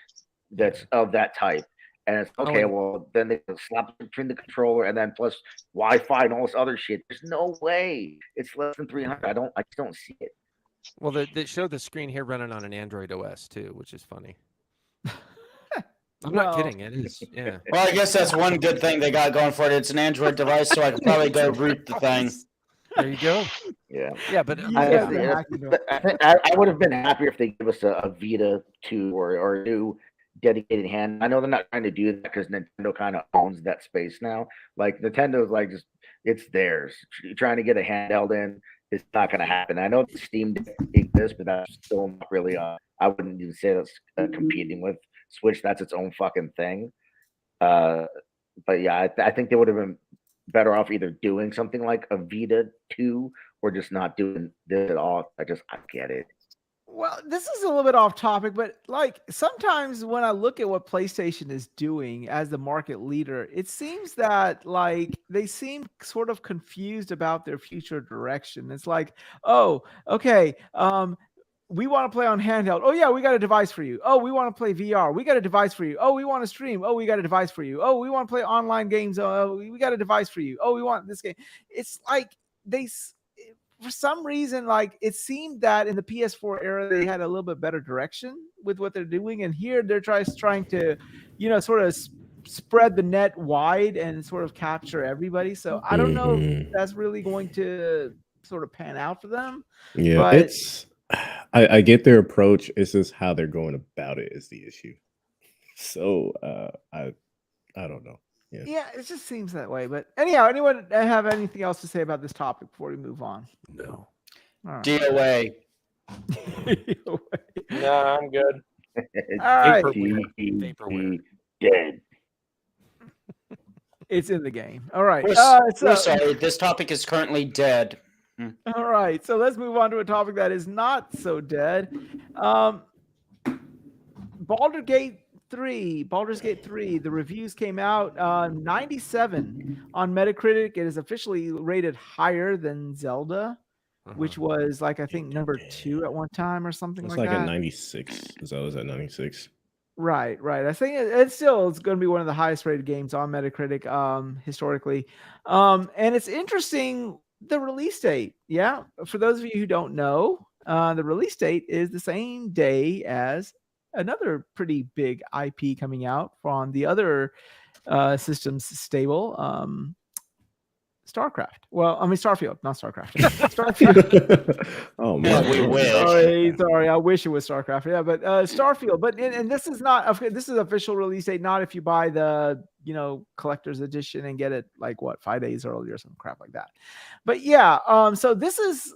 that's of that type. And it's okay. and- Well, then they slap it between the controller and then plus Wi-Fi and all this other shit. There's no way it's less than 300. I just don't see it. Well, they showed the screen here running on an Android OS too, which is funny. I'm not Well- kidding. It is. Yeah. Well, I guess that's one good thing they got going for it. It's an Android device, so I could probably go root the thing. There you go. Yeah. Yeah, but You I, guys I- are hacking them. I think I would have been happier if they give us a Vita 2 or a new dedicated hand. I know they're not trying to do that because Nintendo kind of owns that space now. Like Nintendo's like just it's theirs. Trying to get a handheld in, it's not going to happen. I know the Steam Deck exists, but that's still not really. I wouldn't even say that's competing with Switch. That's its own fucking thing. But yeah, I think they would have been better off either doing something like a Vita 2 or just not doing this at all. I get it. Well, this is a little bit off topic, but like sometimes when I look at what PlayStation is doing as the market leader, it seems that like they seem sort of confused about their future direction. It's like, oh, okay, we want to play on handheld. Oh yeah, we got a device for you. Oh, we want to play VR. We got a device for you. Oh, we want to stream. Oh, we got a device for you. Oh, we want to play online games. Oh, we got a device for you. Oh, we want this game. It's like for some reason, like it seemed that in the PS4 era, they had a little bit better direction with what they're doing. And here they're trying to, sort of spread the net wide and sort of capture everybody. So I don't know if that's really going to sort of pan out for them. Yeah, but I get their approach. It's just how they're going about it is the issue. So I don't know. Yeah, it just seems that way. But anyhow, anyone have anything else to say about this topic before we move on? No. All right. DOA. No, I'm good. All right. Vaporware. Dead. It's in the game. All right. We're sorry. This topic is currently dead. All right. So let's move on to a topic that is not so dead. Baldur's Gate 3, the reviews came out 97 on Metacritic. It is officially rated higher than Zelda, which was like I think number 2 at one time or something It's like like that. a 96. Zelda's at 96. Right. I think it's going to be one of the highest rated games on Metacritic historically. And it's interesting, the release date. Yeah, for those of you who don't know, the release date is the same day as another pretty big IP coming out from the other systems stable, StarCraft. Well, I mean Starfield, not StarCraft. Starfield. Oh Yeah, man, we wish. Sorry, I wish it was StarCraft. Yeah, but Starfield. But and this is not. This is official release date. Not if you buy the collector's edition and get it like 5 days earlier or some crap like that. But yeah, so this is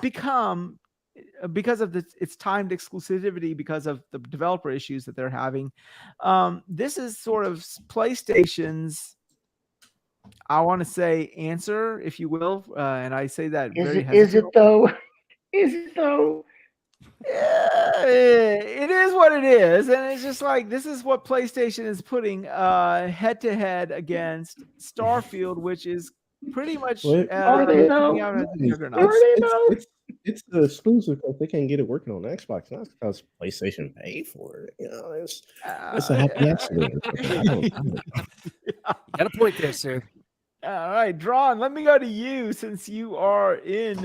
become because of its timed exclusivity, because of the developer issues that they're having. This is sort of PlayStation's, I want to say, answer, if you will, and I say that Is very it? Is it hesitantly. though? Is it though? Yeah, it is what it is, and it's just like this is what PlayStation is putting head to head against Starfield, which is pretty much Are they coming though? out as a juggernaut. Are they though? it's the exclusive because they can't get it working on Xbox, not because PlayStation paid for it. It's a happy accident. I don't. Got a point there, sir. All right, Drawn, let me go to you since you are in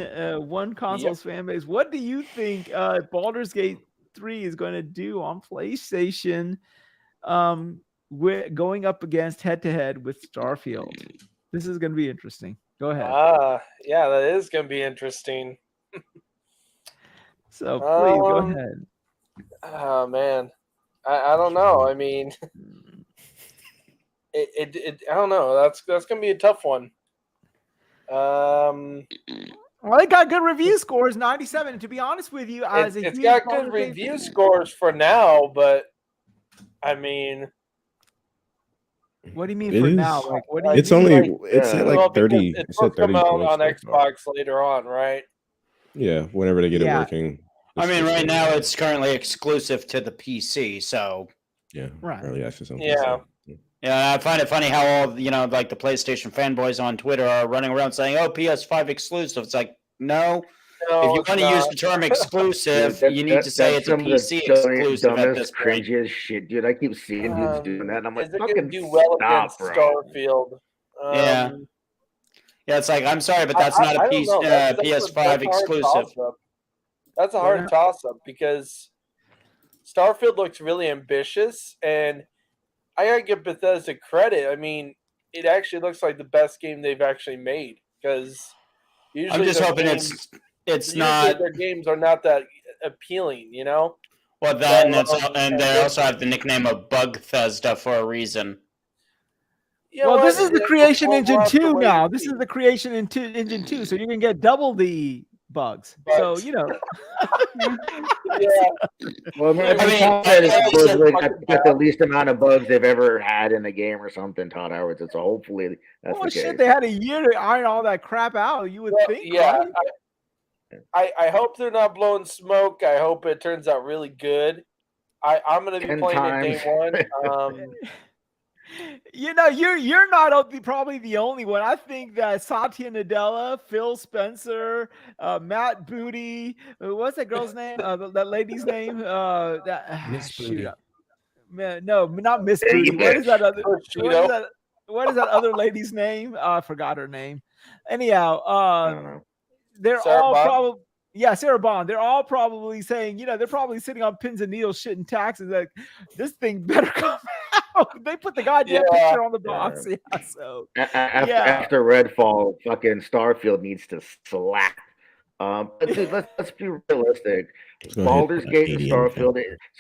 one console's fan base. What do you think Baldur's Gate 3 is going to do on PlayStation going up against head-to-head with Starfield? This is going to be interesting. Go ahead. Yeah, that is going to be interesting. So please go ahead. Oh, man. I don't know. I mean... I don't know. That's gonna be a tough one. Well, they got good review scores, 97. And to be honest with you, it's got good review scores for now, but I mean, what do you mean for now? Like, what do you it's mean? only it's at like 30. It's at 30 come out points on so far. Xbox later on, right? Yeah, whenever they get it working. I mean, right now it's currently exclusive to the PC, so early access on Yeah. PC. Yeah, I find it funny how all like the PlayStation fanboys on Twitter are running around saying, "Oh, PS5 exclusive." It's like, no. If you want to use the term exclusive, you need to say it's a PC exclusive at this point. Cringiest shit, dude. I keep seeing dudes doing that, and I'm like, Is it fucking gonna do well stop, against bro. Starfield? Yeah, it's like, I'm sorry, but that's not a I don't know. That's PS5 a hard exclusive. toss-up. That's a hard toss-up because Starfield looks really ambitious, and I gotta give Bethesda credit. I mean, it actually looks like the best game they've actually made, because usually I'm just hoping it's not. Their games are not that appealing, Well, that and they also have the nickname of Bugthesda for a reason. Well, this is the Creation Engine 2 now. This is the Creation Engine 2, so you can get double the bugs. So, Yeah. Well, I got the least amount of bugs they've ever had in a game or something, Todd Howard. So hopefully that's the case. Shit, they had a year to iron all that crap out. You would think. Yeah. Right? I hope they're not blowing smoke. I hope it turns out really good. I'm going to be playing it day one. You're not probably the only one. I think that Satya Nadella, Phil Spencer, Matt Booty, what's that girl's name? That lady's name? Miss Booty. No, not Miss Booty. What is that other? What is that other lady's name? I forgot her name. Anyhow, they're Sarah all Bond? probably. Yeah, Sarah Bond. They're all probably saying, they're probably sitting on pins and needles, shitting taxes. Like, this thing better come out. They put the goddamn picture on the box. Yeah, so after Redfall, fucking Starfield needs to slap. But dude, let's be realistic. Baldur's Gate and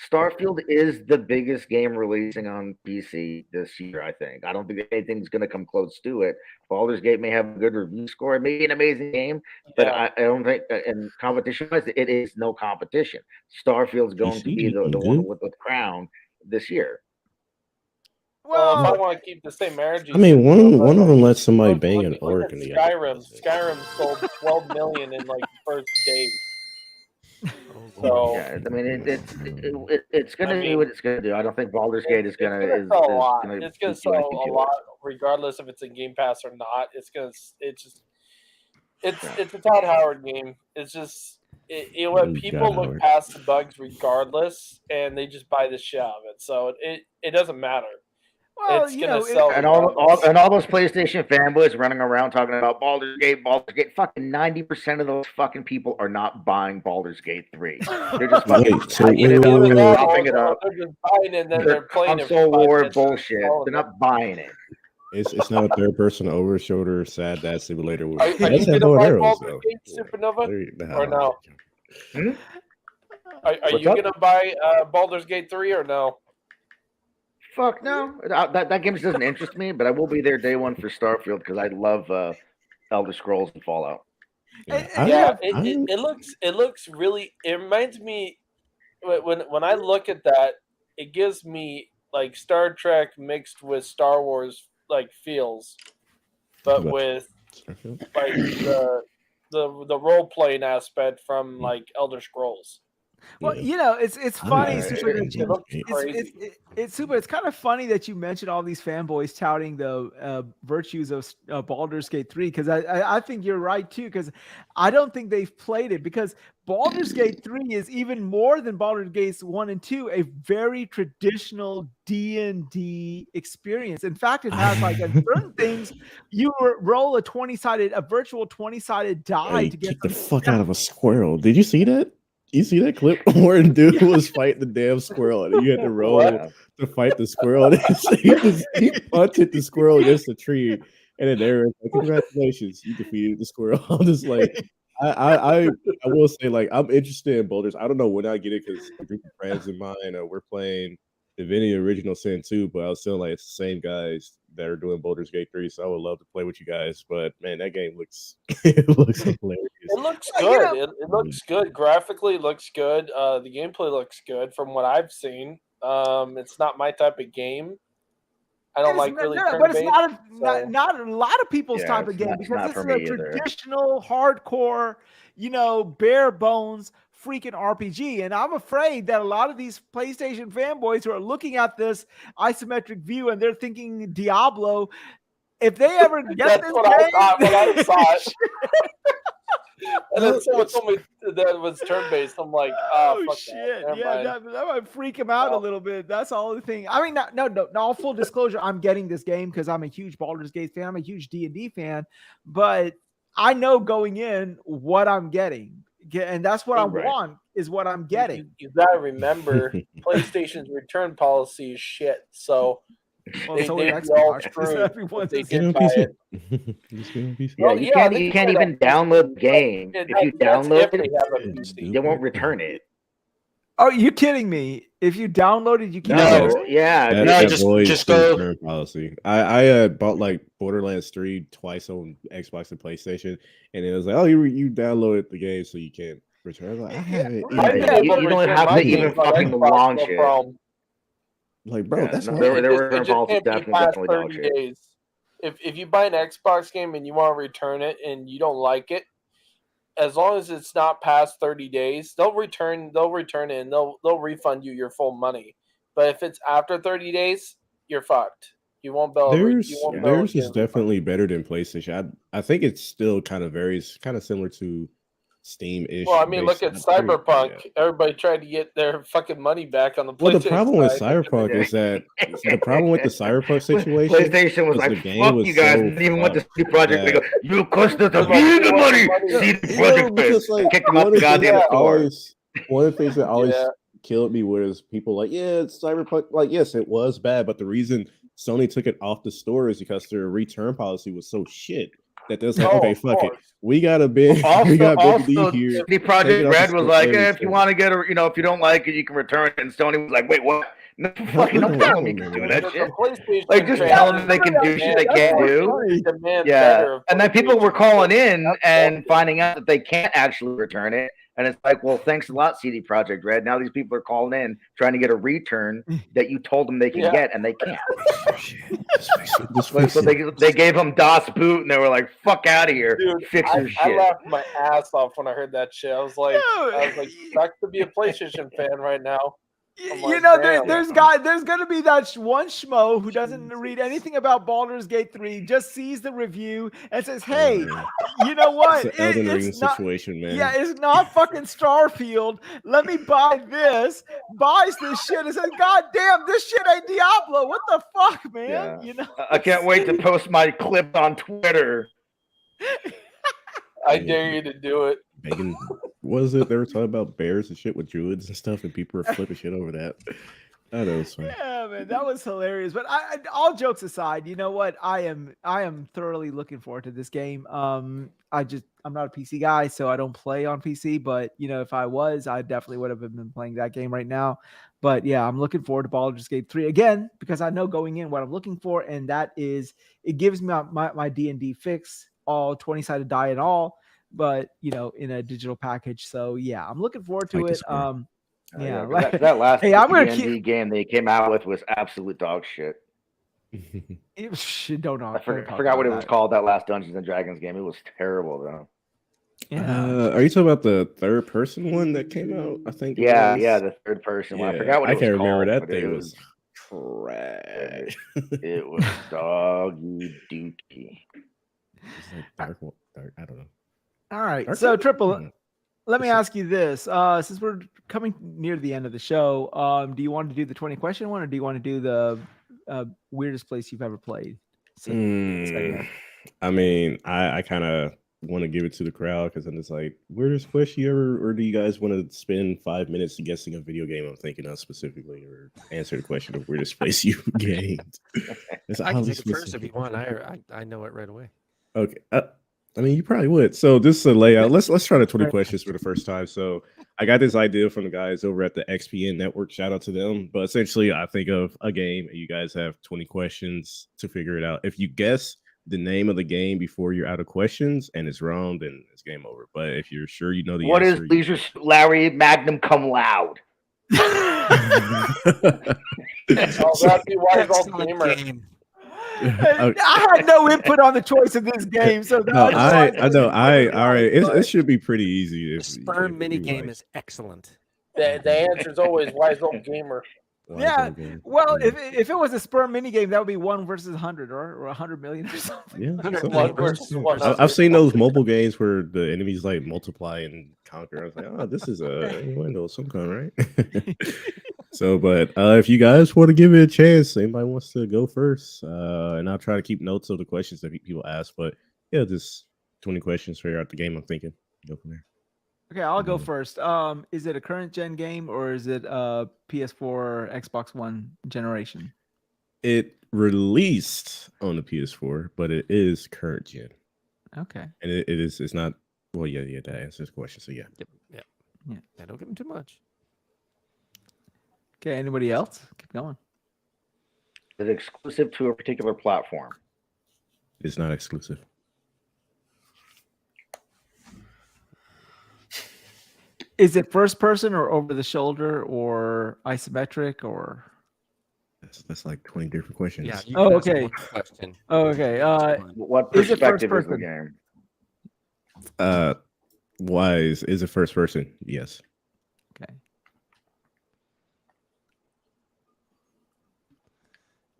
Starfield is the biggest game releasing on PC this year, I think. I don't think anything's going to come close to it. Baldur's Gate may have a good review score. It may be an amazing game, but I don't think, in competition-wise, it is no competition. Starfield's going to be the one with the crown this year. Well, if I want to keep the same energy. I mean, one of them lets somebody bang an orc in the Skyrim. Skyrim sold 12 million in like the first day. So yeah, I mean, it's going to do what it's going to do. I don't think Baldur's Gate is going to sell a lot. It's going to sell a lot, regardless if it's in Game Pass or not. It's a Todd Howard game. It's just people look past the bugs regardless, and they just buy the shit out of it. So it doesn't matter. Well, it's gonna sell, and all those PlayStation fanboys running around talking about Baldur's Gate. Fucking 90% of those fucking people are not buying Baldur's Gate 3. They're just fucking propping it up. They're just buying it and then they're playing console war bullshit. They're not buying it. It's not a third person over shoulder sad dad simulator. Are you gonna buy Baldur's Gate Supernova or no? Are you gonna buy Baldur's Gate 3 or no? Fuck no. That game just doesn't interest me, but I will be there day one for Starfield because I love Elder Scrolls and Fallout. It looks really. It reminds me when I look at that, it gives me like Star Trek mixed with Star Wars like feels, but with like the role playing aspect from like Elder Scrolls. Well, it's funny. It's kind of funny that you mentioned all these fanboys touting the virtues of Baldur's Gate 3 because I think you're right too because I don't think they've played it because Baldur's Gate 3 is even more than Baldur's Gate 1 and 2 a very traditional D&D experience. In fact, it has like certain things you roll a virtual 20-sided die to get the fuck out of a squirrel. Did you see that? You see that clip where a dude was fighting the damn squirrel and you had to roll to fight the squirrel? he punted the squirrel against the tree, and then there was like, congratulations, you defeated the squirrel. I'm just like, I will say, like, I'm interested in boulders. I don't know when I get it because a group of friends of mine we're playing Divinity Original Sin 2, but I was feeling like it's the same guys that are doing Baldur's Gate 3, so I would love to play with you guys. But man, that game looks hilarious. It looks good. It looks good graphically. It looks good. The gameplay looks good from what I've seen. It's not my type of game. I don't like really. But it's not a lot of people's type of game because this is a traditional, hardcore, bare bones freaking RPG. And I'm afraid that a lot of these PlayStation fanboys who are looking at this isometric view and they're thinking Diablo, if they ever get this game, I saw it. And then someone told me that it was turn-based. I'm like, oh fuck shit. That might freak him out a little bit. That's all the thing. I mean, no, full disclosure, I'm getting this game because I'm a huge Baldur's Gate fan. I'm a huge D&D fan, but I know going in what I'm getting. And that's what I want is what I'm getting. You gotta remember, PlayStation's return policy is shit. So they all screwed. They did buy it. You can't even download the game. If you download it, they won't return it. Are you kidding me? If you download it, you can't. Just go. Return policy. I bought like Borderlands 3 twice on Xbox and PlayStation, and it was like, oh, you downloaded the game, so you can't return. I was like, I haven't. You don't have to even fucking launch it. Like, bro, that's there were definitely 30 days. If you buy an Xbox game and you want to return it and you don't like it, as long as it's not past 30 days, they'll return it and they'll refund you your full money. But if it's after 30 days, you're fucked. You won't be able to. Theirs is definitely better than PlayStation. I think it still kind of varies, kind of similar to Steam-ish. Well, I mean, look at Cyberpunk. Yeah. Everybody tried to get their fucking money back on the PlayStation. Well, the problem with Cyberpunk is that the problem with the Cyberpunk situation, PlayStation was like, "Fuck you guys!" And even with the CD Projekt, they go, "You cost us the money." CD Projekt kicked them off the goddamn store. One of the things that always killed me was people like, "Yeah, it's Cyberpunk." Like, yes, it was bad, but the reason Sony took it off the store is because their return policy was so shit. That they're like, okay, fuck it. We got a big, we got a big lead here. CD Projekt Red was like, if you want to get if you don't like it, you can return it. And Sony was like, wait, what? No fucking no problem. You can do that shit. Like, just tell them they can do shit they can't do. Yeah. And then people were calling in and finding out that they can't actually return it. And it's like, well, thanks a lot, CD Projekt Red. Now these people are calling in trying to get a return that you told them they can get, and they can't. So they gave them DOS boot, and they were like, "Fuck out of here, fix your shit." I laughed my ass off when I heard that shit. I was like, sucks to be a PlayStation fan right now. There's gonna be that one schmo who doesn't read anything about Baldur's Gate 3, just sees the review and says, "Hey, you know what? It's not situation, man. Yeah, it's not fucking Starfield. Let me buy this." Buys this shit and says, "God damn, this shit ain't Diablo. What the fuck, man?" Yeah. I can't wait to post my clip on Twitter. I dare you to do it. Megan, what is it? They were talking about bears and shit with druids and stuff, and people are flipping shit over that. Oh, that was funny. Yeah, man, that was hilarious. But all jokes aside, you know what? I am thoroughly looking forward to this game. I'm not a PC guy, so I don't play on PC. But if I was, I definitely would have been playing that game right now. But yeah, I'm looking forward to Baldur's Gate 3 again because I know going in what I'm looking for, and that is it gives me my D&D fix, all 20-sided die and all, but in a digital package. So yeah, I'm looking forward to it. Yeah, that last hey, I'm gonna D&D game they came out with was absolute dog shit. Don't know. I forgot what it was called. That last Dungeons and Dragons game. It was terrible though. Yeah. Are you talking about the third person one that came out? I think. Yeah, the third person one. I forgot what it was can't called. remember that thing was trash. It was doggy dookie. It's like dark. I don't know. All right, Dark so One? Triple. Let me ask you this: since we're coming near the end of the show, do you want to do the 20-question one, or do you want to do the weirdest place you've ever played? I mean, I kind of want to give it to the crowd because I'm just like, weirdest place you ever, or do you guys want to spend 5 minutes guessing a video game I'm thinking of specifically, or answer the question of weirdest place you gamed? I can take it first if you want. I know it right away. Okay. I mean, you probably would. So this is a layout. Let's try the 20 questions for the first time. So I got this idea from the guys over at the XPN Network. Shout out to them. But essentially, I think of a game, and you guys have 20 questions to figure it out. If you guess the name of the game before you're out of questions and it's wrong, then it's game over. But if you're sure you know the what answer, is Leisure Suit Larry Magnum Cum Loud? That'd be Wize Gamer. I had no input on the choice of this game, so all right. It should be pretty easy. The sperm mini game is excellent. The answer is always Wize Gamer. Yeah, well, if it was a sperm mini game, that would be 1 versus 100 or 100 million or something. Yeah, 1 versus 100. I've seen those mobile games where the enemies like multiply and conquer. I was like, oh, this is a window of some kind, right? So, but if you guys want to give it a chance, anybody wants to go first, and I'll try to keep notes of the questions that people ask. But yeah, just 20 questions, figure out the game I'm thinking. Go from there. Okay, I'll go first. Is it a current gen game or is it PS4 or Xbox One generation? It released on the PS4, but it is current gen. Okay. And it's not. Well, yeah, that answers the question. So yeah. Yeah. Don't give them too much. Okay, anybody else? Keep going. Is it exclusive to a particular platform? It's not exclusive. Is it first person or over the shoulder or isometric or? That's like 20 different questions. Yeah. Oh, okay. Question. Oh, okay. What perspective is the game? Wize is it first person? Yes. Okay.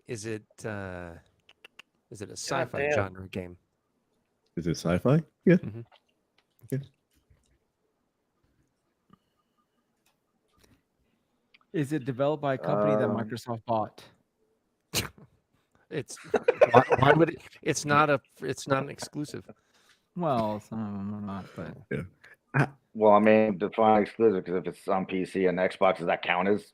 Is it a sci-fi genre game? Is it sci-fi? Yeah. Mm-hmm. Okay. Is it developed by a company that Microsoft bought? It's why would it? It's not an exclusive. Well, some of them are not, but yeah. Well, I mean, define exclusive because if it's on PC and Xbox, does that count as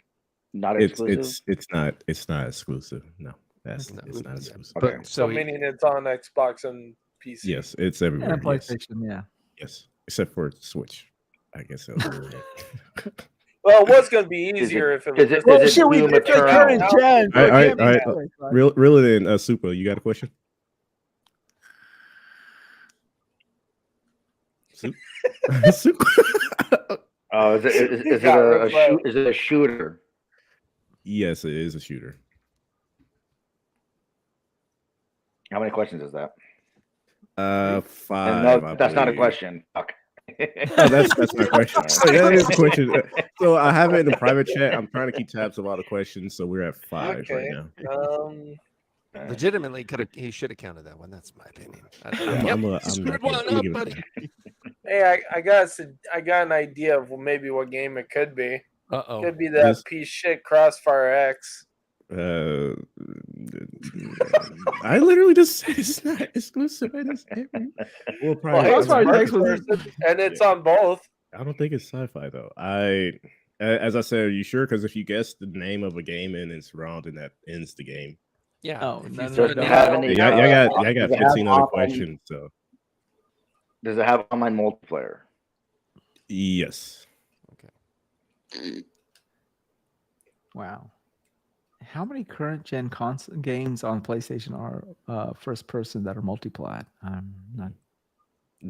not exclusive? It's not exclusive. No, it's not exclusive. Okay. So meaning it's on Xbox and PC. Yes, it's everywhere. And PlayStation, yeah. Yes, except for Switch. I guess that was Well, it was going to be easier if it was. Well, shit, we did current gen. All right. Reel it in, Super. You got a question? Super. Oh, is it a shooter? Yes, it is a shooter. How many questions is that? 5. No, that's not a question. Fuck. Oh, that's my question. That is a question. So I have it in the private chat. I'm trying to keep tabs of all the questions, so we're at 5 right now. Legitimately, he should have counted that one. That's my opinion. Hey, I got an idea of maybe what game it could be. Uh-oh. Could be that piece shit Crossfire X. I literally just said it's not exclusive. Crossfire X was, and it's on both. I don't think it's sci-fi though. I As I said, are you sure? Because if you guess the name of a game and it's wrong, then that ends the game. Yeah. Oh, if no, you no, throw no, a no. name Have out, any, Yeah, y'all got does it have 15 other online- questions. So Does it have online multiplayer? yes. Wow. How many current gen games on PlayStation are first person that are multiplat? Not.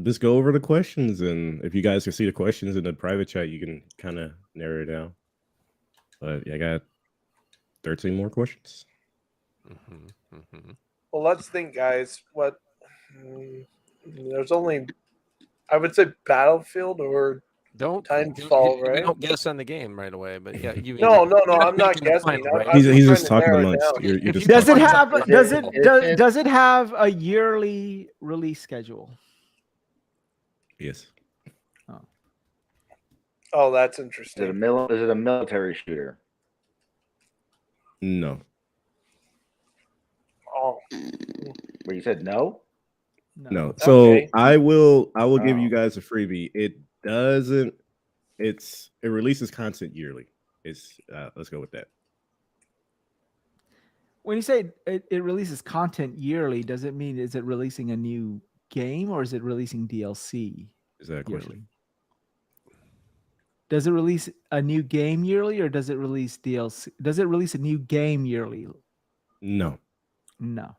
Just go over the questions, and if you guys can see the questions in the private chat, you can kind of narrow it down. But yeah, I got 13 more questions. Well, let's think, guys. What? There's only, I would say, Battlefield or Don't Timefall, we right? don't guess on the game right away, but yeah, you. No, you gotta I'm not think in the guessing. final, right? I'm He's just trying to talking narrow it amongst. down. You're If just you Does it talking. have does it have a yearly release schedule? Yes. Oh, that's Is it interesting. is it a military shooter? No. Oh, Where you said no? No. So Okay. I will give Oh. you guys a freebie. It doesn't. It releases content yearly. It's let's go with that. When you say it releases content yearly, does it mean is it releasing a new game or is it releasing DLC? Is that a question? Yearly? Does it release a new game yearly or does it release DLC? Does it release a new game yearly? No. No.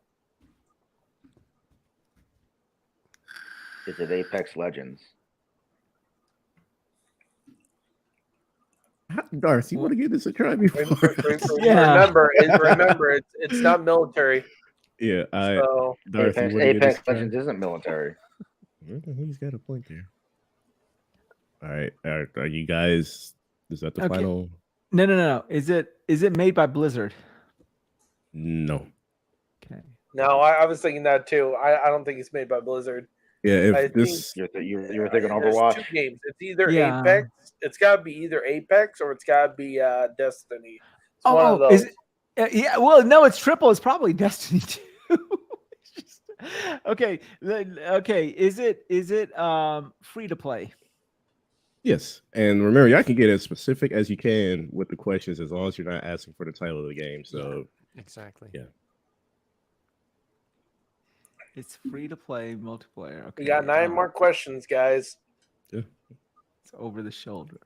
Is it Apex Legends? Darth, you want to give this a try before? Yeah. Remember, it's not military. Yeah, So Darth, you Apex, want to give this Apex a try? Legends isn't military. He's got a point there. All right, are you guys? Is that the Okay. final? No. Is it made by Blizzard? No. Okay. no, I was thinking that too. I don't think it's made by Blizzard. Yeah, I if this, You were thinking There's Overwatch? two games. It's either Yeah. Apex. It's got to be either Apex or it's got to be Destiny. It's one of Oh, those. is it? Yeah. Well, no, it's triple. It's probably Destiny 2. It's just- okay. Okay. Is it free to play? yes, and remember, y'all can get as specific as you can with the questions as long as you're not asking for the title of the game. So Exactly. yeah. It's free to play multiplayer. Okay. We got 9 more questions, guys. Yeah. It's over the shoulder.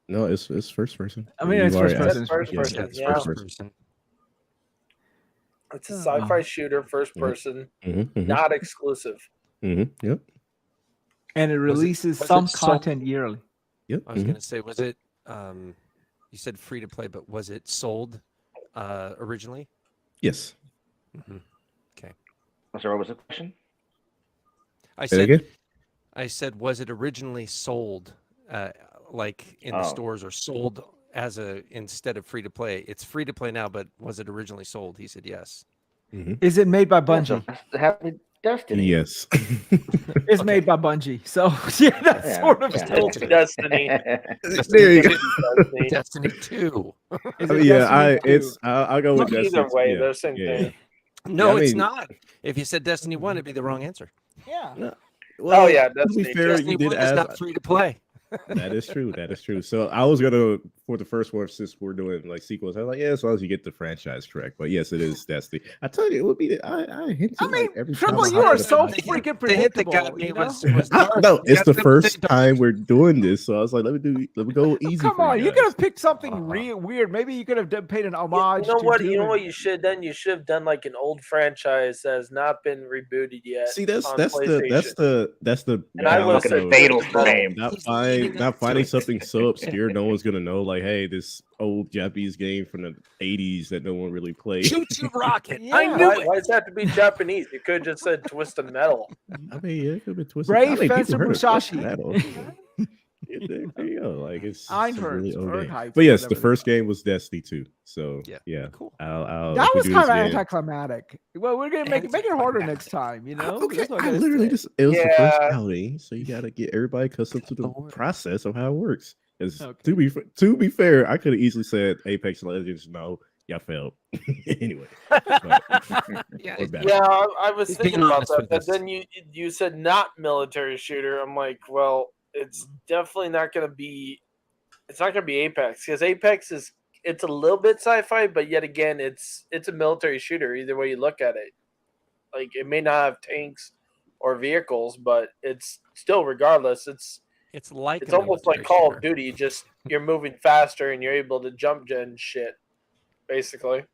No, it's first person. I mean, You've it's already first person. asked- First yeah, person, it's yeah. first person. It's a sci-fi shooter, first Yeah. person, Mhm. not exclusive. Yep. And it releases was some it sold? content yearly. Yep. I was gonna say, was it? You said free to play, but was it sold originally? Yes. Okay. I'm sorry, what was the question? I Say said. it again? I said, was it originally sold, like in the Oh. stores, or sold as instead of free to play? It's free to play now, but was it originally sold? He said yes. Is it made by Yeah, Bungie? so Happy Destiny. Yes. It's made by Bungie. So yeah, that's Yeah, sort of yeah. still. Destiny. There you go. Destiny. Destiny 2. Is I it mean, yeah, Destiny 2? I'll go with Look, Destiny. either way, yeah, they're the same yeah. thing. No, Yeah, I it's mean- not. If you said Destiny 1, it'd be the wrong answer. Yeah. Well, yeah, to be Destiny. fair, Destiny you did 1 is ask. not free to play. That is true. That is true. So I was gonna for the first one, since we're doing like sequels, I was like, yeah, as long as you get the franchise correct. But yes, it is Destiny. I tell you, it would be. I hinted. I mean, like every Triple, time you I are said it. so The hit- freaking the hit that predictable. got me You know? was Darth. No, You it's got the them to first say time we're doing this, so I was like, let me go easy. Come for on, you guys. could have picked something weird. Maybe you could have paid an homage. You know to what? Doom You know and- what you should have done? You should have done like an old franchise that has not been rebooted yet. See, that's on the PlayStation. And I would've look at said Fatal Fatal Frame. not finding something so obscure no one's gonna know. Like, hey, this old Japanese game from the '80s that no one really played. Choo choo rocket. Yeah. I knew Why, it. why does it have to be Japanese? You could have just said Twisted Metal. I mean, yeah, it could be twisted. Brave I mean, people Fencer heard of Twisted Musashi. Metal. There you go. Like it's Einherjar, really old or game. Heights, But yes, whatever the they first game was Destiny 2. So Yeah. yeah, Cool. I'll That if we was do kind this of again- anticlimactic. Well, we're gonna make it harder next time. You know, Okay, That's what I gotta literally say. just it was the first Yeah. outing, so you got to get everybody accustomed to the process of how it works. 'Cause Okay. to be fair, I could have easily said Apex Legends. No, y'all failed. Anyway, but- Yeah, or better. Yeah, I was He's thinking being about honest that, with but us. then you said not military shooter. I'm like, well, it's definitely not going to be It's not going to be Apex because Apex it's a little bit sci-fi, but yet again, it's a military shooter. Either way you look at it, like it may not have tanks or vehicles, but it's still regardless. It's almost like Call of Duty. Just you're moving faster and you're able to jump gen shit, basically.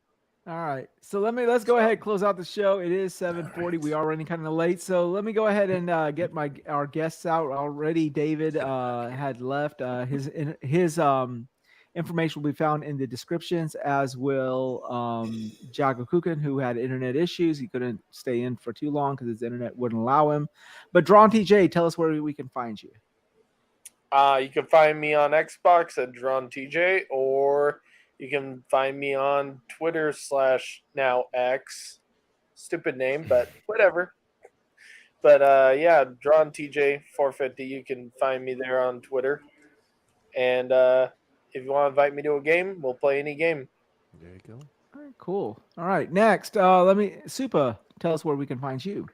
All right, so let's go ahead and close out the show. It is 7:40. We are running kind of late, so let me go ahead and get our guests out already. David had left. His information will be found in the descriptions, as will Jago Kukin, who had internet issues. He couldn't stay in for too long because his internet wouldn't allow him. But Drawn TJ, tell us where we can find you. You can find me on Xbox at Drawn TJ, or you can find me on Twitter / now X. Stupid name, but whatever. But yeah, Drawn TJ 450. You can find me there on Twitter. And if you want to invite me to a game, we'll play any game. There you go. All right, cool. All right, next, Supa, tell us where we can find you.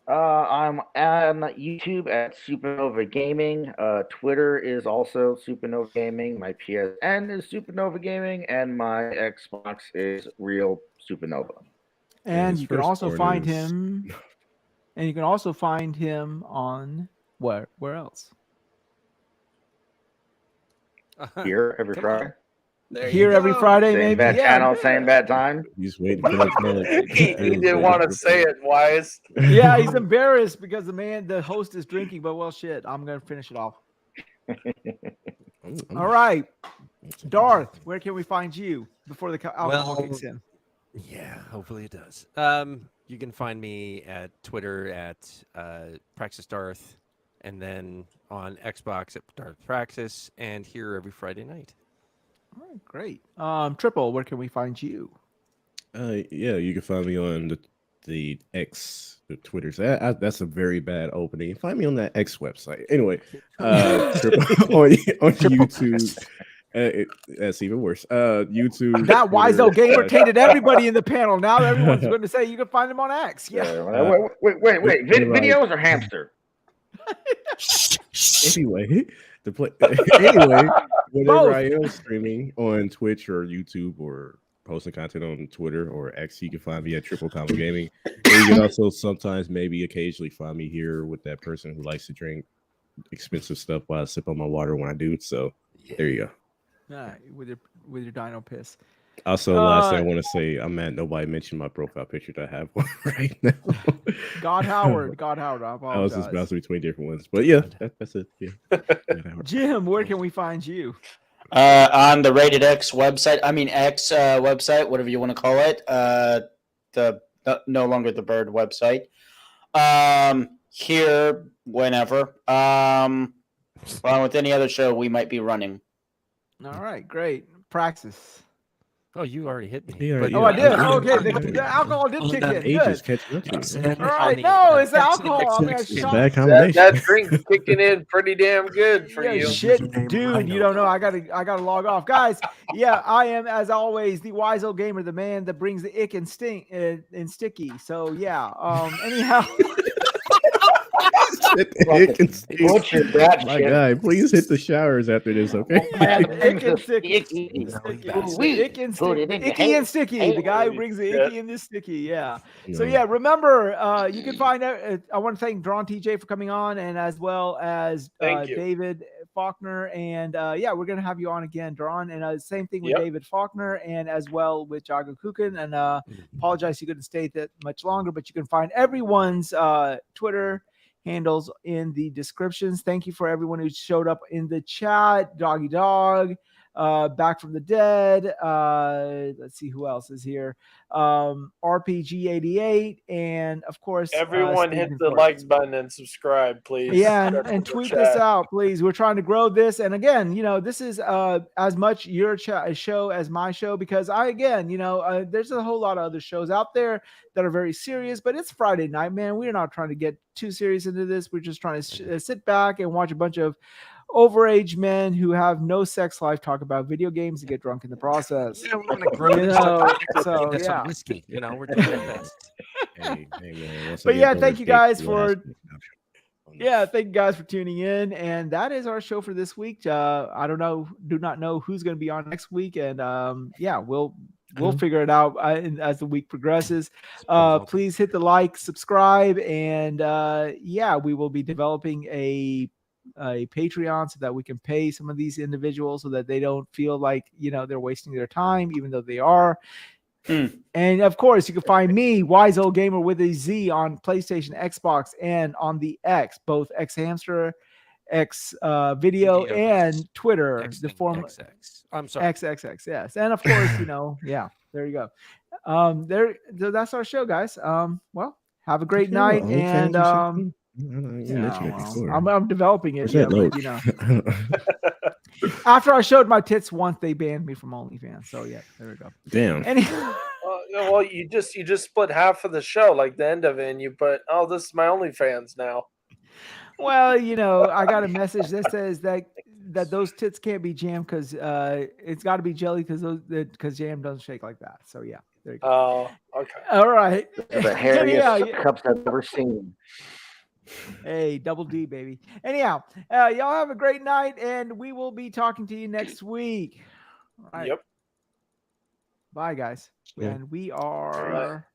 I'm on YouTube at Supernova Gaming. Twitter is also Supernova Gaming. My PSN is Supernova Gaming, and my Xbox is Real Supernova. And you can also find him. And you can also find him on where else? Here every Friday. Here every Friday, same maybe. Bad channel, same bad time. He's waiting for that. He didn't want to say it, Wize. Yeah, he's embarrassed because the host is drinking. But well, shit, I'm gonna finish it off. All right, Darth, where can we find you before the alcohol kicks in? Yeah, hopefully it does. You can find me at Twitter at Praxis Darth, and then on Xbox at Darth Praxis, and here every Friday night. All right, great. Triple, where can we find you? Yeah, you can find me on the X, the Twitters. That's a very bad opening. Find me on that X website. Anyway, Triple, on YouTube. That's even worse. YouTube. That Wizo Gamer tainted everybody in the panel. Now everyone's going to say you can find him on X. Yeah. Wait. Videos or hamster? Anyway, whenever I am streaming on Twitch or YouTube or posting content on Twitter or X, you can find me at Triple Combo Gaming. And you can also sometimes, maybe occasionally, find me here with that person who likes to drink expensive stuff while I sip on my water when I do. So there you go. With your dino piss. Also, last thing I want to say, I'm mad nobody mentioned my profile picture that I have right now. God Howard. I apologize. I was just bouncing between different ones, but yeah, that's it. Yeah. Jim, where can we find you? On the Rated X website. I mean X website, whatever you want to call it. The no longer the Bird website. Here, whenever. Along with any other show we might be running. All right, great. Praxis. Oh, you already hit me. Yeah, Oh, I did. Okay, the alcohol did kick in. Good. All right, no, it's alcohol. Bad combination. That drink's kicking in pretty damn good for you. Shit, dude, you don't know. I gotta log off, guys. Yeah, I am, as always, the Wizo Gamer, the man that brings the ick and stink and sticky. So yeah. Anyhow. My guy, please hit the showers after this, okay? Icky and sticky. The guy who brings the icky and the sticky. Yeah. So yeah, remember, you can find out. I want to thank Drawn TJ for coming on, and as well as David Faulkner, and yeah, we're gonna have you on again, Drawn, and same thing with David Faulkner, and as well with Jago Kukin. And apologize you couldn't stay that much longer, but you can find everyone's Twitter handles in the descriptions. Thank you for everyone who showed up in the chat. Doggy Dog, Back from the Dead. Let's see who else is here. RPG88, and of course, everyone hit the likes button and subscribe, please. Yeah, and tweet this out, please. We're trying to grow this, and again, this is as much your show as my show, because there's a whole lot of other shows out there that are very serious, but it's Friday night, man. We're not trying to get too serious into this. We're just trying to sit back and watch a bunch of overage men who have no sex life talk about video games and get drunk in the process. Yeah, we want to grow whiskey. We're doing our best. But yeah, thank you guys for. Yeah, thank you guys for tuning in, and that is our show for this week. I do not know who's going to be on next week, and we'll figure it out as the week progresses. Please hit the like, subscribe, and we will be developing a Patreon so that we can pay some of these individuals so that they don't feel like they're wasting their time, even though they are. And of course, you can find me, Wise Old Gamer with a Z, on PlayStation, Xbox, and on the X, both X Hamster, X Video, and Twitter. The form XX. I'm sorry. XXX, yes. And of course, there you go. That's our show, guys. Well, have a great night, and I'm developing it. Yeah, but, after I showed my tits once, they banned me from OnlyFans. So yeah, there we go. Damn. Well, you just split half of the show, like the end of it, and you put, "Oh, this is my OnlyFans now." Well, I got a message that says that those tits can't be jam because it's got to be jelly because jam doesn't shake like that. So yeah, there you go. Oh, okay. All right. The hairiest cups I've ever seen. Hey, double D, baby. Anyhow, y'all have a great night, and we will be talking to you next week. All right. Yep. Bye, guys. Yeah. And we are